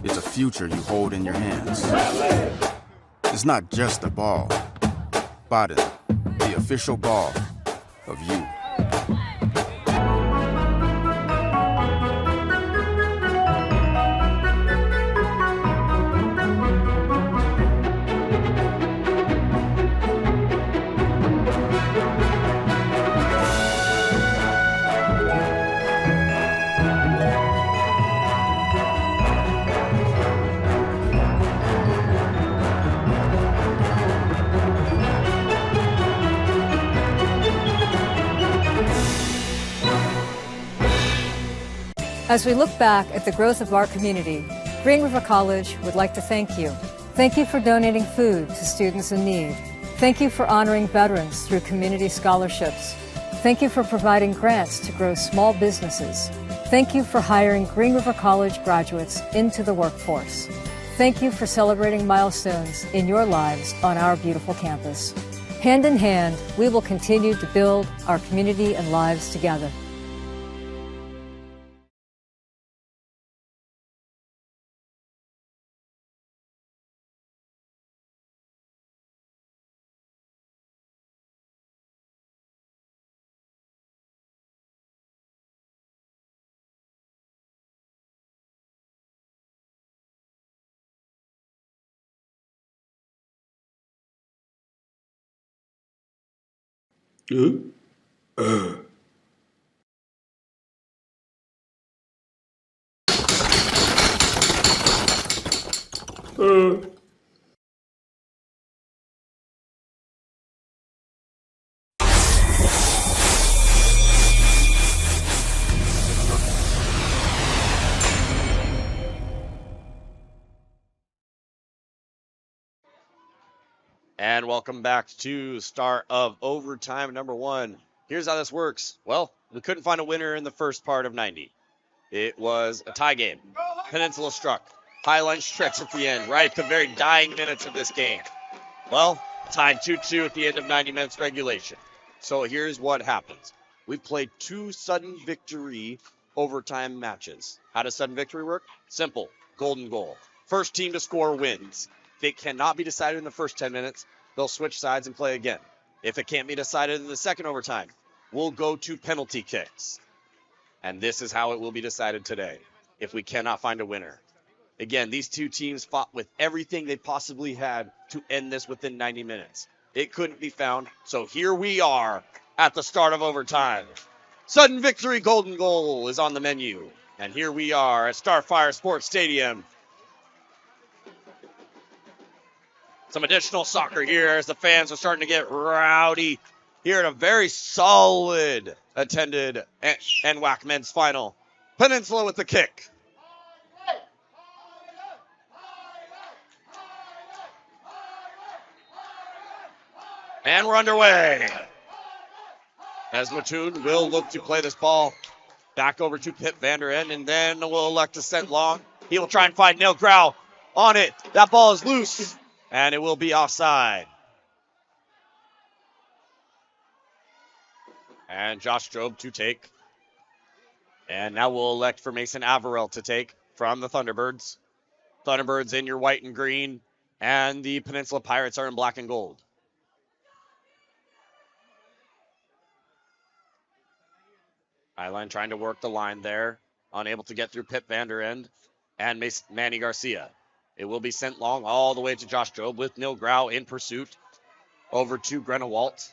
It's a future you hold in your hands. It's not just a ball. Baden, the official ball of you. As we look back at the growth of our community, Green River College would like to thank you. Thank you for donating food to students in need. Thank you for honoring veterans through community scholarships. Thank you for providing grants to grow small businesses. Thank you for hiring Green River College graduates into the workforce. Thank you for celebrating milestones in your lives on our beautiful campus. Hand in hand, we will continue to build our community and lives together. And welcome back to Start of Overtime number 1. Here's how this works. Well, we couldn't find a winner in the first part of 90. It was a tie game. Peninsula struck. Highline stretch at the end, right at the very dying minutes of this game. Well, tied 2-2 at the end of 90 minutes regulation. So here's what happens. We played 2 sudden victory overtime matches. How does sudden victory work? Simple. Golden goal. First team to score wins. If it cannot be decided in the first 10 minutes, they'll switch sides and play again. If it can't be decided in the second overtime, we'll go to penalty kicks. And this is how it will be decided today if we cannot find a winner. Again, these two teams fought with everything they possibly had to end this within 90 minutes. It couldn't be found, so here we are at the start of overtime. Sudden victory golden goal is on the menu. And here we are at Starfire Sports Stadium. Some additional soccer here as the fans are starting to get rowdy here at a very solid attended NWAC men's final. Peninsula with the kick. And we're underway. As Mattoon will look to play this ball back over to Pip Vander End, and then will elect to send long. He will try and find Neil Grau on it. That ball is loose, and it will be offside. And Josh Jobe to take. And now we'll elect for Mason Averill to take from the Thunderbirds. Thunderbirds in your white and green, and the Peninsula Pirates are in black and gold. Eyeline trying to work the line there. Unable to get through Pip Vander End and Manny Garcia. It will be sent long all the way to Josh Jobe with Neil Grau in pursuit. Over to Grenawalt.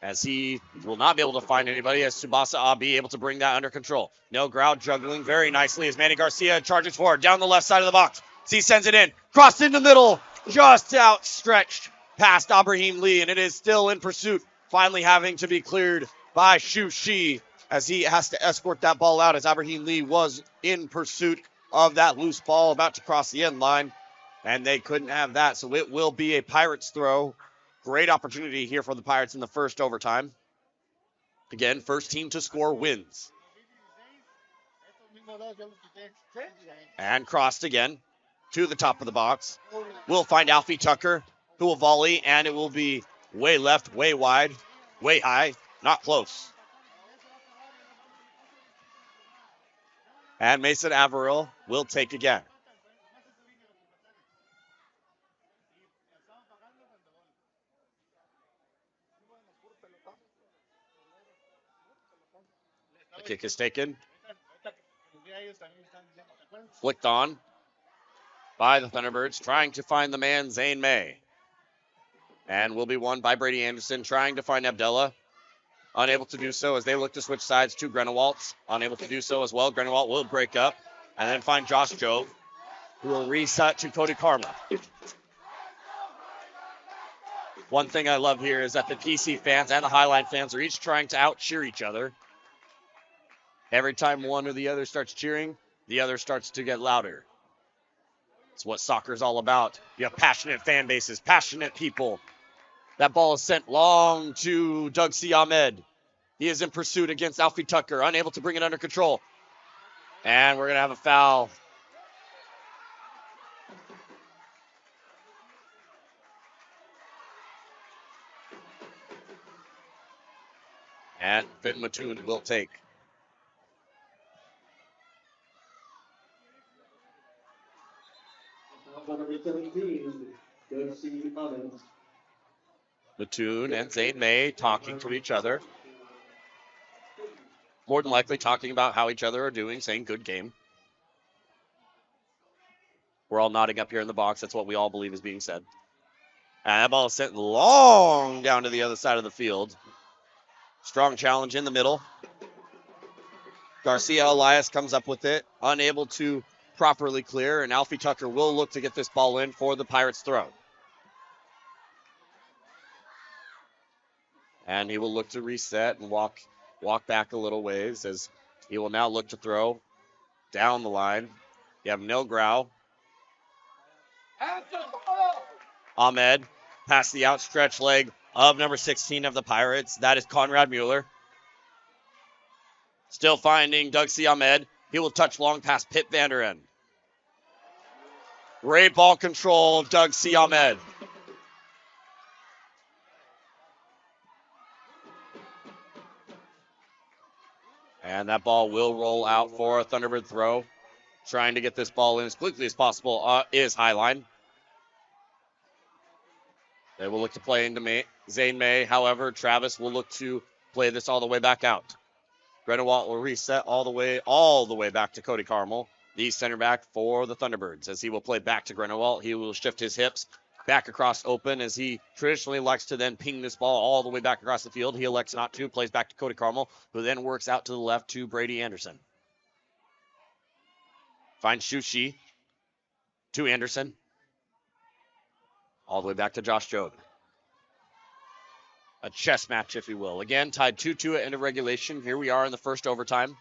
As he will not be able to find anybody as Tsubasa Abi able to bring that under control. Neil Grau juggling very nicely as Manny Garcia charges forward down the left side of the box. He sends it in. Crossed in the middle. Just outstretched past Ibrahim Lee, and it is still in pursuit. Finally having to be cleared by Shu Shi as he has to escort that ball out as Ibrahim Lee was in pursuit of that loose ball about to cross the end line, and they couldn't have that, so it will be a Pirates throw. Great opportunity here for the Pirates in the first overtime. Again, first team to score wins. And crossed again to the top of the box. We'll find Alfie Tucker, who will volley, and it will be way left, way wide, way high. Not close. And Mason Averill will take again. The kick is taken. Flicked on by the Thunderbirds, trying to find the man Zane May. And will be won by Brady Anderson, trying to find Abdullah. Unable to do so as they look to switch sides to Grenawalt. Unable to do so as well. Grenawalt will break up and then find Josh Jobe, who will reset to Cody Karma. One thing I love here is that the PC fans and the Highline fans are each trying to out-cheer each other. Every time one or the other starts cheering, the other starts to get louder. It's what soccer is all about. You have passionate fan bases, passionate people. That ball is sent long to Doug C. Ahmed. He is in pursuit against Alfie Tucker, unable to bring it under control. And we're going to have a foul. And Finn Mattoon will take. Mattoon and Zane May talking to each other. More than likely talking about how each other are doing, saying good game. We're all nodding up here in the box. That's what we all believe is being said. And that ball is sent long down to the other side of the field. Strong challenge in the middle. Garcia Elias comes up with it, unable to properly clear, and Alfie Tucker will look to get this ball in for the Pirates throw. And he will look to reset and walk back a little ways as he will now look to throw down the line. You have Neil Grau. Ahmed past the outstretched leg of number 16 of the Pirates. That is Conrad Mueller. Still finding Doug C. Ahmed. He will touch long past Pip Vander End. Great ball control of Doug C. Ahmed. And that ball will roll out for a Thunderbird throw. Trying to get this ball in as quickly as possible is Highline. They will look to play into Zane May. However, Travis will look to play this all the way back out. Grenewalt will reset all the way back to Cody Carmel, the center back for the Thunderbirds. As he will play back to Grenewalt, he will shift his hips back across open as he traditionally likes to then ping this ball all the way back across the field. He elects not to, plays back to Cody Carmel, who then works out to the left to Brady Anderson. Finds Shushi to Anderson. All the way back to Josh Jobe. A chess match, if you will. Again, tied 2-2 at end of regulation. Here we are in the first overtime.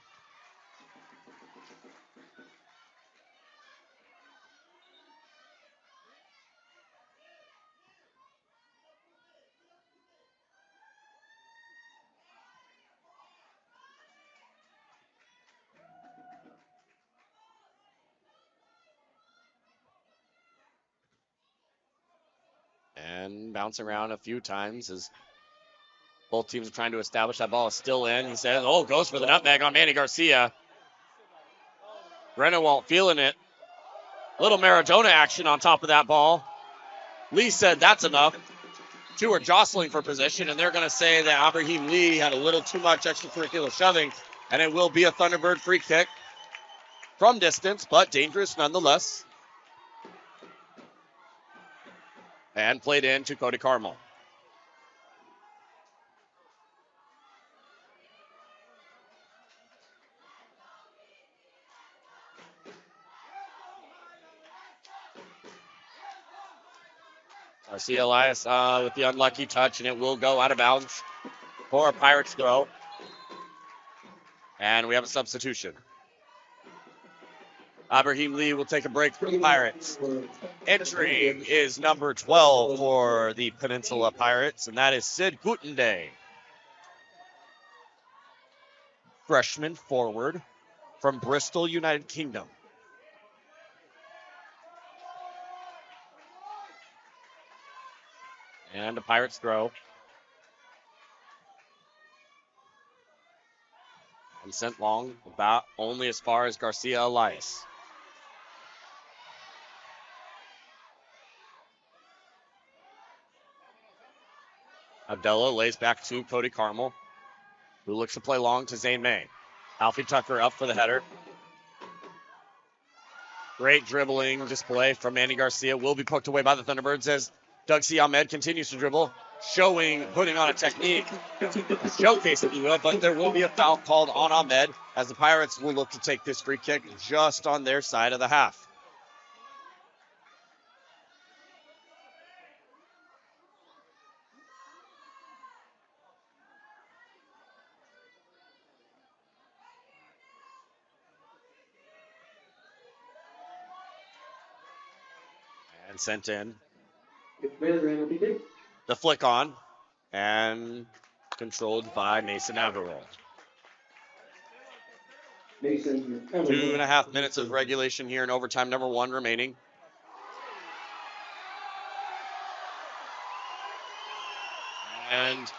And bouncing around a few times as both teams are trying to establish that ball is still in. He says, oh, goes for the nutmeg on Manny Garcia. Grenewalt feeling it. Little Maradona action on top of that ball. Lee said that's enough. Two are jostling for position, and they're going to say that Ibrahim Lee had a little too much extracurricular shoving, and it will be a Thunderbird free kick from distance, but dangerous nonetheless. And played in to Cody Carmel. Garcia Elias with the unlucky touch, and it will go out of bounds for a Pirates throw. And we have a substitution. Ibrahim Lee will take a break for the Pirates. Entering is number 12 for the Peninsula Pirates, and that is Sid Gutenday. Freshman forward from Bristol, United Kingdom. And a Pirates throw. And sent long, about only as far as Garcia Elias. Abdullah lays back to Cody Carmel, who looks to play long to Zane May. Alfie Tucker up for the header. Great dribbling display from Manny Garcia. Will be poked away by the Thunderbirds as Doug C. Ahmed continues to dribble, putting on a technique, showcase if you will, but there will be a foul called on Ahmed as the Pirates will look to take this free kick just on their side of the half. And sent in. The flick on and controlled by Mason Averill. 2.5 minutes of regulation here in overtime number 1 remaining. And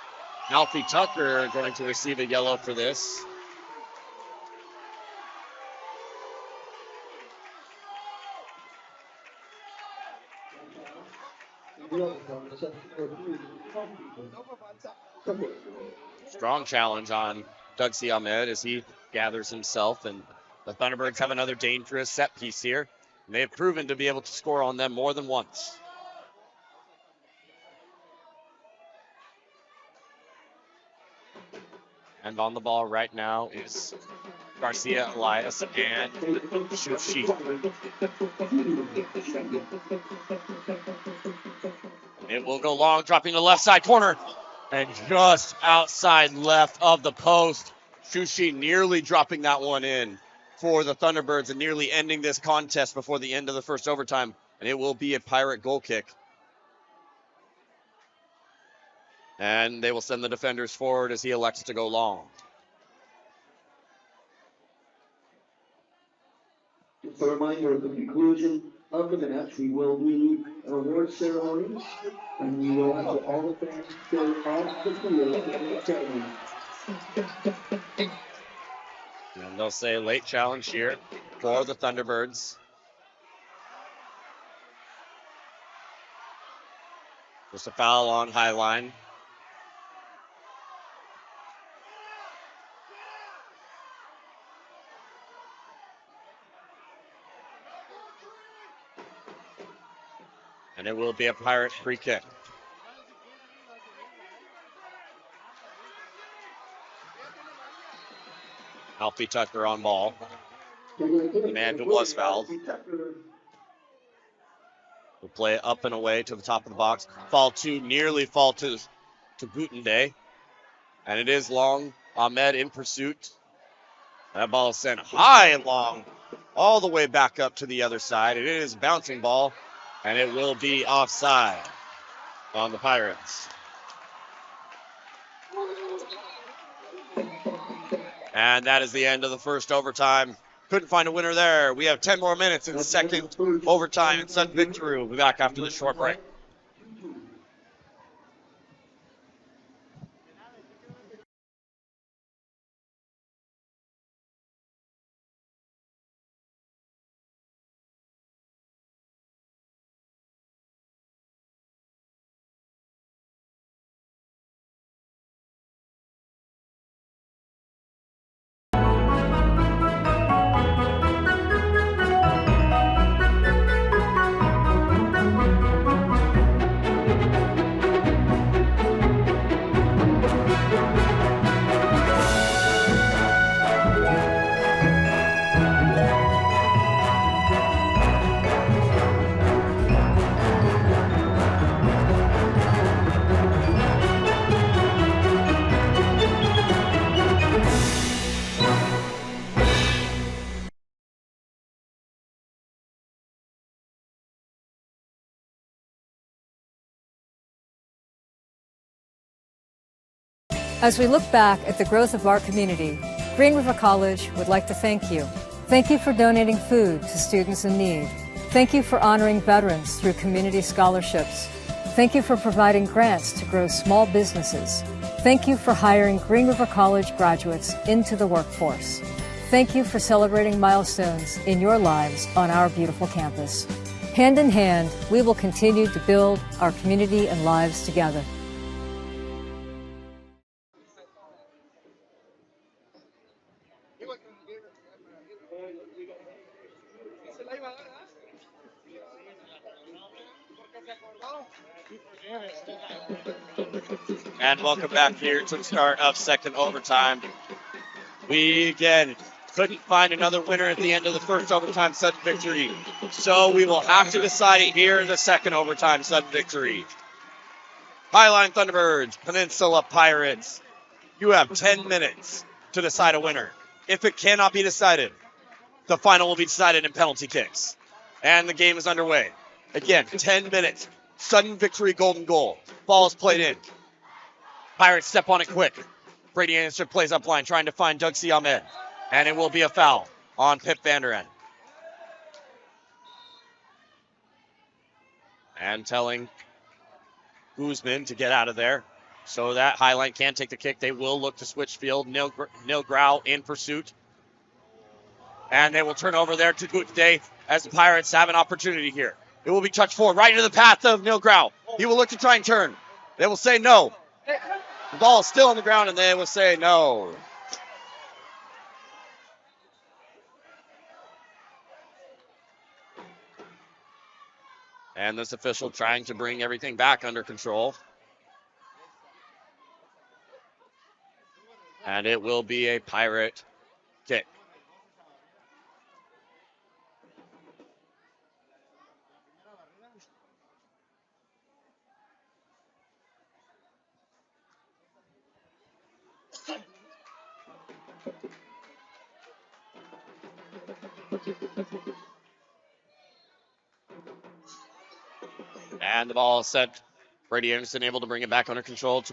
Alfie Tucker going to receive a yellow for this. Strong challenge on Doug C. Ahmed as he gathers himself, and the Thunderbirds have another dangerous set piece here. And they have proven to be able to score on them more than once. And on the ball right now is Garcia Elias and Shushi. It will go long, dropping to the left side corner. And just outside left of the post, Shushi nearly dropping that one in for the Thunderbirds and nearly ending this contest before the end of the first overtime. And it will be a Pirate goal kick. And they will send the defenders forward as he elects to go long. Just a reminder of the conclusion of the match. We will do an award ceremony, and we will have all the fans go off the field in the ceremony. And they'll say late challenge here for the Thunderbirds. Just a foul on high line. And it will be a Pirate free kick. Alfie Tucker on ball. The man who was fouled. We'll play it up and away to the top of the box. Nearly fall to Gutenday. And it is long. Ahmed in pursuit. That ball is sent high and long, all the way back up to the other side. It is a bouncing ball, and it will be offside on the Pirates. And that is the end of the first overtime. Couldn't find a winner there. We have 10 more minutes in the second overtime in Sudden Victory. We'll be back after this short break. As we look back at the growth of our community, Green River College would like to thank you. Thank you for donating food to students in need. Thank you for honoring veterans through community scholarships. Thank you for providing grants to grow small businesses. Thank you for hiring Green River College graduates into the workforce. Thank you for celebrating milestones in your lives on our beautiful campus. Hand in hand, we will continue to build our community and lives together. And welcome back here to the start of second overtime. We, again, couldn't find another winner at the end of the first overtime Sudden Victory. So we will have to decide it here in the second overtime Sudden Victory. Highline Thunderbirds, Peninsula Pirates. You have 10 minutes to decide a winner. If it cannot be decided, the final will be decided in penalty kicks. And the game is underway. Again, 10 minutes. Sudden Victory golden goal. Ball is played in. Pirates step on it quick. Brady Anderson plays up line, trying to find Doug C. Ahmed. And it will be a foul on Pip Vanderen. And telling Guzman to get out of there so that Highline can take the kick. They will look to switch field. Neil Grau in pursuit. And they will turn over there to Gutday as the Pirates have an opportunity here. It will be touched forward right into the path of Neil Grau. He will look to try and turn. They will say no. The ball is still on the ground, and they will say no. And this official trying to bring everything back under control. And it will be a Pirate kick. And the ball is sent. Brady Anderson able to bring it back under control to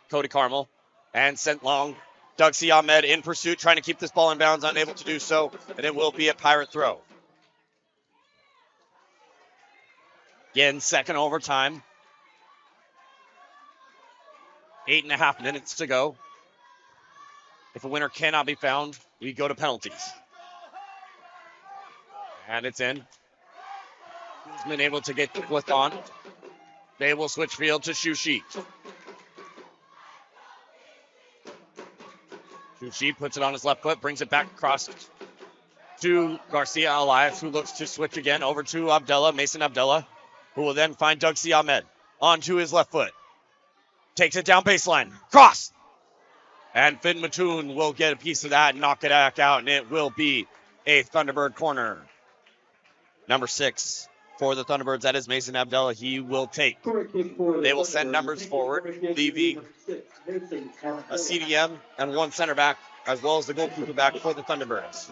Cody Carmel. And sent long. Doug C. Ahmed in pursuit, trying to keep this ball in bounds, unable to do so. And it will be a Pirate throw. Again, second overtime. 8.5 minutes to go. If a winner cannot be found, we go to penalties. And it's in. Guzman able to get the flick on. They will switch field to Shushi. Shushi puts it on his left foot, brings it back across to Garcia Elias, who looks to switch again over to Abdullah, Mason Abdullah, who will then find Doug C. Ahmed onto his left foot. Takes it down baseline. Cross! And Finn Mattoon will get a piece of that and knock it back out, and it will be a Thunderbird corner. Number 6 for the Thunderbirds, that is Mason Abdullah. He will take. They will send numbers forward, leaving a CDM and 1 center back, as well as the goalkeeper back for the Thunderbirds.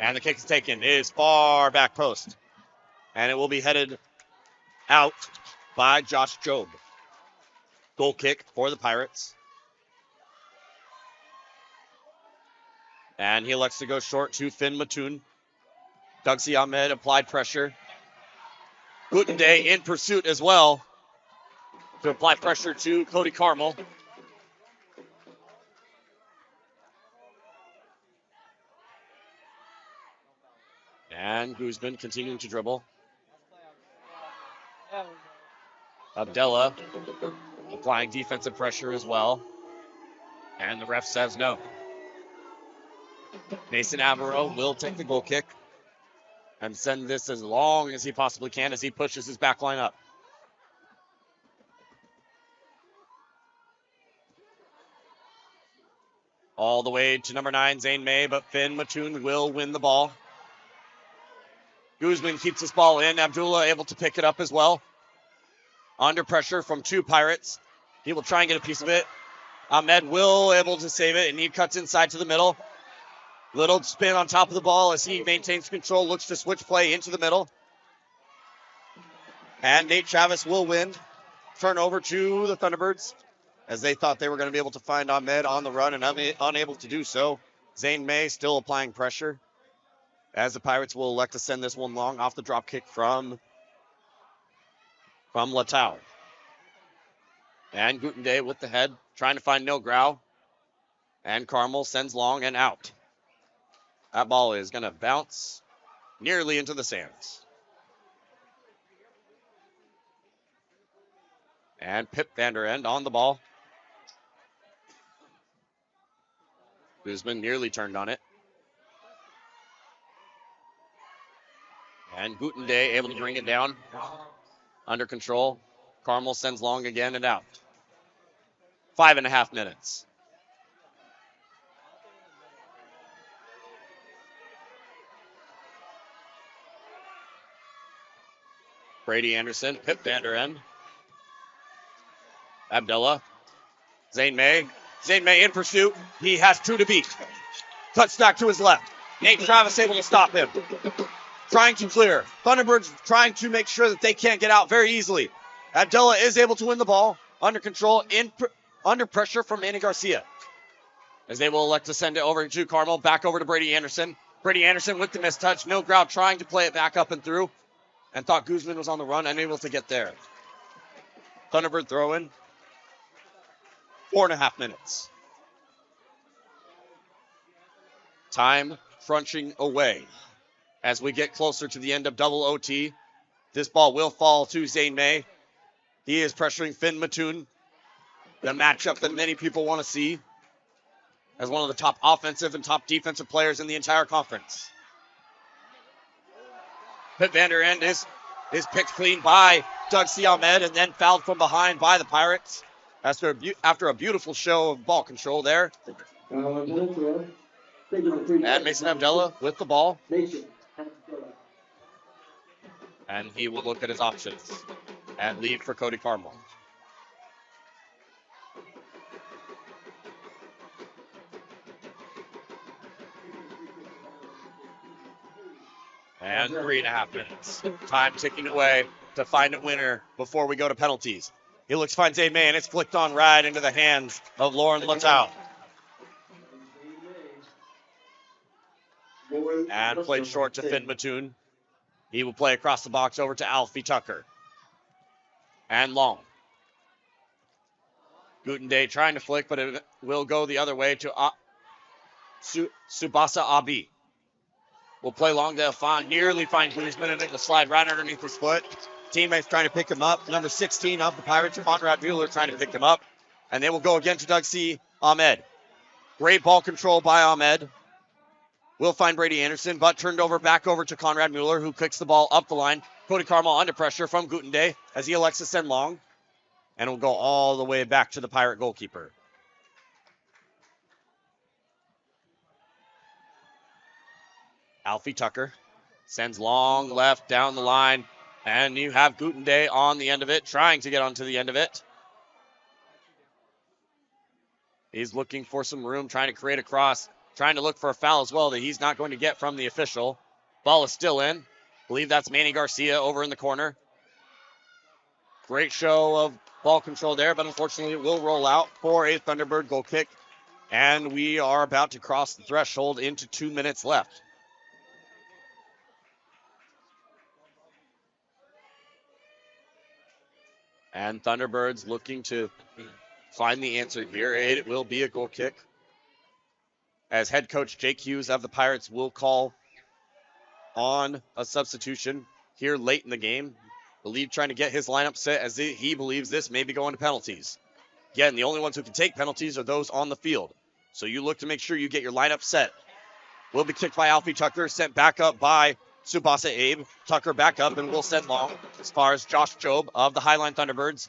And the kick is taken. It is far back post. And it will be headed out by Josh Jobe. Goal kick for the Pirates. And he elects to go short to Finn Mattoon. Doug C. Ahmed applied pressure. Gutenday in pursuit as well to apply pressure to Cody Carmel. And Guzman continuing to dribble. Abdullah applying defensive pressure as well. And the ref says no. Mason Avero will take the goal kick and send this as long as he possibly can as he pushes his back line up. All the way to number 9, Zane May, but Finn Mattoon will win the ball. Guzman keeps this ball in. Abdullah able to pick it up as well. Under pressure from 2 Pirates. He will try and get a piece of it. Ahmed will able to save it, and he cuts inside to the middle. Little spin on top of the ball as he maintains control, looks to switch play into the middle. And Nate Travis will win. Turnover to the Thunderbirds as they thought they were going to be able to find Ahmed on the run and unable to do so. Zane May still applying pressure as the Pirates will elect to send this one long off the drop kick from Latau. And Gutenday with the head, trying to find Neil Grau. And Carmel sends long and out. That ball is going to bounce nearly into the sands. And Pip Vander End on the ball. Guzman nearly turned on it. And Gutenday able to bring it down. Under control. Carmel sends long again and out. 5.5 minutes. Brady Anderson, Pip Vander End. Abdullah. Zane May. Zane May in pursuit. He has 2 to beat. Cuts back to his left. Nate Travis able to stop him. Trying to clear. Thunderbirds trying to make sure that they can't get out very easily. Abdullah is able to win the ball. Under control. Under pressure from Manny Garcia. As they will elect to send it over to Carmel. Back over to Brady Anderson. Brady Anderson with the mistouch. No Grau trying to play it back up and through. And thought Guzman was on the run. Unable to get there. Thunderbird throw in. 4.5 minutes. Time crunching away. As we get closer to the end of double OT, this ball will fall to Zane May. He is pressuring Finn Mattoon. The matchup that many people want to see as one of the top offensive and top defensive players in the entire conference. Pip Vander End is picked clean by Doug C. Ahmed and then fouled from behind by the Pirates after a beautiful show of ball control there. And Mason Abdullah with the ball. And he will look at his options and leave for Cody Carmel. And 3.5 minutes. Time ticking away to find a winner before we go to penalties. He looks fine, Zane May, and it's flicked on right into the hands of Lauren Latau. And played short to Finn Mattoon. He will play across the box over to Alfie Tucker. And long. Guten Day trying to flick, but it will go the other way to Tsubasa Abi. Will play long. They'll nearly find Griezmann and the slide right underneath his foot. Teammates trying to pick him up. Number 16 of the Pirates, Conrad Mueller, trying to pick him up. And they will go again to Doug C. Ahmed. Great ball control by Ahmed. Will find Brady Anderson, but turned back over to Conrad Mueller, who kicks the ball up the line. Cody Carmel under pressure from Guten Day as he elects to send long. And will go all the way back to the Pirate goalkeeper. Alfie Tucker sends long left down the line. And you have Guten Day on the end of it, trying to get onto the end of it. He's looking for some room, trying to create a cross, trying to look for a foul as well that he's not going to get from the official. Ball is still in. I believe that's Manny Garcia over in the corner. Great show of ball control there, but unfortunately it will roll out for a Thunderbird goal kick. And we are about to cross the threshold into 2 minutes left. And Thunderbirds looking to find the answer here. It will be a goal kick, as head coach Jake Hughes of the Pirates will call on a substitution here late in the game. Believe trying to get his lineup set as he believes this may be going to penalties. Again, the only ones who can take penalties are those on the field. So you look to make sure you get your lineup set. Will be kicked by Alfie Tucker, sent back up by Tsubasa Abe. Tucker back up and will send long as far as Josh Jobe of the Highline Thunderbirds.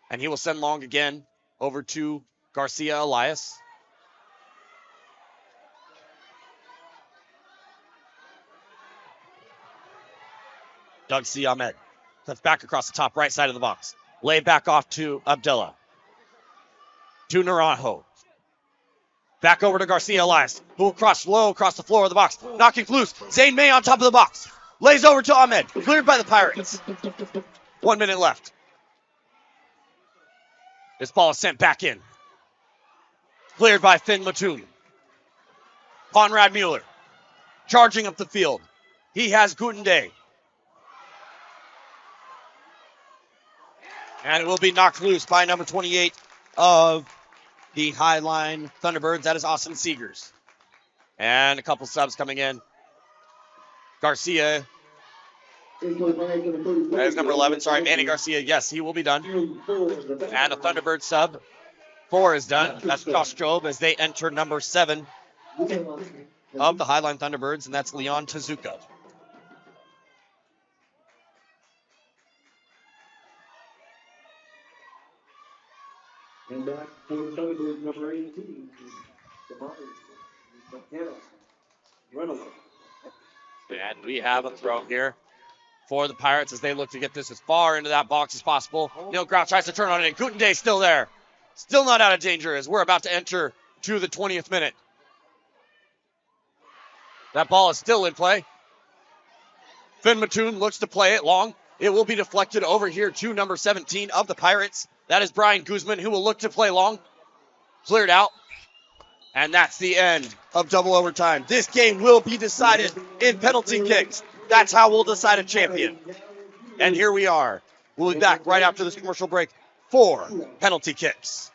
And he will send long again over to Garcia Elias. Doug C. Ahmed. That's back across the top right side of the box. Lay back off to Abdullah. To Naranjo. Back over to Garcia Elias, who will cross low across the floor of the box. Knocking loose. Zane May on top of the box. Lays over to Ahmed. Cleared by the Pirates. 1 minute left. This ball is sent back in. Cleared by Finn Mattoon. Conrad Mueller. Charging up the field. He has Guten Day. And it will be knocked loose by number 28 of the Highline Thunderbirds. That is Austin Seegers. And a couple subs coming in. Garcia. That is number 11. Sorry, Manny Garcia. Yes, he will be done. And a Thunderbird sub. 4 is done. That's Josh Jobe as they enter number 7 of the Highline Thunderbirds, and that's Leon Tezuka. And back for Thunderbird number 18. Reynolds. And we have a throw here for the Pirates as they look to get this as far into that box as possible. Neil Grau tries to turn on it, and Guten Day still there. Still not out of danger as we're about to enter to the 20th minute. That ball is still in play. Finn Mattoon looks to play it long. It will be deflected over here to number 17 of the Pirates. That is Brian Guzman, who will look to play long. Cleared out. And that's the end of double overtime. This game will be decided in penalty kicks. That's how we'll decide a champion. And here we are. We'll be back right after this commercial break for penalty kicks.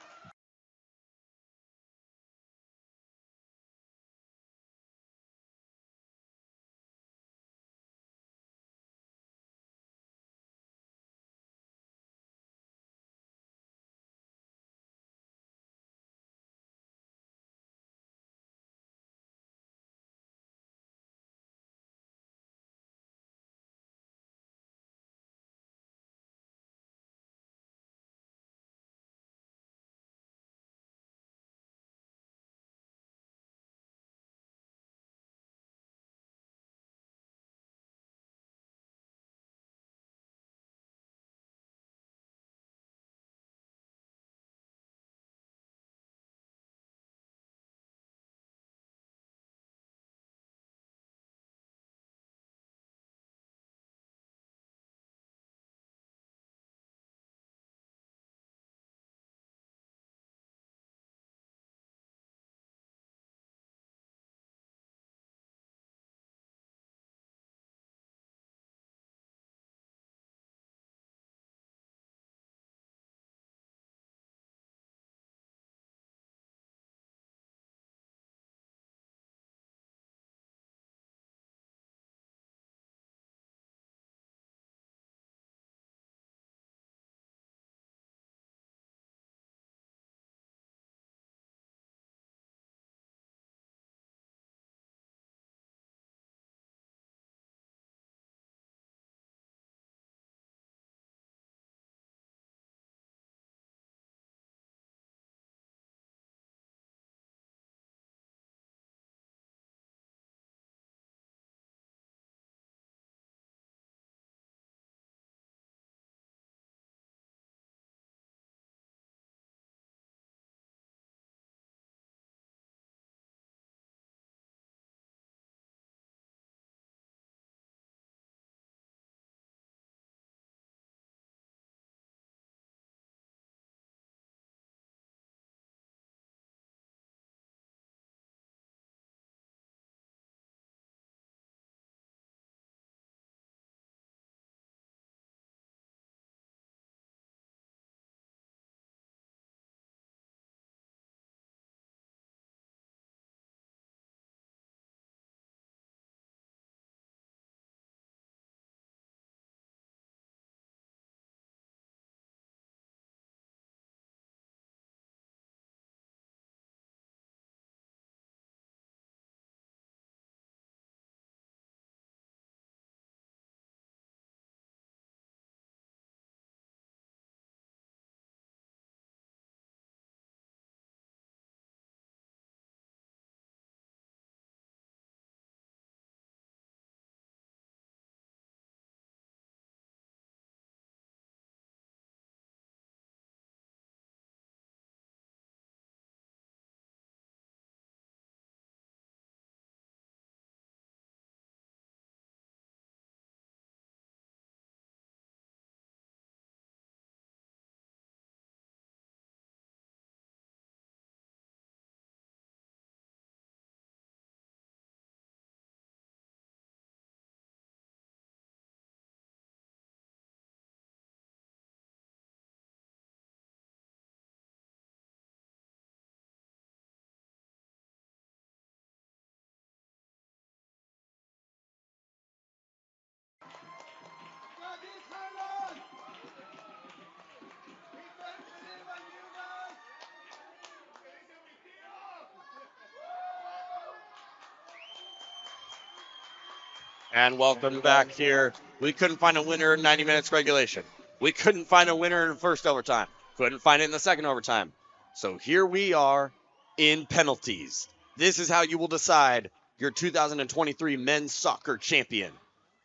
And welcome back here. We couldn't find a winner in 90 minutes regulation. We couldn't find a winner in the first overtime. Couldn't find it in the second overtime. So here we are in penalties. This is how you will decide your 2023 men's soccer champion,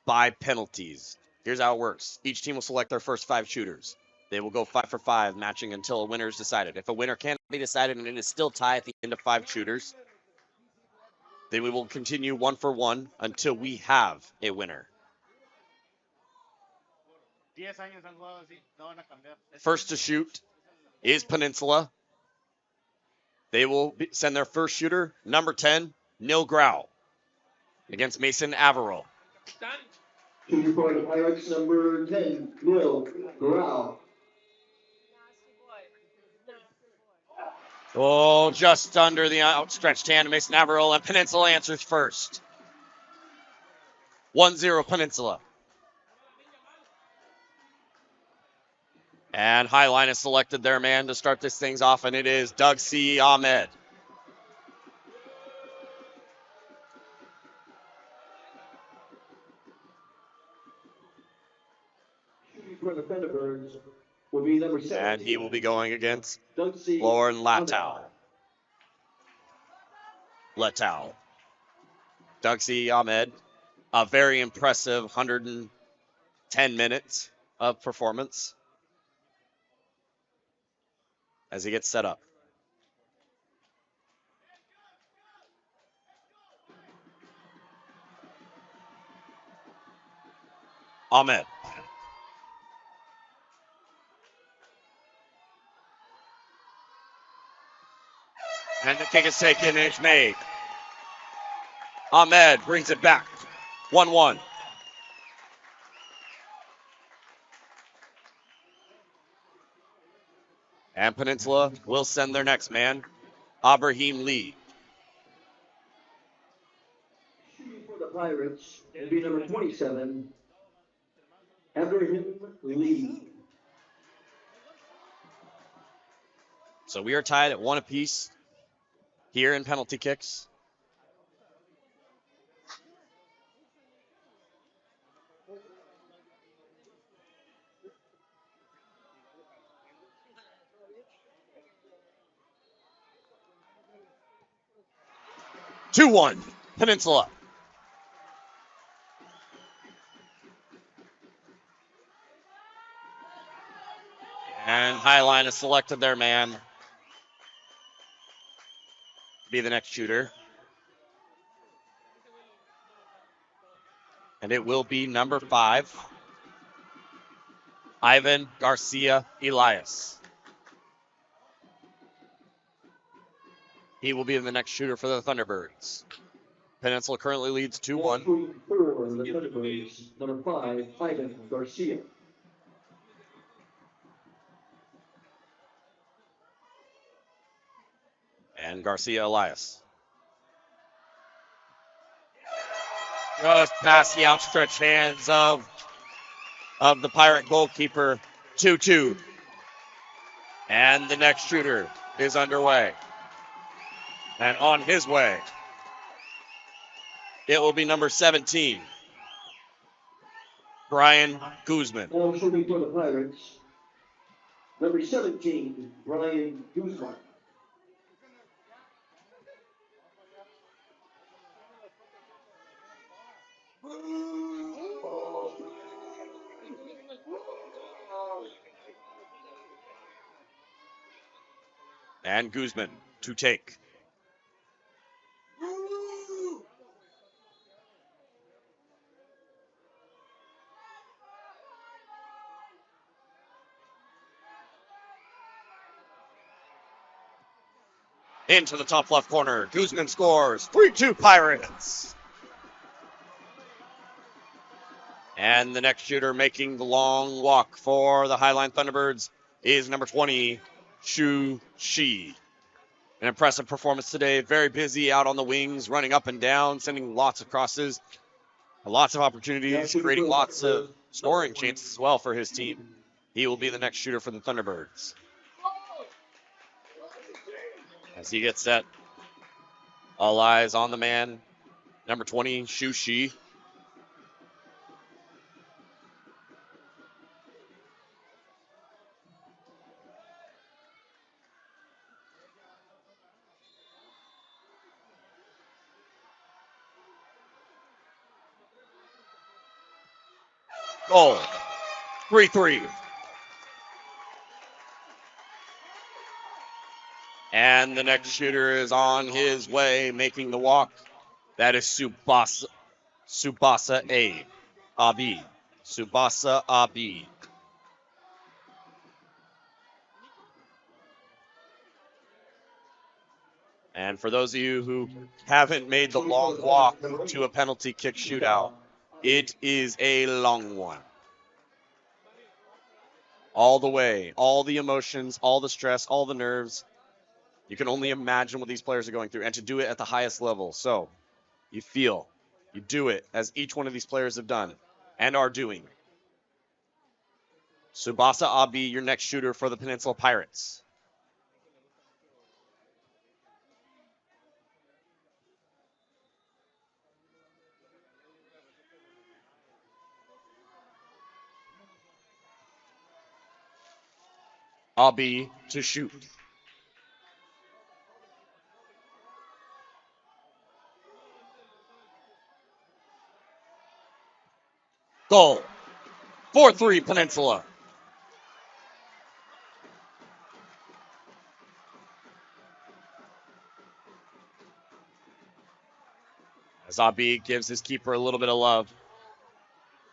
by penalties. Here's how it works. Each team will select their first 5 shooters. They will go 5 for 5, matching until a winner is decided. If a winner cannot be decided and it is still tie at the end of 5 shooters, then we will continue 1 for 1 until we have a winner. First to shoot is Peninsula. They will send their first shooter, number 10, Nil Grau, against Mason Averill. Shooting for the Pirates, number 10, Nil Grau. Oh, just under the outstretched hand of Mason Averill, and Peninsula answers first. 1-0 Peninsula. And Highline has selected their man to start this things off, and it is Doug C. Ahmed. For the Thunderbirds will be number 7. And he will be going against Doug C. Lauren Latow. Latow. Doug C. Ahmed, a very impressive 110 minutes of performance as he gets set up. Ahmed. And the kick is taken and it's made. Ahmed brings it back. 1-1. And Peninsula will send their next man, Abraham Lee. Shooting for the Pirates will be number 27, Abraham Lee. So we are tied at 1 apiece here in penalty kicks. Two 2-1, Peninsula. And Highline has selected their man to be the next shooter. And it will be number 5, Ivan Garcia Elias. He will be the next shooter for the Thunderbirds. Peninsula currently leads 2-1. For the Thunderbirds, number 5, Ivan Garcia. And Garcia Elias. Just past the outstretched hands of the Pirate goalkeeper. 2-2. And the next shooter is underway. And on his way, it will be number 17, Brian Guzman. Now shooting for the Pirates, number 17, Brian Guzman. And Guzman to take. Into the top left corner. Guzman scores. 3-2 Pirates. And the next shooter making the long walk for the Highline Thunderbirds is number 20, Shu Shi. An impressive performance today. Very busy out on the wings, running up and down, sending lots of crosses. Lots of opportunities, creating lots of scoring chances as well for his team. He will be the next shooter for the Thunderbirds. As he gets set, all eyes on the man, number 20, Shu Shi. Goal. 3-3. And the next shooter is on his way, making the walk. That is Subasa Abi. Subasa Abi. And for those of you who haven't made the long walk to a penalty kick shootout, it is a long one. All the way, all the emotions, all the stress, all the nerves. You can only imagine what these players are going through, and to do it at the highest level. So you feel, you do it as each one of these players have done and are doing. Subasa Abi, your next shooter for the Peninsula Pirates. Abi to shoot. Goal. 4-3 Peninsula. As Abi gives his keeper a little bit of love,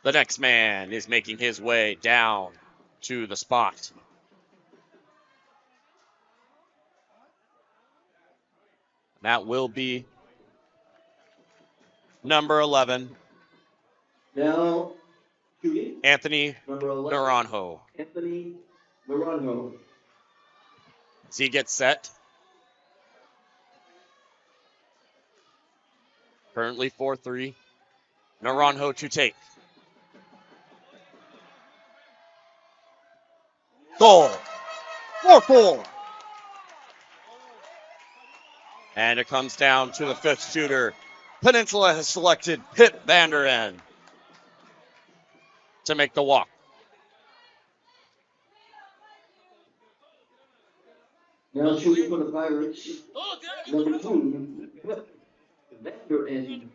the next man is making his way down to the spot. That will be number 11. Now, Anthony number 11. Naranjo. Anthony Naranjo. As he gets set. Currently 4-3. Naranjo to take. Goal. 4-4. And it comes down to the fifth shooter. Peninsula has selected Pip Vanderenn to make the walk. Now shooting for the Pirates. Number 2, Vanderenn.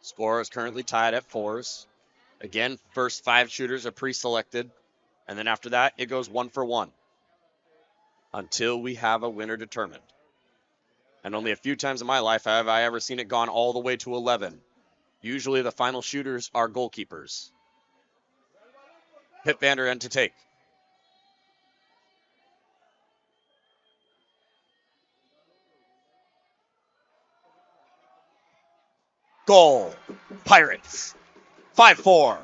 Score is currently tied at 4s. Again, first 5 shooters are pre-selected. And then after that, it goes 1 for 1 until we have a winner determined. And only a few times in my life have I ever seen it gone all the way to 11. Usually the final shooters are goalkeepers. Pip Vanderenn to take. Goal. Pirates. 5-4.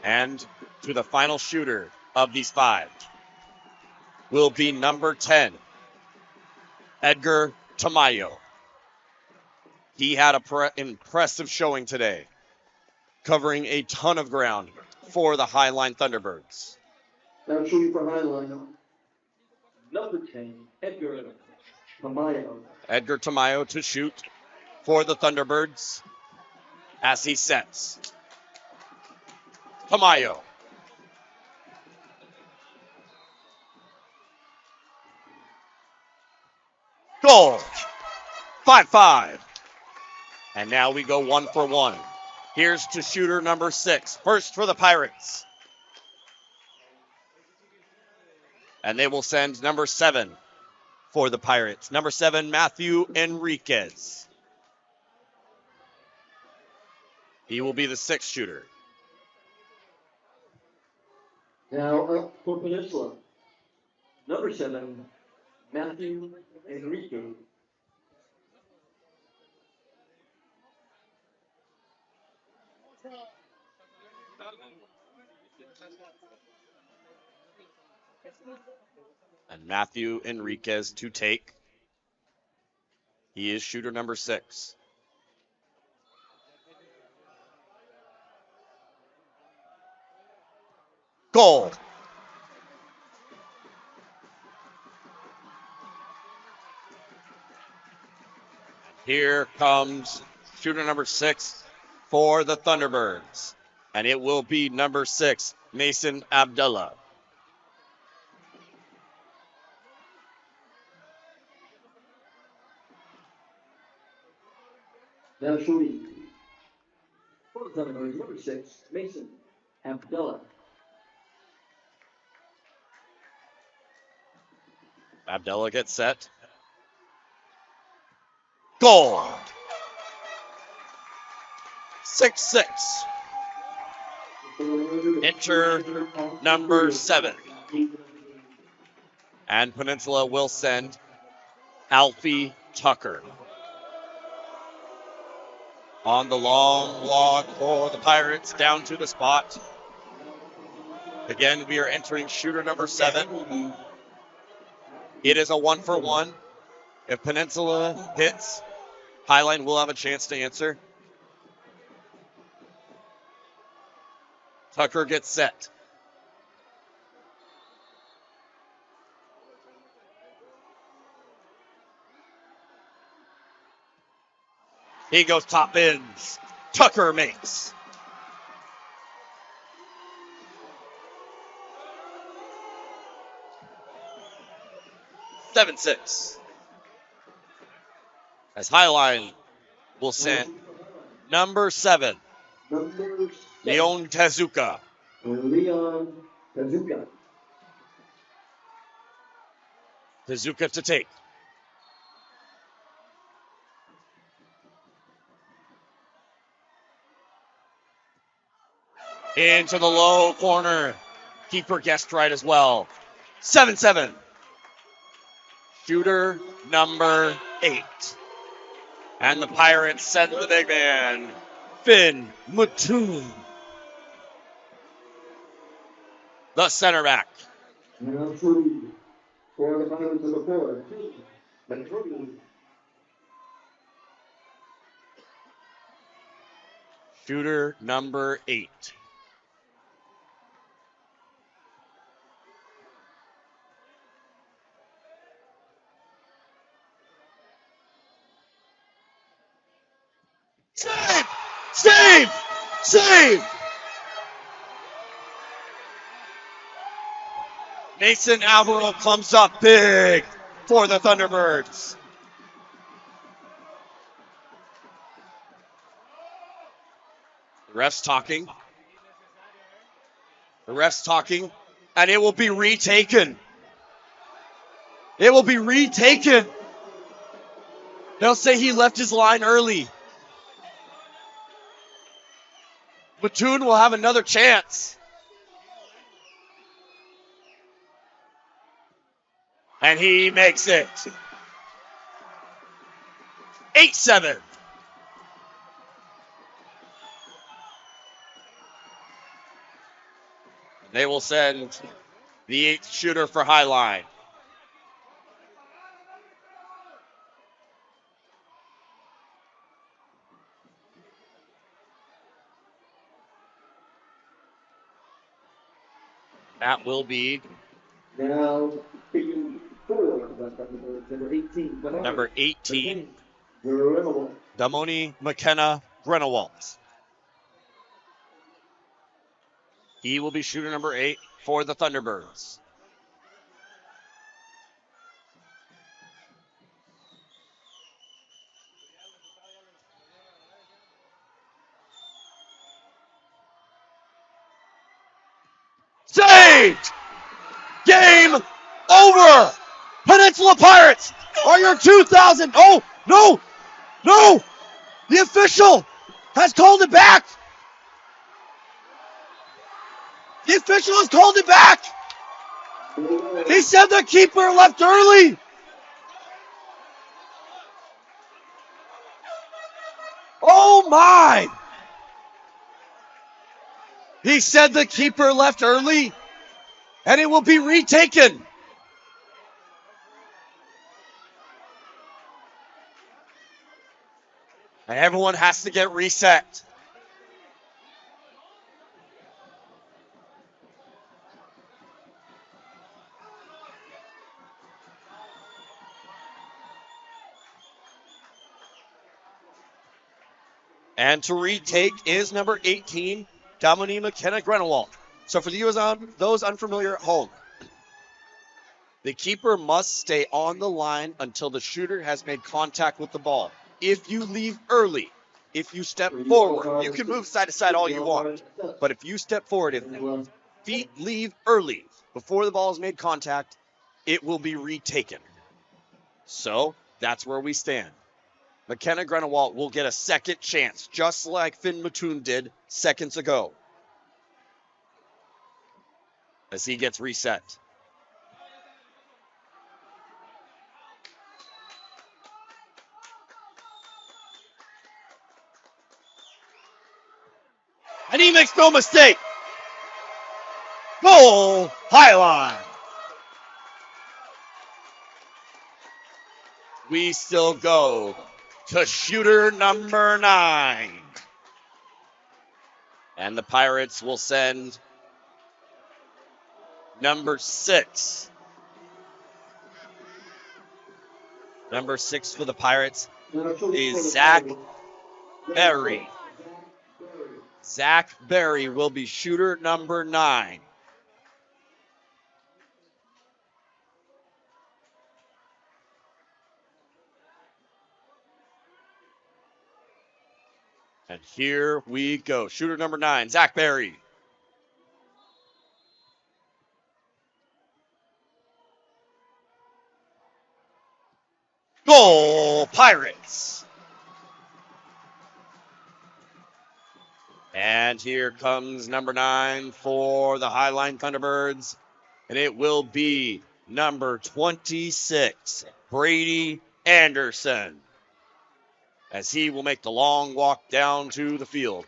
And to the final shooter of these 5 will be number 10, Edgar Tamayo. He had an impressive showing today, covering a ton of ground for the Highline Thunderbirds. Now shooting for Highline. Number 10, Edgar Tamayo. Edgar Tamayo to shoot for the Thunderbirds as he sets. Tamayo. Goal. 5-5. And now we go 1 for 1. Here's to shooter number 6. First for the Pirates. And they will send number 7 for the Pirates. Number 7, Matthew Enriquez. He will be the 6th shooter. Now up for Peninsula. Number 7, Matthew Enrique. And Matthew Enriquez to take. He is shooter number 6. Goal. Here comes shooter number 6 for the Thunderbirds. And it will be number 6, Mason Abdullah. Now shooting For the Thunderbirds, number 6, Mason Abdullah. Abdullah gets set. Goal. 6-6. Enter number 7. And Peninsula will send Alfie Tucker. On the long walk for the Pirates down to the spot. Again, we are entering shooter number 7. It is a 1-for-1. If Peninsula hits, Highline will have a chance to answer. Tucker gets set. He goes top ends. Tucker makes. (7-6). As Highline will send number 7, Leon Tezuka. Leon Tezuka. Tezuka to take. Into the low corner. Keeper guessed right as well. 7-7. Shooter number 8. And the Pirates send the big man, Finn Mattoon. The center back. Now true for the Pirates of the 4. Mattoon. Shooter number 8. Save! Save! Save! Mason Averill comes up big for the Thunderbirds. The ref's talking. The ref's talking. And it will be retaken. It will be retaken. They'll say he left his line early. Mattoon will have another chance. And he makes it. 8-7. They will send the 8th shooter for Highline. That will be Now, for number 18. number 18, Grenewald. Damoni McKenna Grenewald. He will be shooter number 8 for the Thunderbirds. Saved! Game over! Peninsula Pirates are your 2000. Oh, no! No! The official has called it back! The official has called it back! He said the keeper left early! Oh my! He said the keeper left early, and it will be retaken. And everyone has to get reset. And to retake is number 18, Dominique McKenna Grenewald. So for those unfamiliar at home, the keeper must stay on the line until the shooter has made contact with the ball. If you leave early, if you step forward, you can move side to side all you want. But if you step forward, if feet leave early before the ball has made contact, it will be retaken. So that's where we stand. McKenna Grenewalt will get a second chance, just like Finn Mattoon did seconds ago, as he gets reset. And he makes no mistake. Goal, Highline. We still go to shooter number 9. And the Pirates will send number 6. Number 6 for the Pirates is Zach Berry. Zach Berry will be shooter number 9. And here we go. Shooter number 9, Zach Berry. Goal, Pirates. And here comes number 9 for the Highline Thunderbirds. And it will be number 26, Brady Anderson, as he will make the long walk down to the field,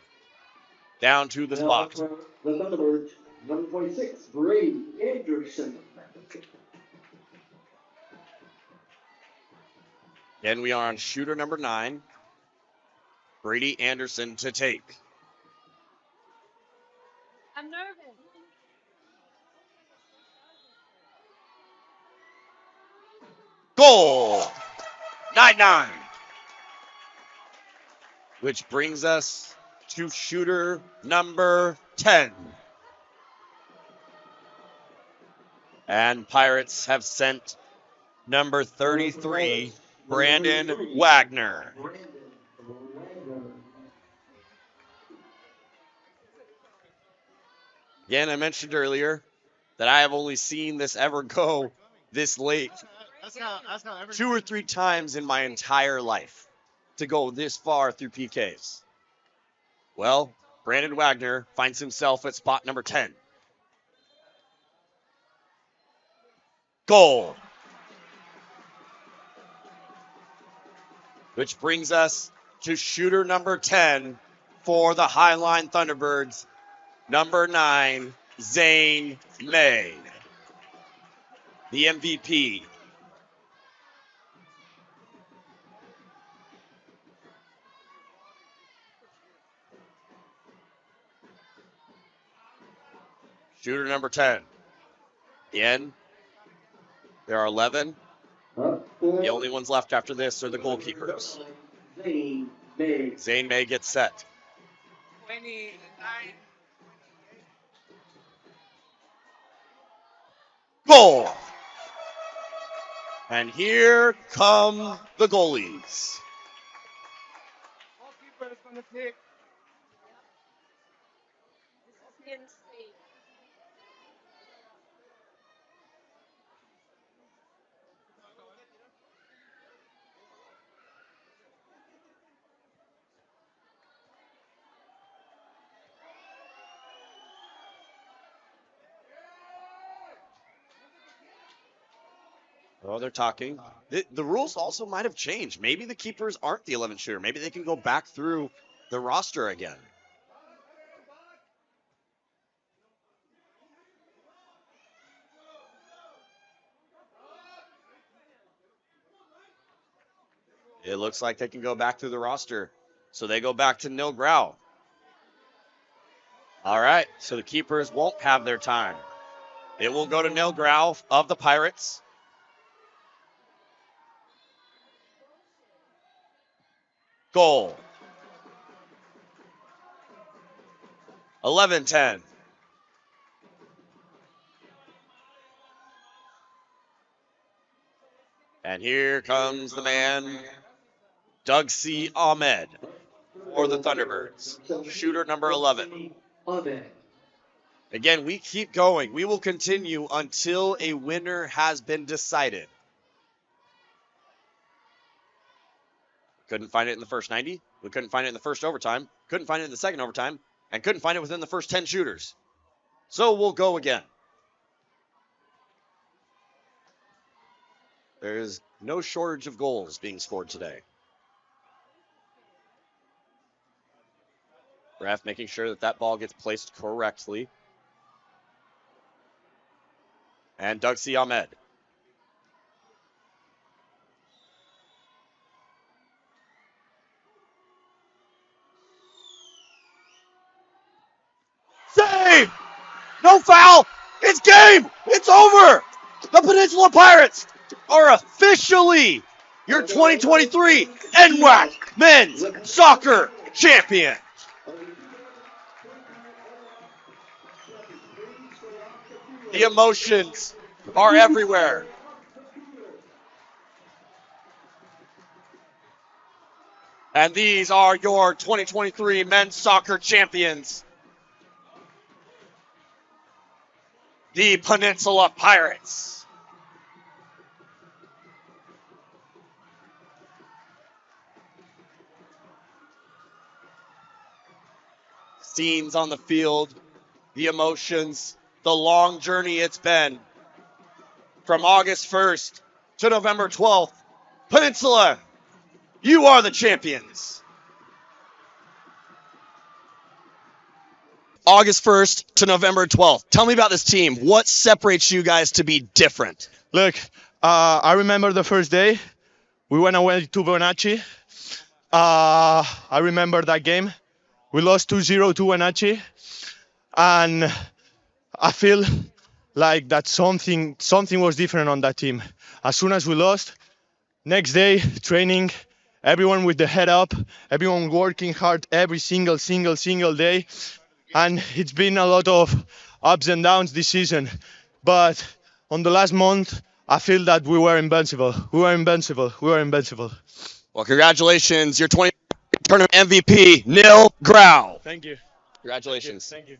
down to the spot. The Thunderbirds, number 26, Brady Anderson. And we are on shooter number 9, Brady Anderson to take. I'm nervous. Goal! 9-9. Which brings us to shooter number 10. And Pirates have sent number 33, Brandon Wagner. Again, I mentioned earlier that I have only seen this ever go this late 2 or 3 times in my entire life to go this far through PKs. Well, Brandon Wagner finds himself at spot number 10. Goal. Which brings us to shooter number 10 for the Highline Thunderbirds, number 9, Zane May, the MVP. Shooter number 10. Again, there are 11. The only ones left after this are the goalkeepers. Zane May gets set. 29. Goal! And here come the goalies. Goalkeeper is going to take. Insane. Oh, they're talking. The rules also might have changed. Maybe the keepers aren't the 11 shooter. Maybe they can go back through the roster again. It looks like they can go back through the roster. So they go back to Nil Grau. All right, so the keepers won't have their time. It will go to Nil Grau of the Pirates. Goal. 11-10. And here comes the man, Doug C. Ahmed. or the Thunderbirds? Shooter number 11. Again, we keep going. We will continue until a winner has been decided. Couldn't find it in the first 90. We couldn't find it in the first overtime. Couldn't find it in the second overtime. And couldn't find it within the first 10 shooters. So we'll go again. There is no shortage of goals being scored today. Ref making sure that that ball gets placed correctly. And Doug C. Ahmed. Save! No foul! It's game! It's over! The Peninsula Pirates are officially your 2023 NWAC Men's Soccer Champion. The emotions are everywhere. And these are your 2023 Men's Soccer Champions. The Peninsula Pirates. Scenes on the field, the emotions, the long journey it's been. From August 1st to November 12th, Peninsula, you are the champions. August 1st to November 12th. Tell me about this team. What separates you guys to be different? Look, I remember the first day. We went away to Bonacci. I remember that game. We lost 2-0 to Bonacci. And I feel like that something was different on that team. As soon as we lost, next day, training, everyone with the head up, everyone working hard every single day. And it's been a lot of ups and downs this season. But on the last month, I feel that we were invincible. Well, congratulations. Your 20 tournament MVP, Neil Grau. Thank you. Congratulations. Thank you.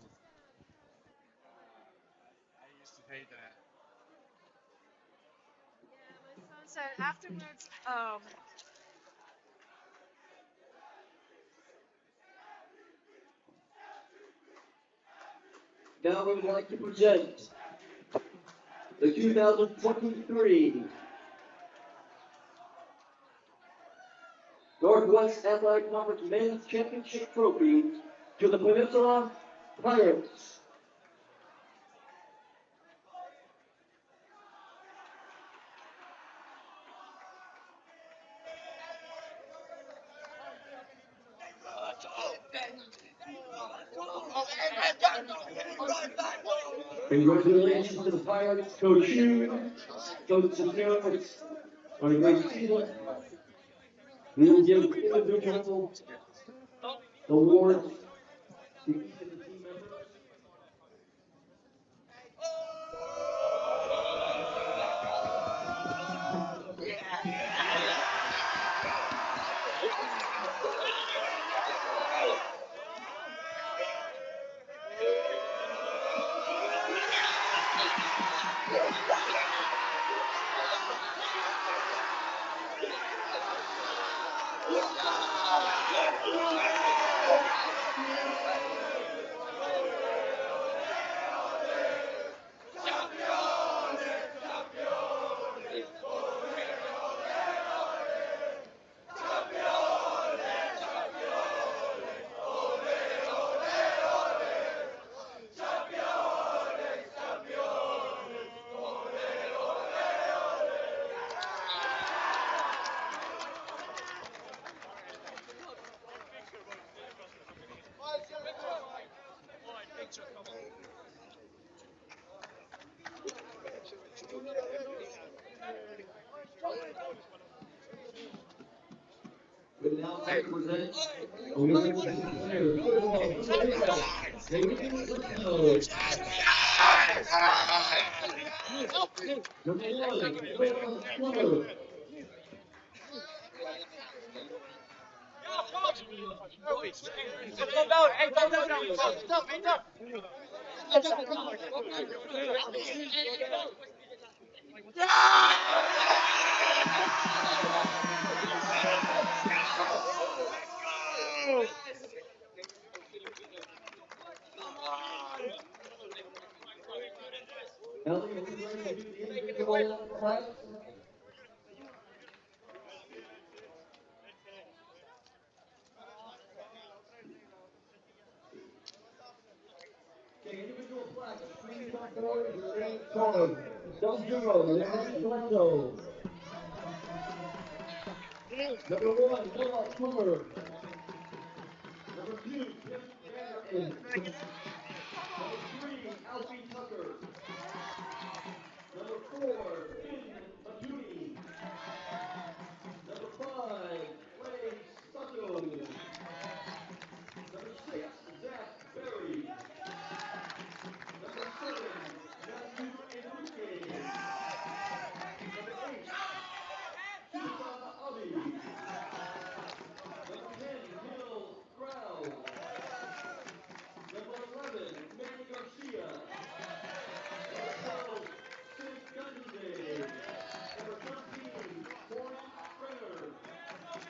So afterwards, now we would like to present the 2023 Northwest Athletic Conference Men's Championship Trophy to the Peninsula Pirates. Congratulations to the Pirates, Coach Hugh, Coach Sapiro, on a great season. We will give individual awards to each of the team members. We now present a winning player. Number 1, Ellie, are we ready to do the individual class? Okay, individual flags, please come forward as your name is called. Double zero, your name is Lando. Number one, Noah Plummer. Number two, Tim Vanderkin. Number three, Alfie Tucker. Number four, Finn Matuni. Number five, Clay Stucco. Number six, Zach Berry. Number seven, Matthew Enrique. Number eight, Susa Abi. Number 10, Neil Crow. Number 11, Manny Garcia. Number 12, Sid Gunday. Number 13, Corey Brenner.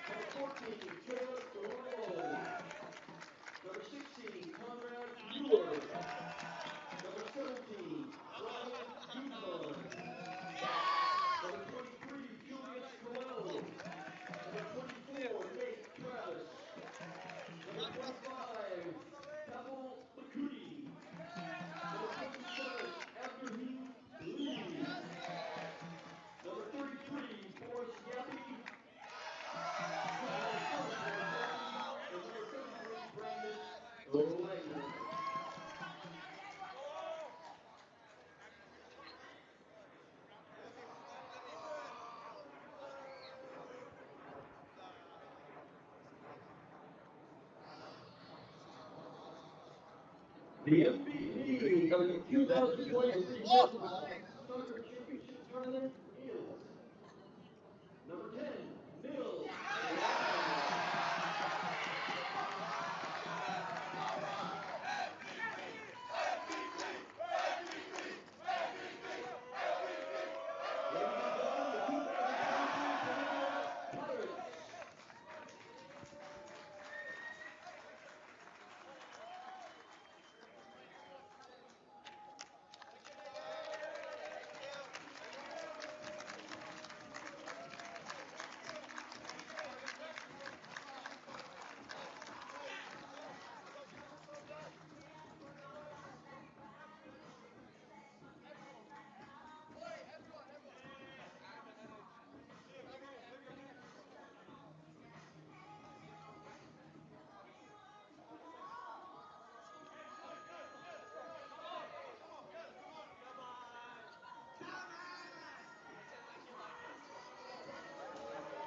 Number 14, Taylor Royal. Number 16, Conrad Mueller. Number 17, Brian Guzman. Number 23, Julius Coelho. Number 24, Nate Travis. Number 25, Pavel Bakuti. Number 27, Abdurrahim Lee. Number 33, Boris Yappy. And number 33, Brandon Wagner. The MVP of the 2023 National Soccer Championship Tournament is number 10, Nil.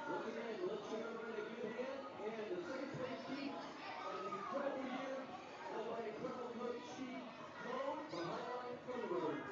Once again, let's give everybody a good hand. And the second place team on an incredible year, led by incredible coach Steve Coe, the Highline Thunderbirds.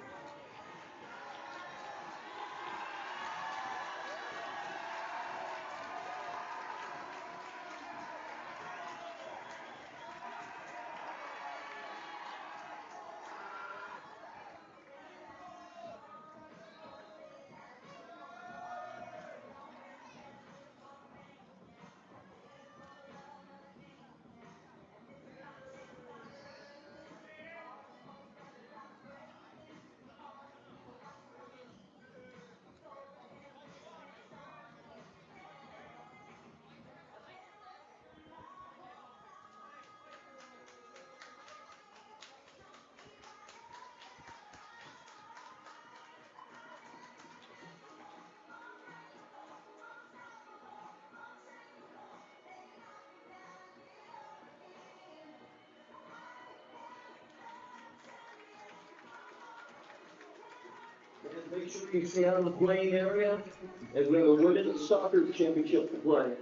And make sure you stay out of the playing area as we have a women's soccer championship to play.